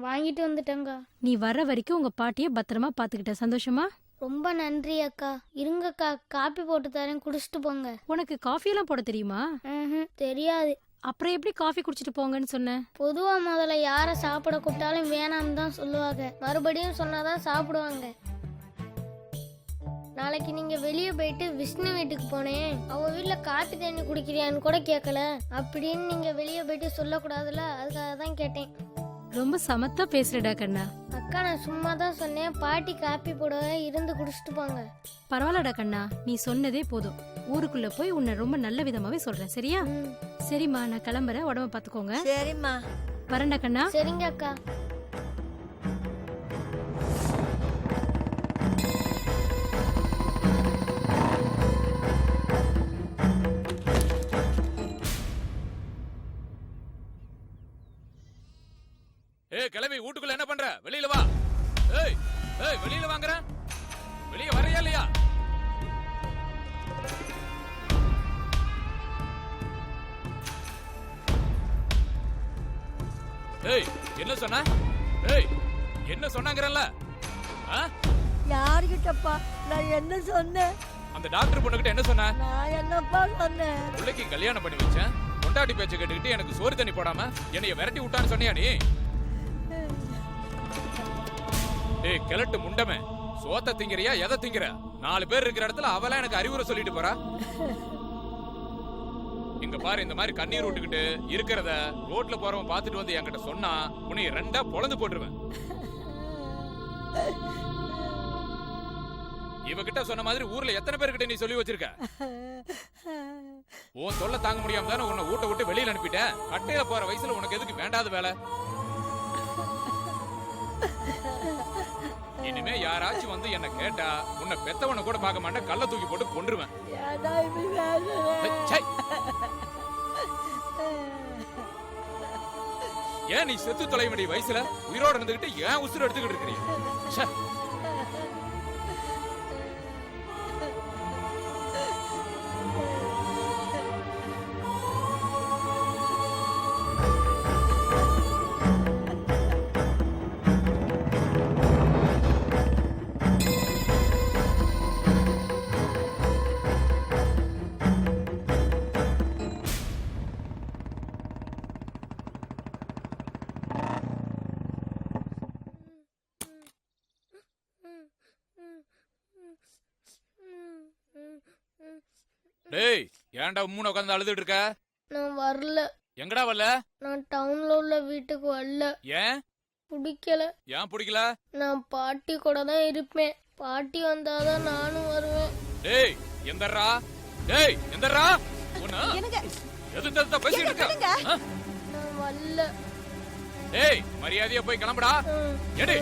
வாங்கிட்டு வந்துட்டேங்க. நீ வர்ற வரைக்கும் உங்க பாட்டிய பத்திரமா பாத்துக்கிட்ட. சந்தோஷமா? ரொம்ப நன்றி அக்கா. இருங்கக்கா, காப்பி போட்டு தரேன், குடிச்சிட்டு போங்க. உனக்கு காஃபி எல்லாம் போட தெரியுமா? தெரியாது. அப்புறம் எப்படி காஃபி குடிச்சிட்டு போங்கன்னு சொன்ன? பொதுவா முதல்ல யார சாப்பிட கூப்பிட்டாலும் வேணாம்னு தான் சொல்லுவாங்க. மறுபடியும் சொன்னாதான் சாப்பிடுவாங்க. நாளைக்கு நீங்க வெளியே போயிட்டு விஷ்ணு வீட்டுக்கு போனேன், அவ வீட்டுல காப்பி தண்ணி குடிக்கிறியான்னு கூட கேட்கல அப்படின்னு நீங்க வெளியே போயிட்டு சொல்லக்கூடாதுல, அதுக்காக தான் கேட்டேன். ரொம்ப சமத்தா பேசுறடா கண்ணா. அக்கா, நான் சும்மா தான் சொன்னேன். பாட்டி காப்பி போட இருந்து குடிச்சிட்டு போங்க. பரவாயில்லடா கண்ணா, நீ சொன்னதே போதும். ஊருக்குள்ள போய் உன்னை ரொம்ப நல்ல விதமாவே சொல்றேன், சரியா? சரிம்மா, நான் கிளம்புறேன். உடம்ப பாத்துக்கோங்க. சரிம்மா. வரேன்டா கண்ணா. சரிங்க அக்கா. ஏய் கிளம்பி வீட்டுக்குள்ள என்ன பண்ற? வெளியில வா. ஏய் ஏய் வெளியில வாங்கற. வெளிய வரையா இல்லையா? ஏய் என்ன சொன்ன? ஏய் என்ன சொன்னாங்கறல்ல? யார்கிட்டப்பா நான் என்ன சொன்னேன்? அந்த டாக்டர் பொண்ணுகிட்ட என்ன சொன்ன? நான் என்னப்பா சொன்னேன்? பிள்ளைக்கு கல்யாணம் பண்ணி வச்சேன். பொண்டாட்டி பேச்ச கேட்டுக்கிட்டு எனக்கு சோறு தண்ணி போடாம என்னைய விரட்டி விட்டான்னு சொன்னியா நீ? ஏய் கிழட்டு முண்டமே, சோத்த திங்கறியா எதை திங்கற? 4 பேர் இருக்கிற இடத்துல அவளா எனக்கு அறிவுரை சொல்லிட்டு போறா. இங்க பாரு, இந்த மாதிரி கண்ணீர் விட்டுக்கிட்டு இருக்கிறத ரோட்ல போறவன் பாத்துட்டு வந்து என்கிட்ட சொன்னா உன்னை 2ஆ பொளந்து போட்டுருவேன். இவகிட்ட சொன்ன மாதிரி ஊர்ல எத்தனை பேர்கிட்ட நீ சொல்லி வச்சிருக்க? உன் தொல்லை தாங்க முடியாம தானே உன்னை ஊட்ட விட்டு வெளியில அனுப்பிட்டேன். கட்டையில போற வயசுல உனக்கு எதுக்கு வேண்டாத வேலை? இனிமே யாராச்சும் வந்து என்ன கேட்டா உன்னை பெத்தவனை கூட பார்க்க மாட்டேன், கல்ல தூக்கி போட்டு கொன்றுவேன். ஏன் நீ செத்து தொலைய வேண்டிய வயசுல உயிரோட இருந்துகிட்டு ஏன் உசுறு எடுத்துக்கிட்டு இருக்கிறீங்க? டேய் ஏன்டா உம்முன உட்கார்ந்து அழுதுட்டு இருக்க? நான் வரல. எங்கடா வரல? நான் டவுன்ல உள்ள வீட்டுக்கு வரல. ஏன்? பிடிக்கல. ஏன் பிடிக்கல? நான் பாட்டி கூட தான் இருப்பேன். பாட்டி வந்தாதான் நானும் வருவேன். டேய் எந்தறா? டேய் எந்தறா? உன்ன எதுக்கு பேசிட்டு இருக்க? நான் வரல. டேய் மரியாதையா போய் கிளம்புடா. ஏடி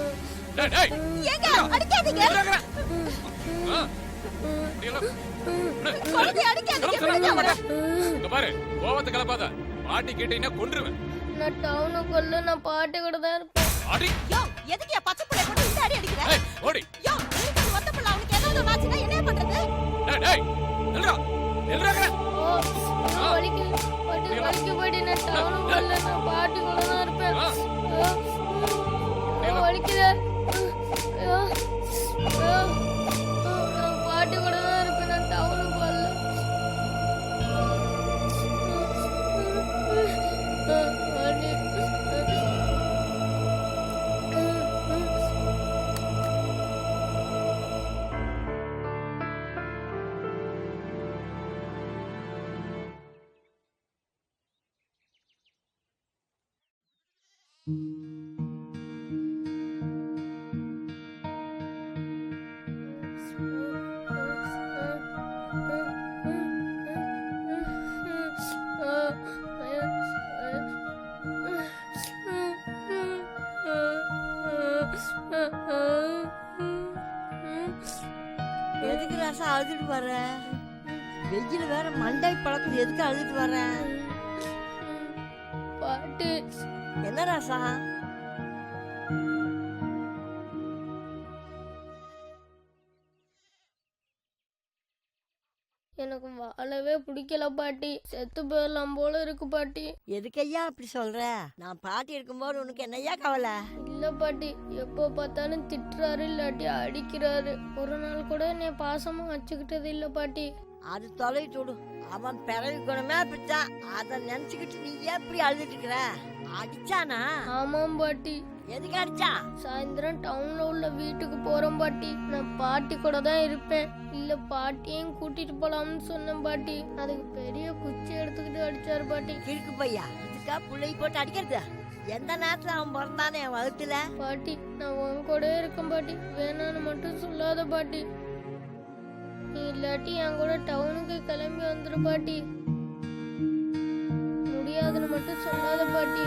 டேய் டேய் ஏங்க அடிக்காதீங்க. பாரு கோவத்தை கிளப்பாத. பாட்டி கேட்டீங்கன்னா கொன்றுவேன். நான் டவுனுக்குள்ள நான் பாட்டி கூட தான் இருப்பேன். அடி யோ எதுக்கு பச்சை புள்ளை போட்டு இந்த அடி அடிக்கிற? ஏய் ஓடி. யோ நீங்க ஒத்த புள்ள அவனுக்கு ஏதாவது ஆச்சுனா என்ன பண்றது? டேய் டேய் நில்றா நில்றா. வலிக்கு போயிட்டு நான் டவுனுக்குள்ள நான் பாட்டி கூட தான் இருப்பேன். வலிக்குதே. நான் பாட்டி கூட தான் இருப்பேன். நான் டவுனுக்கு வரல. எதுக்கு ராசா அழுதுட்டு வர? வெயில் வேற மண்டை பழக்கம், எதுக்கு அழுதுட்டு வர? பாட்டி. என்ன ராசா? எனக்கு வாழவே பிடிக்கல பாட்டி. செத்து போயிடலாம் போல இருக்கு பாட்டி. எதுக்கையா அப்படி சொல்ற? நான் பாட்டி இருக்கும்போது உனக்கு என்னையா கவலை? இல்ல பாட்டி, எப்போ பார்த்தாலும் திட்டுறாரு இல்லாட்டி அடிக்கிறாரு. ஒரு நாள் கூட என்னை பாசமா வச்சுக்கிட்டது இல்ல பாட்டி. அது தொலைட்டு விடு. அவன் பிறகு குணமே அப்படித்தான். அதை நினைச்சுக்கிட்டு நீ ஏன் இப்படி அழுதுட்டு இருக்கிற? அடிச்சானா? ஆமாம் பாட்டி. எதுக்கு அடிச்சா? சாயந்தரம் டவுன்ல உள்ள வீட்டுக்கு போறோம் பாட்டி. நான் பாட்டி கூட தான் இருப்பேன். இல்ல பாட்டியையும் கூட்டிட்டு போலாம்னு சொன்னேன் பாட்டி. அதுக்கு பெரிய குச்சி எடுத்துக்கிட்டு அடிச்சாரு பாட்டி. கிறுக்கு பையா, இதுக்கா புள்ளை போட்டு அடிக்கிறது? எந்த நேரத்துல அவன் பிறந்தானே என் வகுத்துல? பாட்டி நான் உன் கூட இருக்கேன் பாட்டி. வேணான்னு மட்டும் சொல்லாத பாட்டி. நீ இல்லாட்டி என் கூட டவுனுக்கு கிளம்பி வந்துரு பாட்டி. முடியாதுன்னு மட்டும் சொல்லாத பாட்டி.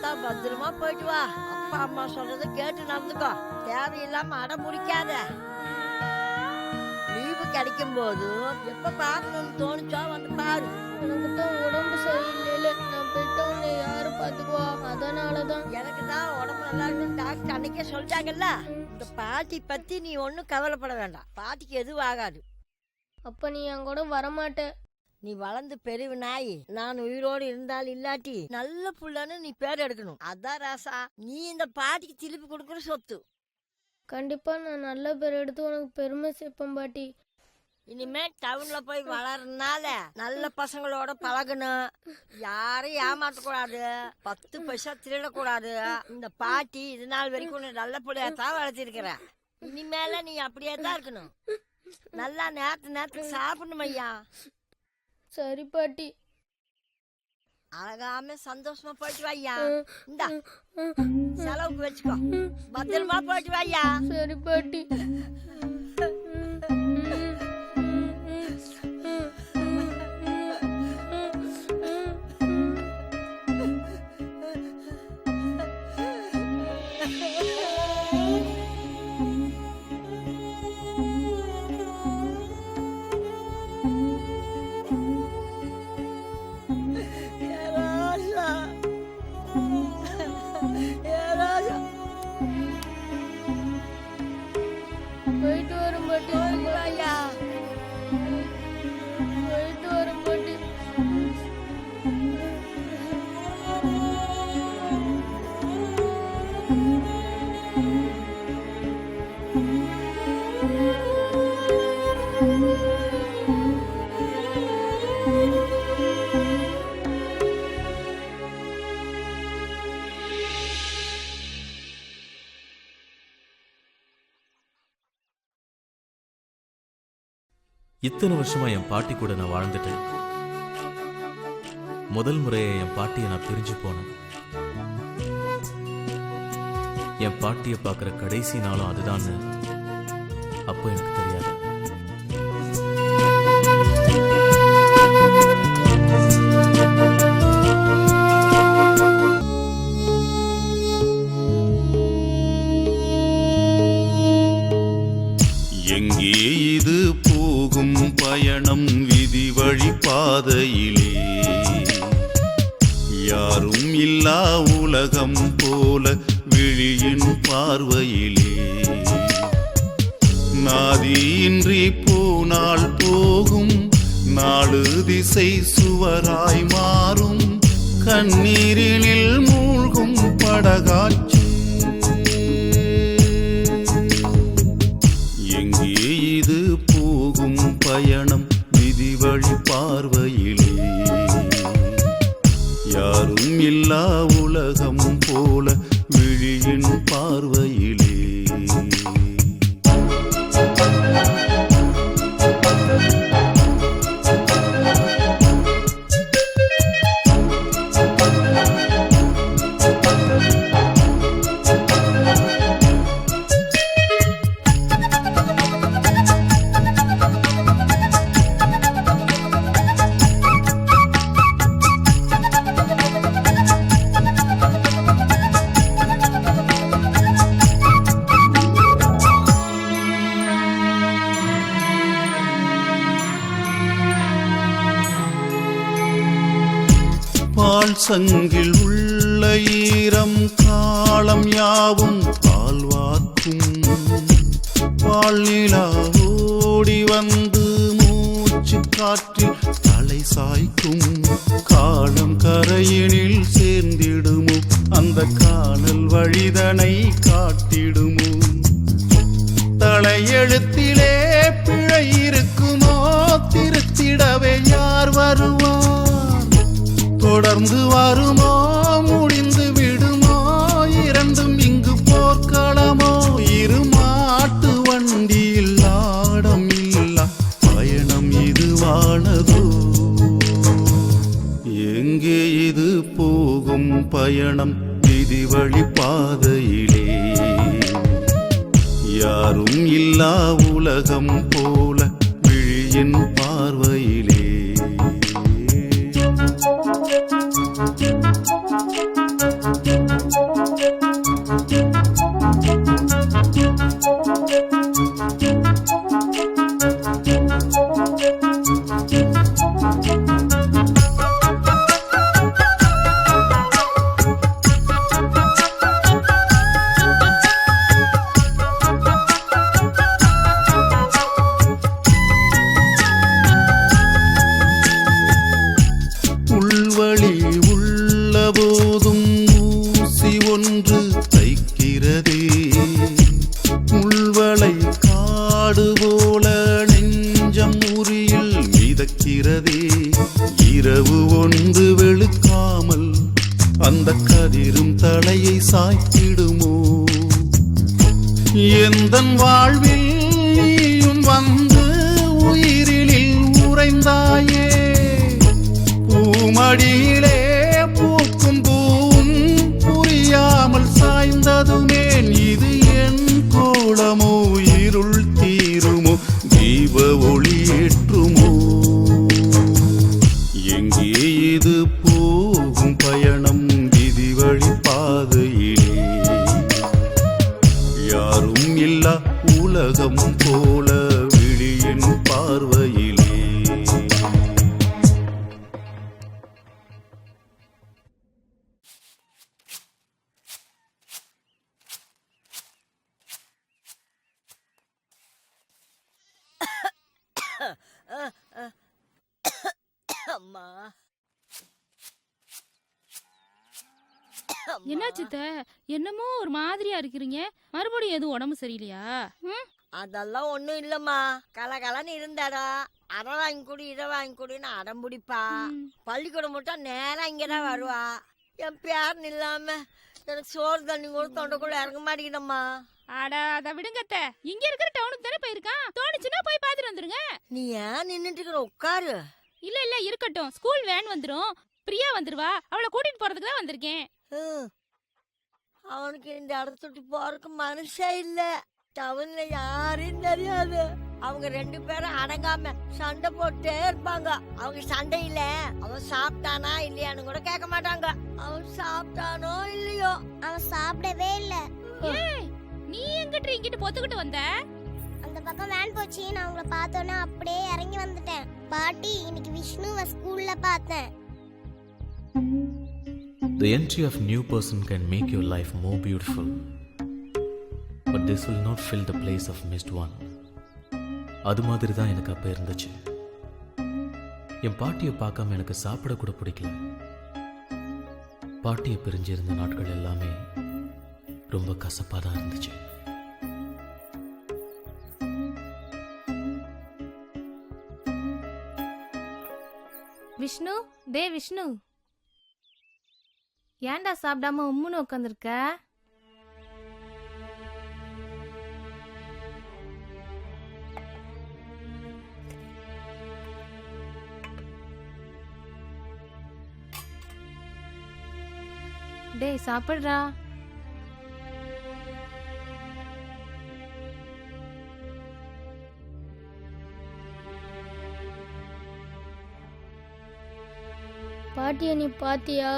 நேத்தா பத்திரமா போயிட்டு வா. அப்பா அம்மா சொல்றத கேட்டு நடந்துக்கோ. தேவையில்லாம அடம் முடிக்காத. லீவு கிடைக்கும் போது எப்ப பார்க்கணும்னு தோணுச்சோ வந்து பாரு. எனக்கு தான் உடம்பு சரியில்லை, நான் போயிட்டு உன்னை யாரு பாத்துக்குவா? அதனாலதான். எனக்கு தான் உடம்பு நல்லா இருக்குன்னு டாக்டர் அன்னைக்கே சொல்லிட்டாங்கல்ல. இந்த பாட்டி பத்தி நீ ஒன்னும் கவலைப்பட வேண்டாம். பாட்டிக்கு எதுவும் ஆகாது. அப்ப நீ என் கூட வரமாட்ட. நீ வளர்ந்து பெரிய நாய். நான் உயிரோடு இருந்தால் இல்லாட்டி நல்ல புள்ளன்னு நீ பேர் எடுக்கணும். அதான் ராசா, நீ இந்த பாட்டிக்கு திருப்பி கொடுக்குற சொத்து. கண்டிப்பா நான் நல்ல பேர் எடுத்து உனக்கு பெருமை சேர்ப்பேன் பாட்டி. இனிமே டவுன்ல போய் வளர்றதுனால நல்ல பசங்களோட பழகணும். யாரையும் ஏமாற்றக்கூடாது. 10 பைசா திருடக்கூடாது. இந்த பாட்டி இது நாள் வரைக்கும் நல்ல பிள்ளையாத்தான் வளர்த்திருக்கிற. இனிமேல நீ அப்படியே தான் இருக்கணும். நல்லா நேரத்துக்கு சாப்பிடணும் ஐயா. சரி பாட்டி. அழகாம சந்தோஷமா போயிட்டு வாய்யா. இந்த செலவுக்கு வச்சுக்கோ. பத்திரமா போயிட்டு வாய்யா. சரி பாட்டி. போயிட்டு வரும் பாட்டி. போயிட்டு வரும் பாட்டி. இத்தனை வருஷமா என் பாட்டி கூட நான் வாழ்ந்துட்டேன். முதல் முறையை என் பாட்டியை நான் பிரிஞ்சு போனேன். என் பாட்டியை பார்க்குற கடைசி நாளும் அதுதான்னு அப்போ எனக்கு தெரியாது. எங்கே இது போகும் பயணம் விதி வழி பாதையிலே? யாரும் இல்லா உலகம் போல விழியின் பார்வையிலே நாதியின்றி போனால் போகும். நாடு திசை சுவராய் மாறும். கண்ணீரினில் மூழ்கும் படகாட்சி. எங்கே இது போகும் பயணம் விதி வழி பார்வையிலே? யாரும் இல்லா உலகம் போல விழியின் பார்வையிலே. பால் சங்கில் உள்ள ஈரம் காலம் யாவும் பால்வாக்கும். பால் நிலா ஓடி வந்து மூச்சு காற்றில் தலை சாய்க்கும். காலம் கரையினில் சேர்ந்திடுமோ? அந்த காணல் வழிதனை காட்டிடுமோ? தலையெழுத்திலே பிழை இருக்குமோ? திருத்திடவே யார் வருவார்? தொடர்ந்து வருமோ? முடிந்து விடுமோ? இரண்டும் இங்கு போர்க்களமோ? இரு மாட்டு வண்டியில் ஆடம் இல்லா பயணம் இதுவானதோ? எங்கே இது போகும் பயணம் விதி வழி பாதையிலே? யாரும் இல்லா உலகம் போல விழியின் பார்வையிலே. Thank you. இருக்கிறதே இரவு ஒன்று வெளுக்காமல் அந்த கதிரும் தலையை சாய்த்திடுமோ எந்தன் வாழ்வில் நீயும் வந்து உயிரினில் உறைந்தாயே பூமடியிலே பூக்கும் பூவும் புரியாமல் சாய்ந்ததுமேன் இது என் கோலமோ இருள் தீருமோ தீப ஒளி ஏற்றுமோ எங்கே இது போகும் பயணம் விதி வழி பாதையிலே யாரும் இல்லா உலகம் போல விழியின் பார்வையிலே அம்மா என்னாச்சு அத்தை? என்னமோ ஒரு மாதிரியா இருக்கிறீங்க. மறுபடியும் எதுவும் உடம்பு சரியில்லையா? அதெல்லாம் ஒண்ணும் இல்லம்மா. கலகலன்னு இருந்தாடா, அரை வாங்கி கொடு இதை வாங்கி கொடுன்னு அடம் பிடிப்பா. பள்ளிக்கூடம் மட்டும் நேரா இங்கதான் வருவா. என் பேர் இல்லாம எனக்கு சோறு தண்ணி கூட தொண்டைக்குள்ள இறங்க மாட்டேங்குதம்மா. அடா அதை விடுங்க அத்தை. இங்க இருக்கிற டவுனுக்கு தானே போயிருக்கான். தோணுச்சுன்னா போய் பாத்துட்டு வந்துருங்க. நீ ஏன் நின்னுட்டு இருக்கிற? உட்காரு. இல்ல இல்ல இருக்கட்டும். ஸ்கூல் வேன் வந்துரும். பிரியா வந்துருவா. அவளை கூட்டிட்டு போறதுக்கு தான் வந்திருக்கேன். அவனுக்கு இந்த இடத்துட்டு போறதுக்கு மனுஷே இல்ல. டவுன்ல யாரையும் தெரியாது. அவங்க ரெண்டு பேரும் அடங்காம சண்டை போட்டே இருப்பாங்க. அவங்க சண்டையில அவன் சாப்பிட்டானா இல்லையான்னு கூட கேட்க மாட்டாங்க. அவன் சாப்பிட்டானோ இல்லையோ. அவன் சாப்பிடவே இல்ல. ஏய் நீ எங்கிட்ட இங்கிட்டு பொத்துக்கிட்டு வந்த? அந்த பக்கம் வேன் போச்சு. நான் உங்களை பார்த்தோன்னே அப்படியே இறங்கி வந்துட்டேன். பாட்டி இன்னைக்கு விஷ்ணுவை ஸ்கூல்ல பார்த்தேன். The entry of new person can make your life more beautiful, but this will not fill the place of missed one. அது மாதிரி தான் எனக்கு அப்போ இருந்துச்சு. என் பாட்டியை பார்க்காம எனக்கு சாப்பிட கூட பிடிக்கல. பாட்டியை பிரிஞ்சிருந்த நாட்கள் எல்லாமே ரொம்ப கசப்பாக தான் இருந்துச்சு. விஷ்ணு, டே விஷ்ணு, ஏன்டா சாப்பிடாம உம்முன்னு உட்காந்துருக்க? டேய் சாப்பிடுறா. பாட்டி நீ பாத்தியா?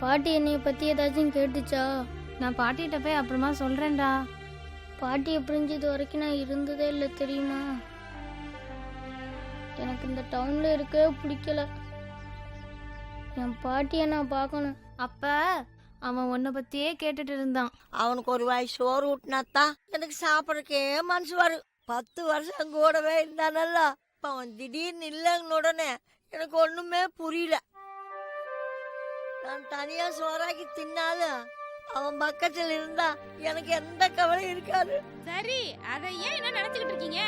பாட்டி என்னைய பத்தி ஏதாச்சும் கேட்டுச்சா? நான் பாட்டிகிட்ட போய் அப்புறமா சொல்றேன்டா. பாட்டியை பிரிஞ்சது வரைக்கும் நான் இருந்ததே இல்லை தெரியுமா? எனக்கு இந்த டவுன்ல இருக்கவே பிடிக்கல. என் பாட்டியை நான் பார்க்கணும். அப்ப அவன் உன்னை பத்தியே கேட்டுட்டு இருந்தான். அவனுக்கு ஒரு வாய் சோறு ஊட்டினாத்தான் எனக்கு சாப்பிடறக்கே மனசு வரும். 10 வருஷம் கூடவே இருந்தானல்ல. இப்ப அவன் திடீர்னு இல்லைன்னு உடனே எனக்கு ஒண்ணுமே புரியல. நான் தனியா சோறாக்கி தின்னாலும் அவன் பக்கத்துல இருந்தா எனக்கு எந்த கவலையும் இருக்காது. சரி அதை ஏன் என்ன நினைச்சுக்கிட்டு இருக்கீங்க?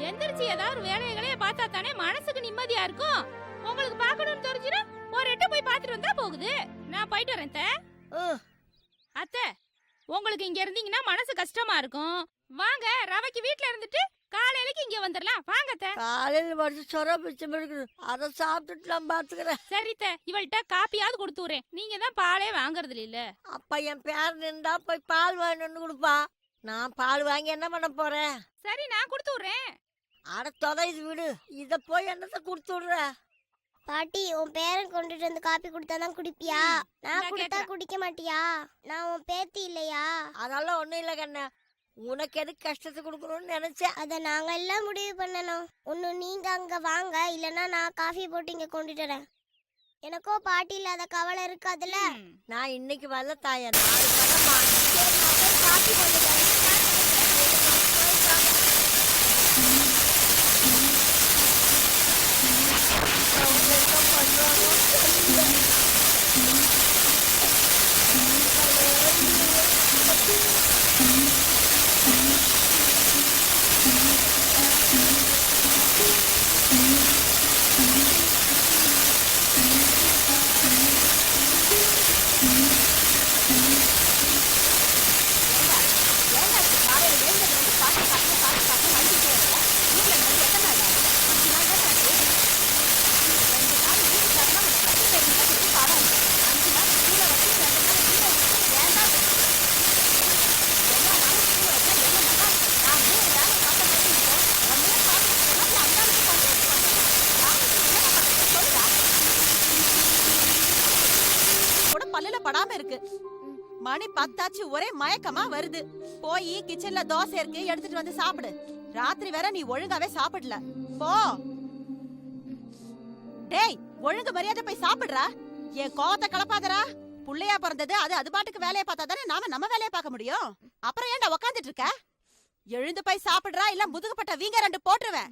எந்திரிச்சு ஏதாவது வேலைகளே பார்த்தா தானே மனசுக்கு நிம்மதியா இருக்கும். உங்களுக்கு பார்க்கணும்னு தெரிஞ்சுனா ஒரு எட்டு போய் பார்த்துட்டு வந்தா போகுது. நான் போயிட்டு வரேன் அத்தை. உங்களுக்கு இங்க இருந்தீங்கன்னா மனசு கஷ்டமா இருக்கும். வாங்க ரவைக்கு வீட்டுல இருந்துட்டு காலையிலக்கு இங்க வந்துடலாம். வாங்க அத்தை. காலையில வச்சு சொர பிச்சம் இருக்குது. அதை சாப்பிட்டுட்டு நான் பாத்துக்கிறேன். சரி இவள்கிட்ட காப்பியாவது கொடுத்து விடுறேன். நீங்க தான் பாலே வாங்குறது இல்ல. அப்ப என் பேர் நின்றா போய் பால் வாங்கிட்டு கொடுப்பா. நான் பால் வாங்கி என்ன பண்ண போறேன்? சரி நான் கொடுத்து விடுறேன். அட தொலைது விடு. இத போய் என்னத்த கொடுத்து விடுற? பாட்டி உன் பேரன் கொண்டுட்டு வந்து காப்பி கொடுத்தாதான் குடிப்பியா? நான் கொடுத்தா குடிக்க மாட்டியா? நான் உன் பேத்தி இல்லையா? அதெல்லாம் ஒண்ணும் இல்ல கண்ணா. உனக்கு எது கஷ்டத்தை கொடுக்கணும்னு நினைச்சேன். அதை நாங்க எல்லாம் முடிவு பண்ணணும். ஒன்னு நீங்க அங்க வாங்க, இல்லன்னா நான் காஃபி போட்டு இங்க கொண்டுட்டு வரேன். எனக்கோ பாட்டி இல்லாத கவலை இருக்காதுல்ல. நான் இன்னைக்கு வரல தாயா, நாளைக்கு வரமா. சரி நான் போய் காஃபி கொண்டு வரேன். மணி 10 ஒரே மயக்கமா வருது. போய் கிச்சன்ல தோசை இருக்கு, எடுத்துட்டு வந்து சாப்பிடு. ராத்திரி வேற நீ ஒழுங்காவே சாப்பிடல. போ. டேய், ஒழுங்கு மரியாதை போய் சாப்பிடுறா. என் கோவத்தை கலப்பாதரா. புள்ளையா பிறந்தது அது பாட்டுக்கு வேலையை பார்த்தா தானே நாம நம்ம வேலையை பார்க்க முடியும். அப்புறம் ஏன்டா உக்காந்துட்டு இருக்க? எழுந்து போய் சாப்பிடுறா, இல்ல முதுகுப்பட்ட வீங்க 2 போட்டுருவேன்.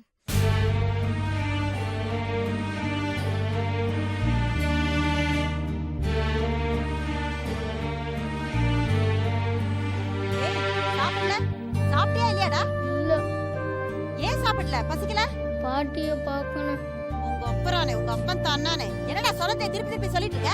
சாப்பிட்டியா இல்லையாடா? இல்ல. ஏன் சாப்பிடல? பசிக்கல? பாட்டிய பார்க்கணும். உங்க அப்பறானே, உங்க அப்பன் தானானே. என்னடா சொன்னதை திருப்பி திருப்பி சொல்லிட்டு இருக்க?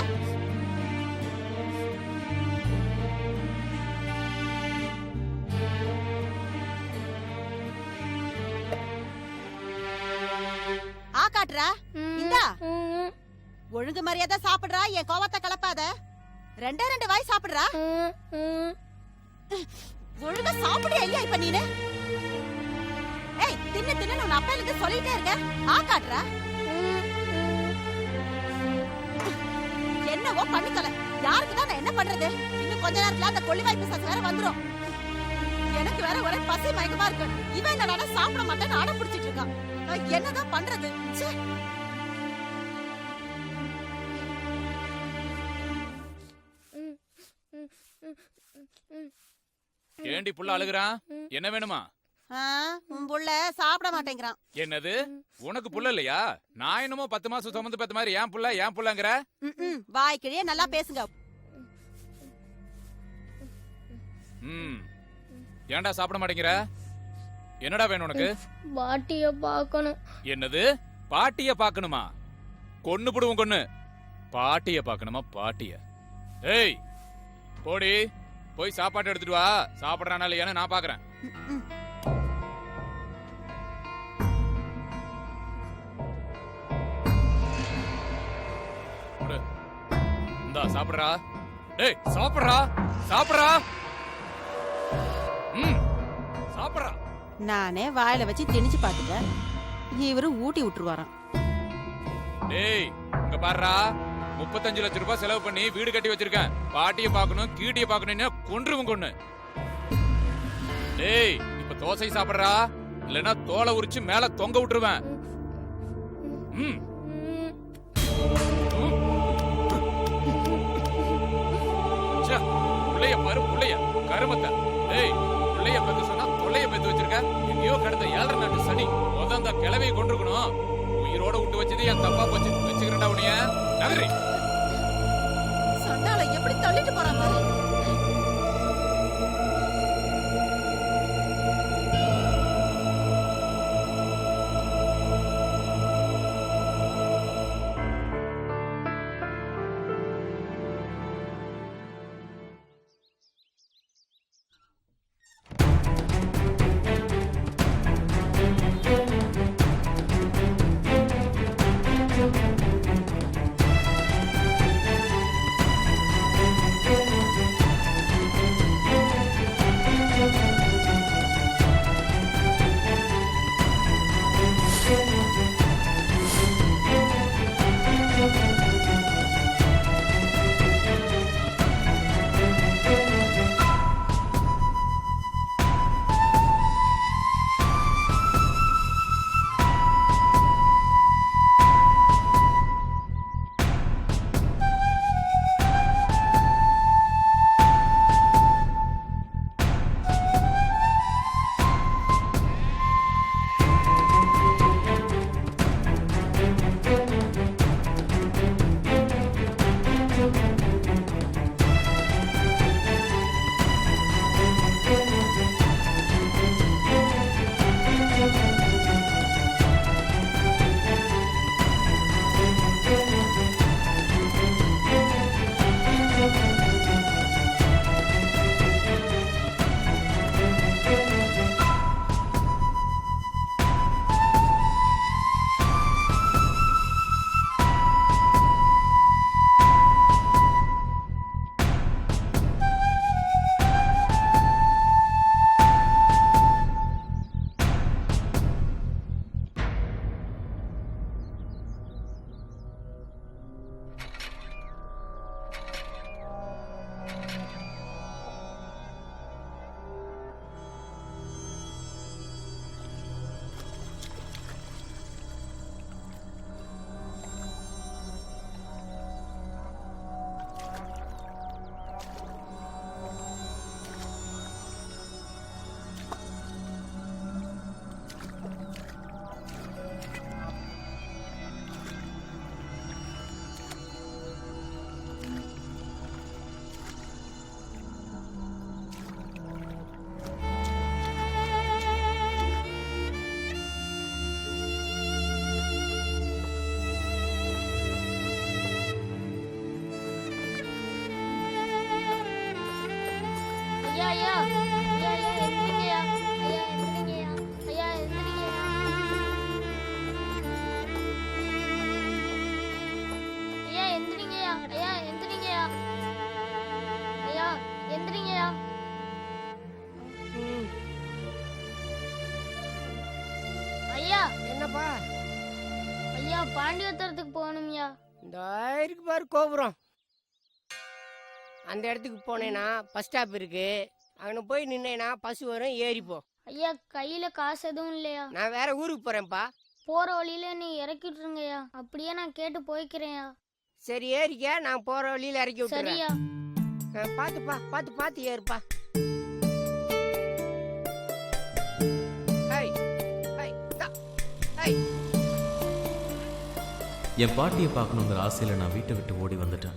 ஆ காட்டுறா. இந்தா. ஒழுங்கு மரியாதை சாப்பிடுறா, என் கோவத்தை கலப்பாத. 2 வாய் சாப்பிடுறா. ஒழுங்கா சாப்பிடுறியா இல்லையா இப்ப நீனு? ஏய், தின்னு தின்னு உன் அப்பா எனக்கு சொல்லிட்டே இருக்க. ஆ காட்டுறா. என்னவோ பண்ணிக்கல. யாருக்கு தான் நான் என்ன பண்றது? இன்னும் கொஞ்ச நேரத்துல அந்த கொள்ளிவாய் பிசாசு வேற வந்துரும். எனக்கு வேற ஒரே பசி மயக்கமா இருக்கு. இவன் என்னடா சாப்பிட மாட்டேன்னு அடம் பிடிச்சிட்டு இருக்கான். நான் என்னதான் பண்றது? ச்சே. ஏண்டி புள்ள அழுகுறான்? என்ன வேணுமா? உன் புள்ள சாப்பிட மாட்டேங்கிறான். என்னது, உனக்கு புள்ள இல்லையா? நான் என்னமோ 10 மாசம் சுமந்து பெத்த மாதிரி ஏன் புள்ளங்கிற? வாய்க்கிழியே நல்லா பேசுங்க. ஏன்டா சாப்பிட மாட்டேங்கிற? என்னடா வேணும் உனக்கு? பாட்டிய பார்க்கணும். என்னது, பாட்டிய பார்க்கணுமா? கொன்னு புடுவோம் கொன்னு. பாட்டிய பார்க்கணுமா? பாட்டிய? ஏய், போடி போய் சாப்பாடு எடுத்துட்டு வா. சாப்பிடுறானா இல்லையான்னு நான் பாக்குறேன். இந்தா சாப்பிடுறா. ஏய், சாப்பிடுறா சாப்பிடுறா. சாப்பிடுறா. நானே வாயில வச்சு திணிச்சு பாத்துட்டேன். இவரு ஊட்டி விட்டுருவாராம். டேய், இங்க பாருடா. 35 லட்சம் ரூபாய் செலவு பண்ணி வீடு கட்டி வச்சிருக்கேன். பாட்டிய பாக்கணும், கீட்டிய பாக்கணும்னு கொன்றுவும் கொன்னு. டேய், இப்ப தோசை சாப்பிடுறா, இல்லனா தோலை உரிச்சு மேல தொங்க விட்டுருவேன். புள்ளைய பாரு, புள்ளைய கருமத்த. டேய், புள்ளைய பெத்து சொன்னா தொல்லைய பெத்து வச்சிருக்க. எங்கேயோ கடந்த 7 நாட்டு சனி. அந்த கிளவையை கொண்டிருக்கணும். உயிரோட விட்டு வச்சது என் தப்பா போச்சு. வச்சுக்கிறேன்டா உனிய. நகரி. சொன்னால எப்படி தள்ளிட்டு போறான் பாரு. ஐயா ஐயா ஐயா எந்திரிங்கய்யா ஐயா எந்திரிங்கய்யா ஐயா எந்திரிங்கய்யா ஐயா எந்திரிங்கய்யா ஐயா எந்திரிங்கய்யா ஐயா எந்திரிங்கய்யா ஐயா என்னப்பா? ஐயா பாண்டியத்தரத்துக்கு போகணும்யா. இந்த இருக்கு பாரு கோபுரம், அந்த இடத்துக்கு போனேன்னா பஸ் ஸ்டாப் இருக்கு, அங்கே போய் நின்னேன்னா பஸ் வரும், ஏறிப்போ. ஐயா கையில காசு எதுவும் இல்லையா? நான் வேற ஊருக்கு போறேன்ப்பா. போற வழியில நீ இறக்கி விட்டுருங்கய்யா, அப்படியே நான் கேட்டு போய்க்கிறேன்யா. சரி ஏறிக்க, நான் போற வழியில இறக்கி விட்டுறேன். சரியா? பாத்துப்பா, பார்த்து ஏறுப்பா. என் பாட்டியை பார்க்கணுங்கிற ஆசையில் நான் வீட்டை விட்டு ஓடி வந்துட்டேன்.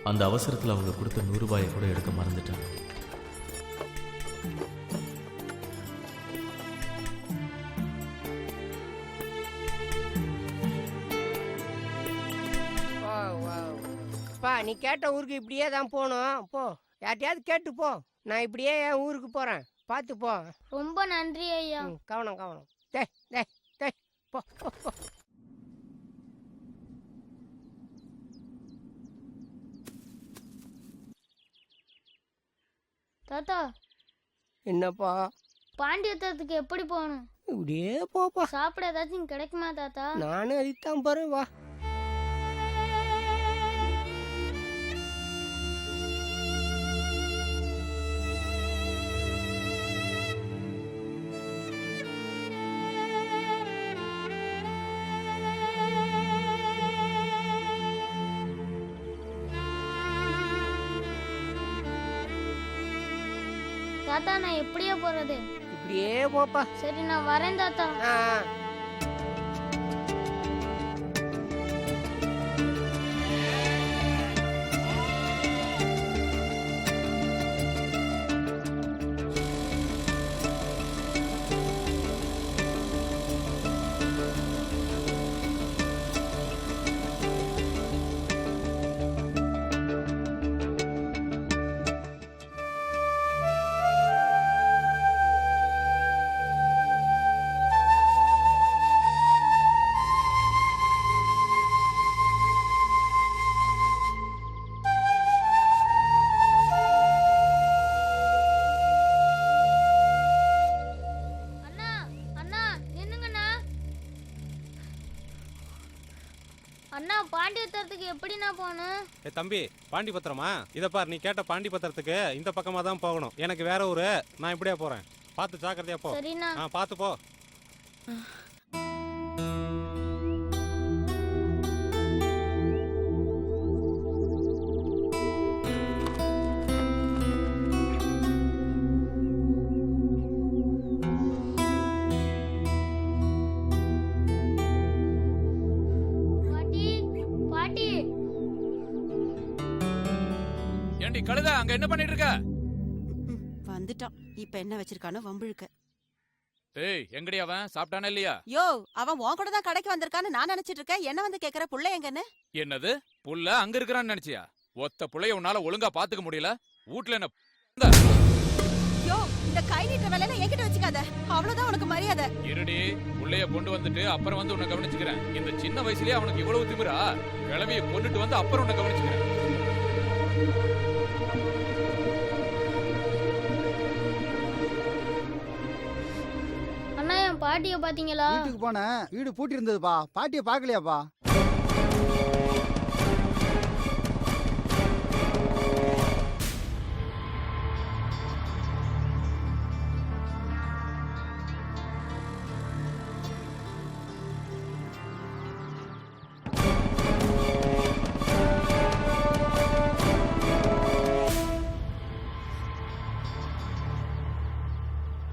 அந்த அவசரத்தில் அவங்க கொடுத்த 100 ரூபாயை கூட எடுக்க மறந்துட்டேன். பா நீ கேட்ட ஊருக்கு இப்படியே தான் போகணும். போ, யார்ட்டையாவது கேட்டு போ. நான் இப்படியே என் ஊருக்கு போறேன், பார்த்து போ. ரொம்ப நன்றி ஐயா. கவனம். டேய் போ. தாத்தா என்னப்பா? பாண்டியத்தரத்துக்கு எப்படி போகணும்? இப்படியே போப்பா. சாப்பிட ஏதாச்சும் கிடைக்குமா தாத்தா? நானும் அதுதான் போறேன், வா. தாத்தா நான் எப்படியே போறது? இப்படியே போப்பா. சரி நான் வரேன் தாத்தா. அண்ணா பாண்டியத்தரத்துக்கு எப்படி நான் போகணும்? தம்பி பாண்டி பத்திரமா? இதை பார், நீ கேட்ட பாண்டி பத்திரத்துக்கு இந்த பக்கமாக தான் போகணும். எனக்கு வேற ஊரு, நான் இப்படியே போறேன். பார்த்து ஜாக்கிரதையா போ. சரிண்ணா. பார்த்து போ. ஏண்டி கழுத, அங்க என்ன பண்ணிட்டு இருக்க? வந்துட்டான், இப்ப என்ன வச்சிருக்கானோ வம்பிழுக்க. ஏய் எங்கடி அவன்? சாப்பிட்டானே இல்லையா? யோ, அவன் உன் கூட தான் கடைக்கு வந்திருக்கான்னு நான் நினைச்சிட்டு இருக்கேன். என்ன வந்து கேக்குற புள்ள எங்கன்னு? என்னது புள்ள அங்க இருக்கிறான்னு நினைச்சியா? ஒத்த புள்ளைய உன்னால ஒழுங்கா பாத்துக்க முடியல. வீட்டுல என்ன? யோ, இந்த கை நீட்ட வேலையில என்கிட்ட வச்சுக்காத, அவ்வளவுதான் உனக்கு மரியாதை. இருடி, புள்ளைய கொண்டு வந்துட்டு அப்புறம் வந்து உன்னை கவனிச்சுக்கிறேன். இந்த சின்ன வயசுலயே அவனுக்கு இவ்வளவு திமிரா? கிளவிய கொண்டுட்டு வந்து அப்புறம் உன்னை கவனிச்சுக்கிறேன். அண்ணா என் பாட்டிய பாத்தீங்களா? வீட்டுக்கு போனேன், வீடு பூட்டி இருந்ததுப்பா. பாட்டியை பார்க்கலையாப்பா?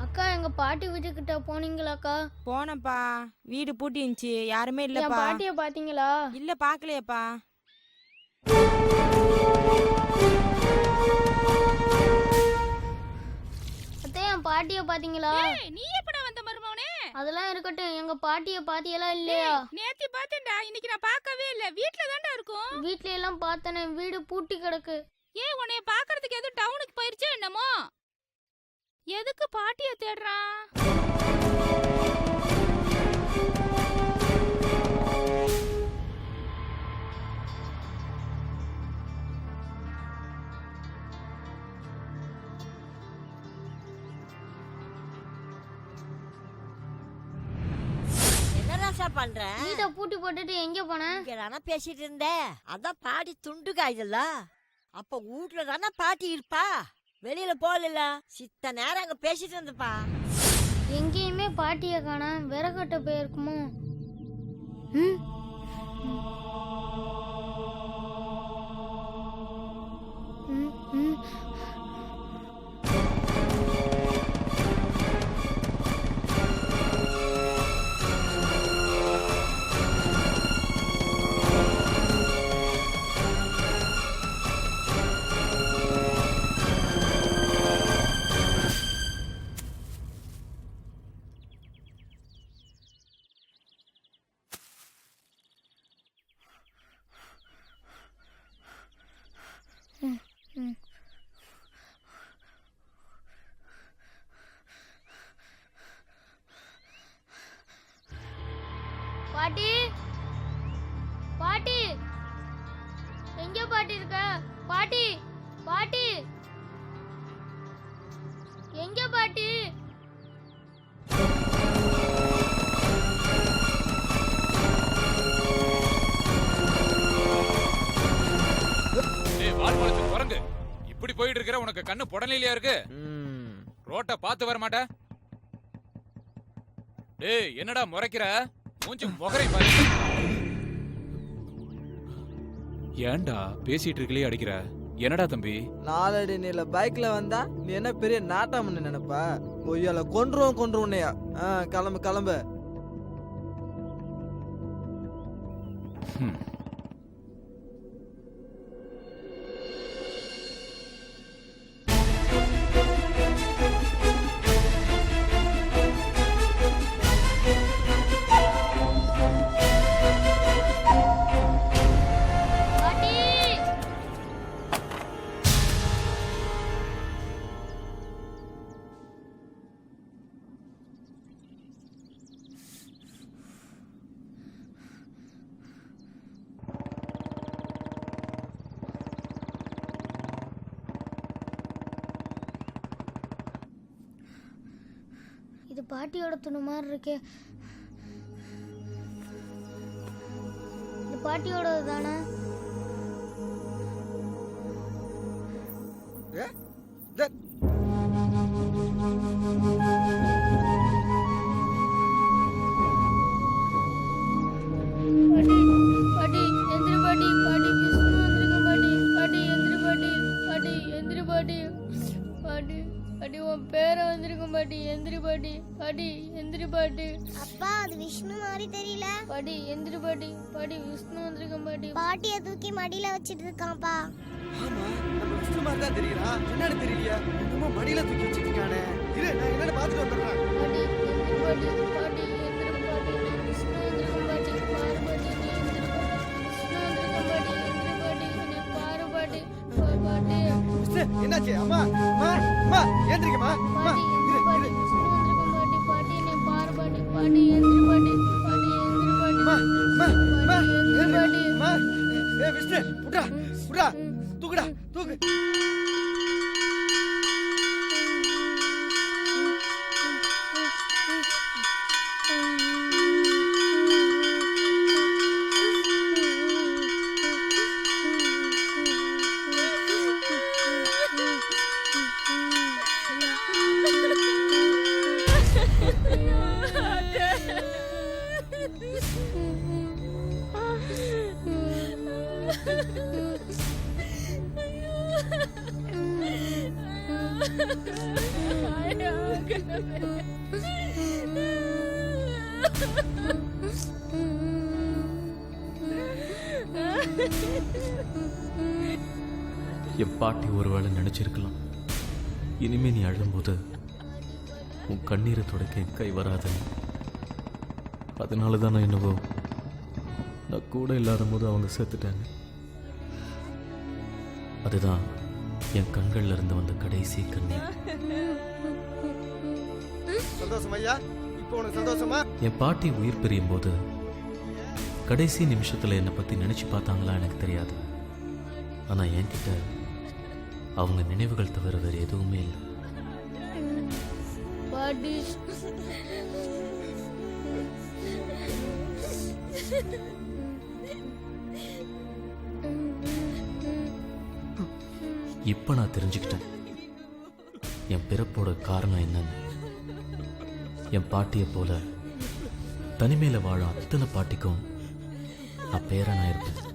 அக்கா எங்க பாட்டி வீட்டுக்கிட்ட போனீங்களாக்கா? போனப்பா, வீடு பூட்டி இருந்துச்சு, யாருமே இல்லப்பா. என் பாட்டிய பாத்தீங்களா? இல்ல, பாக்கலையப்பா. அத்தை என் பாட்டிய பாத்தீங்களா? நீ எப்படா வந்த மருமவனே? அதெல்லாம் இருக்கட்டும், எங்க பாட்டிய பாத்தியெல்லாம் இல்லையா? நேத்தி பார்த்தேன்டா, இன்னைக்கு நான் பார்க்கவே இல்ல. வீட்ல தான்டா இருக்கும். வீட்ல எல்லாம் பார்த்தனே, வீடு பூட்டி கிடக்கு. ஏன் உன்னைய பாக்குறதுக்கு எதுவும் டவுனுக்கு போயிருச்சோ என்னமோ? எதுக்கு பாட்டிய தேடுறான்? என்னடா பண்ற? வீட்டை பூட்டி போட்டுட்டு எங்க போன? இங்க தானே பேசிட்டு இருந்தேன். அதான் பாட்டி துண்டு காய்தல்ல. அப்ப வீட்டுல தானே பாட்டி இருப்பா. வெளியில போகல. சித்த நேரம் அங்க பேசிட்டு இருந்தப்பா. எங்கேயுமே பாட்டிய காணோம். விறகட்ட போயிருக்குமோ? ம் ம் ம் பாட்டி பாட்டி எங்க பாட்டி இருக்க? பாட்டி பாட்டி எங்க பாட்டி? டேய் வால் வளைச்சு குரங்கு, இப்படி போயிட்டு இருக்கிற உனக்கு கண்ணு புடலையிலயா இருக்கு? ரோட்ட பார்த்து வர மாட்ட? டேய் என்னடா முறைக்கிற? மூஞ்சி முகரை பாரு. ஏன்டா பேசிட்டு இருக்கலையே அடிக்கிற? என்னடா தம்பி? நாலடி நீல பைக்ல வந்தா நீ என்ன பெரிய நாட்டாமன்னு நினைப்பா? கொய்யால கொன்றுவோன்னையா. கிளம்பு கிளம்பு. இது பாட்டியோட துணி மாதிரி இருக்கே. இது பாட்டியோடது தானே? பாட்டி பாட்டி எந்திரி பாட்டி. பாட்டி விஷ்ணு வந்திருக்க பாட்டி. பாட்டி எந்திரி பாட்டி. பாட்டி எந்திரி பாட்டி. பாட்டி பாட்டி உன் பேரை வந்திருக்கும் பாட்டி. எந்திரி பாட்டி. பாட்டி எந்திரி பாட்டி. அப்பா அது விஷ்ணு மாதிரி தெரியல. பாட்டி எந்திரி பாட்டி. பாட்டி விஷ்ணு வந்திருக்கும் பாட்டி. பாட்டியை தூக்கி மடியில வச்சிட்டு இருக்கான்ப்பா. ஆமா நம்ம விஷ்ணு மாதிரி தான் தெரியுறான். என்னன்னு தெரியலையா? என்னமோ மடியில தூக்கி வச்சிட்டு இருக்கானே. இரு நான் என்னன்னு பார்த்துட்டு வந்துடுறேன். பாட்டி எந்திரி பாட்டி. பாட்டி எந்திரி பாட்டி. விஷ்ணு வந்திருக்கும் பாட்டி. பாரு பாட்டி நீ எந்திரி பாட்டி. விஷ்ணு வந்திருக்கும் பாட்டி. எந்திரி பாட்டி நீ பாரு பாட்டி. பாட்டி விஷ்ணு என்னாச்சு? அம்மா அம்மா அம்மா எந்திரிக்கமா. அம்மா இரு இரு. விஷ்ணு வந்திருக்கும் பாட்டி. பாட்டி நீ பாரு பாட்டி. பாட்டி எந்திரி பாட்டி. பாட்டி எந்திரி பாட்டி. அம்மா அம்மா அம்மா எந்திரி பாட்டி. அம்மா ஏய் விஷ்ணு புடா புடா தூக்குடா தூக்கு. என் பாட்டி ஒருவேளை நினைச்சிருக்கலாம், இனிமே நீ அழும்போது உன் கண்ணீரை துடைக்க என் கை வராதுன்னு. அதனால தான் நான் என்னவோ நான் கூட இல்லாத போது அவங்க சேர்த்துட்டாங்க. அதுதான் என் கண்கள்ல இருந்து வந்த கடைசி கண்ணீர். சந்தோஷம் ஐயா, இப்போ உனக்கு சந்தோஷமா? என் பாட்டி உயிர் பிரியும் போது கடைசி நிமிஷத்துல என்னை பத்தி நினைச்சு பார்த்தாங்களா எனக்கு தெரியாது. ஆனா என்கிட்ட அவங்க நினைவுகள் தவிர வேற எதுவுமே இல்லை. பாட்டி இப்ப நான் தெரிஞ்சுக்கிட்டேன் என் பிறப்போட காரணம் என்னன்னு. என் பாட்டியை போல தனிமையில வாழ அத்தனை பாட்டிக்கும் நான் பேரனா இருப்பேன்.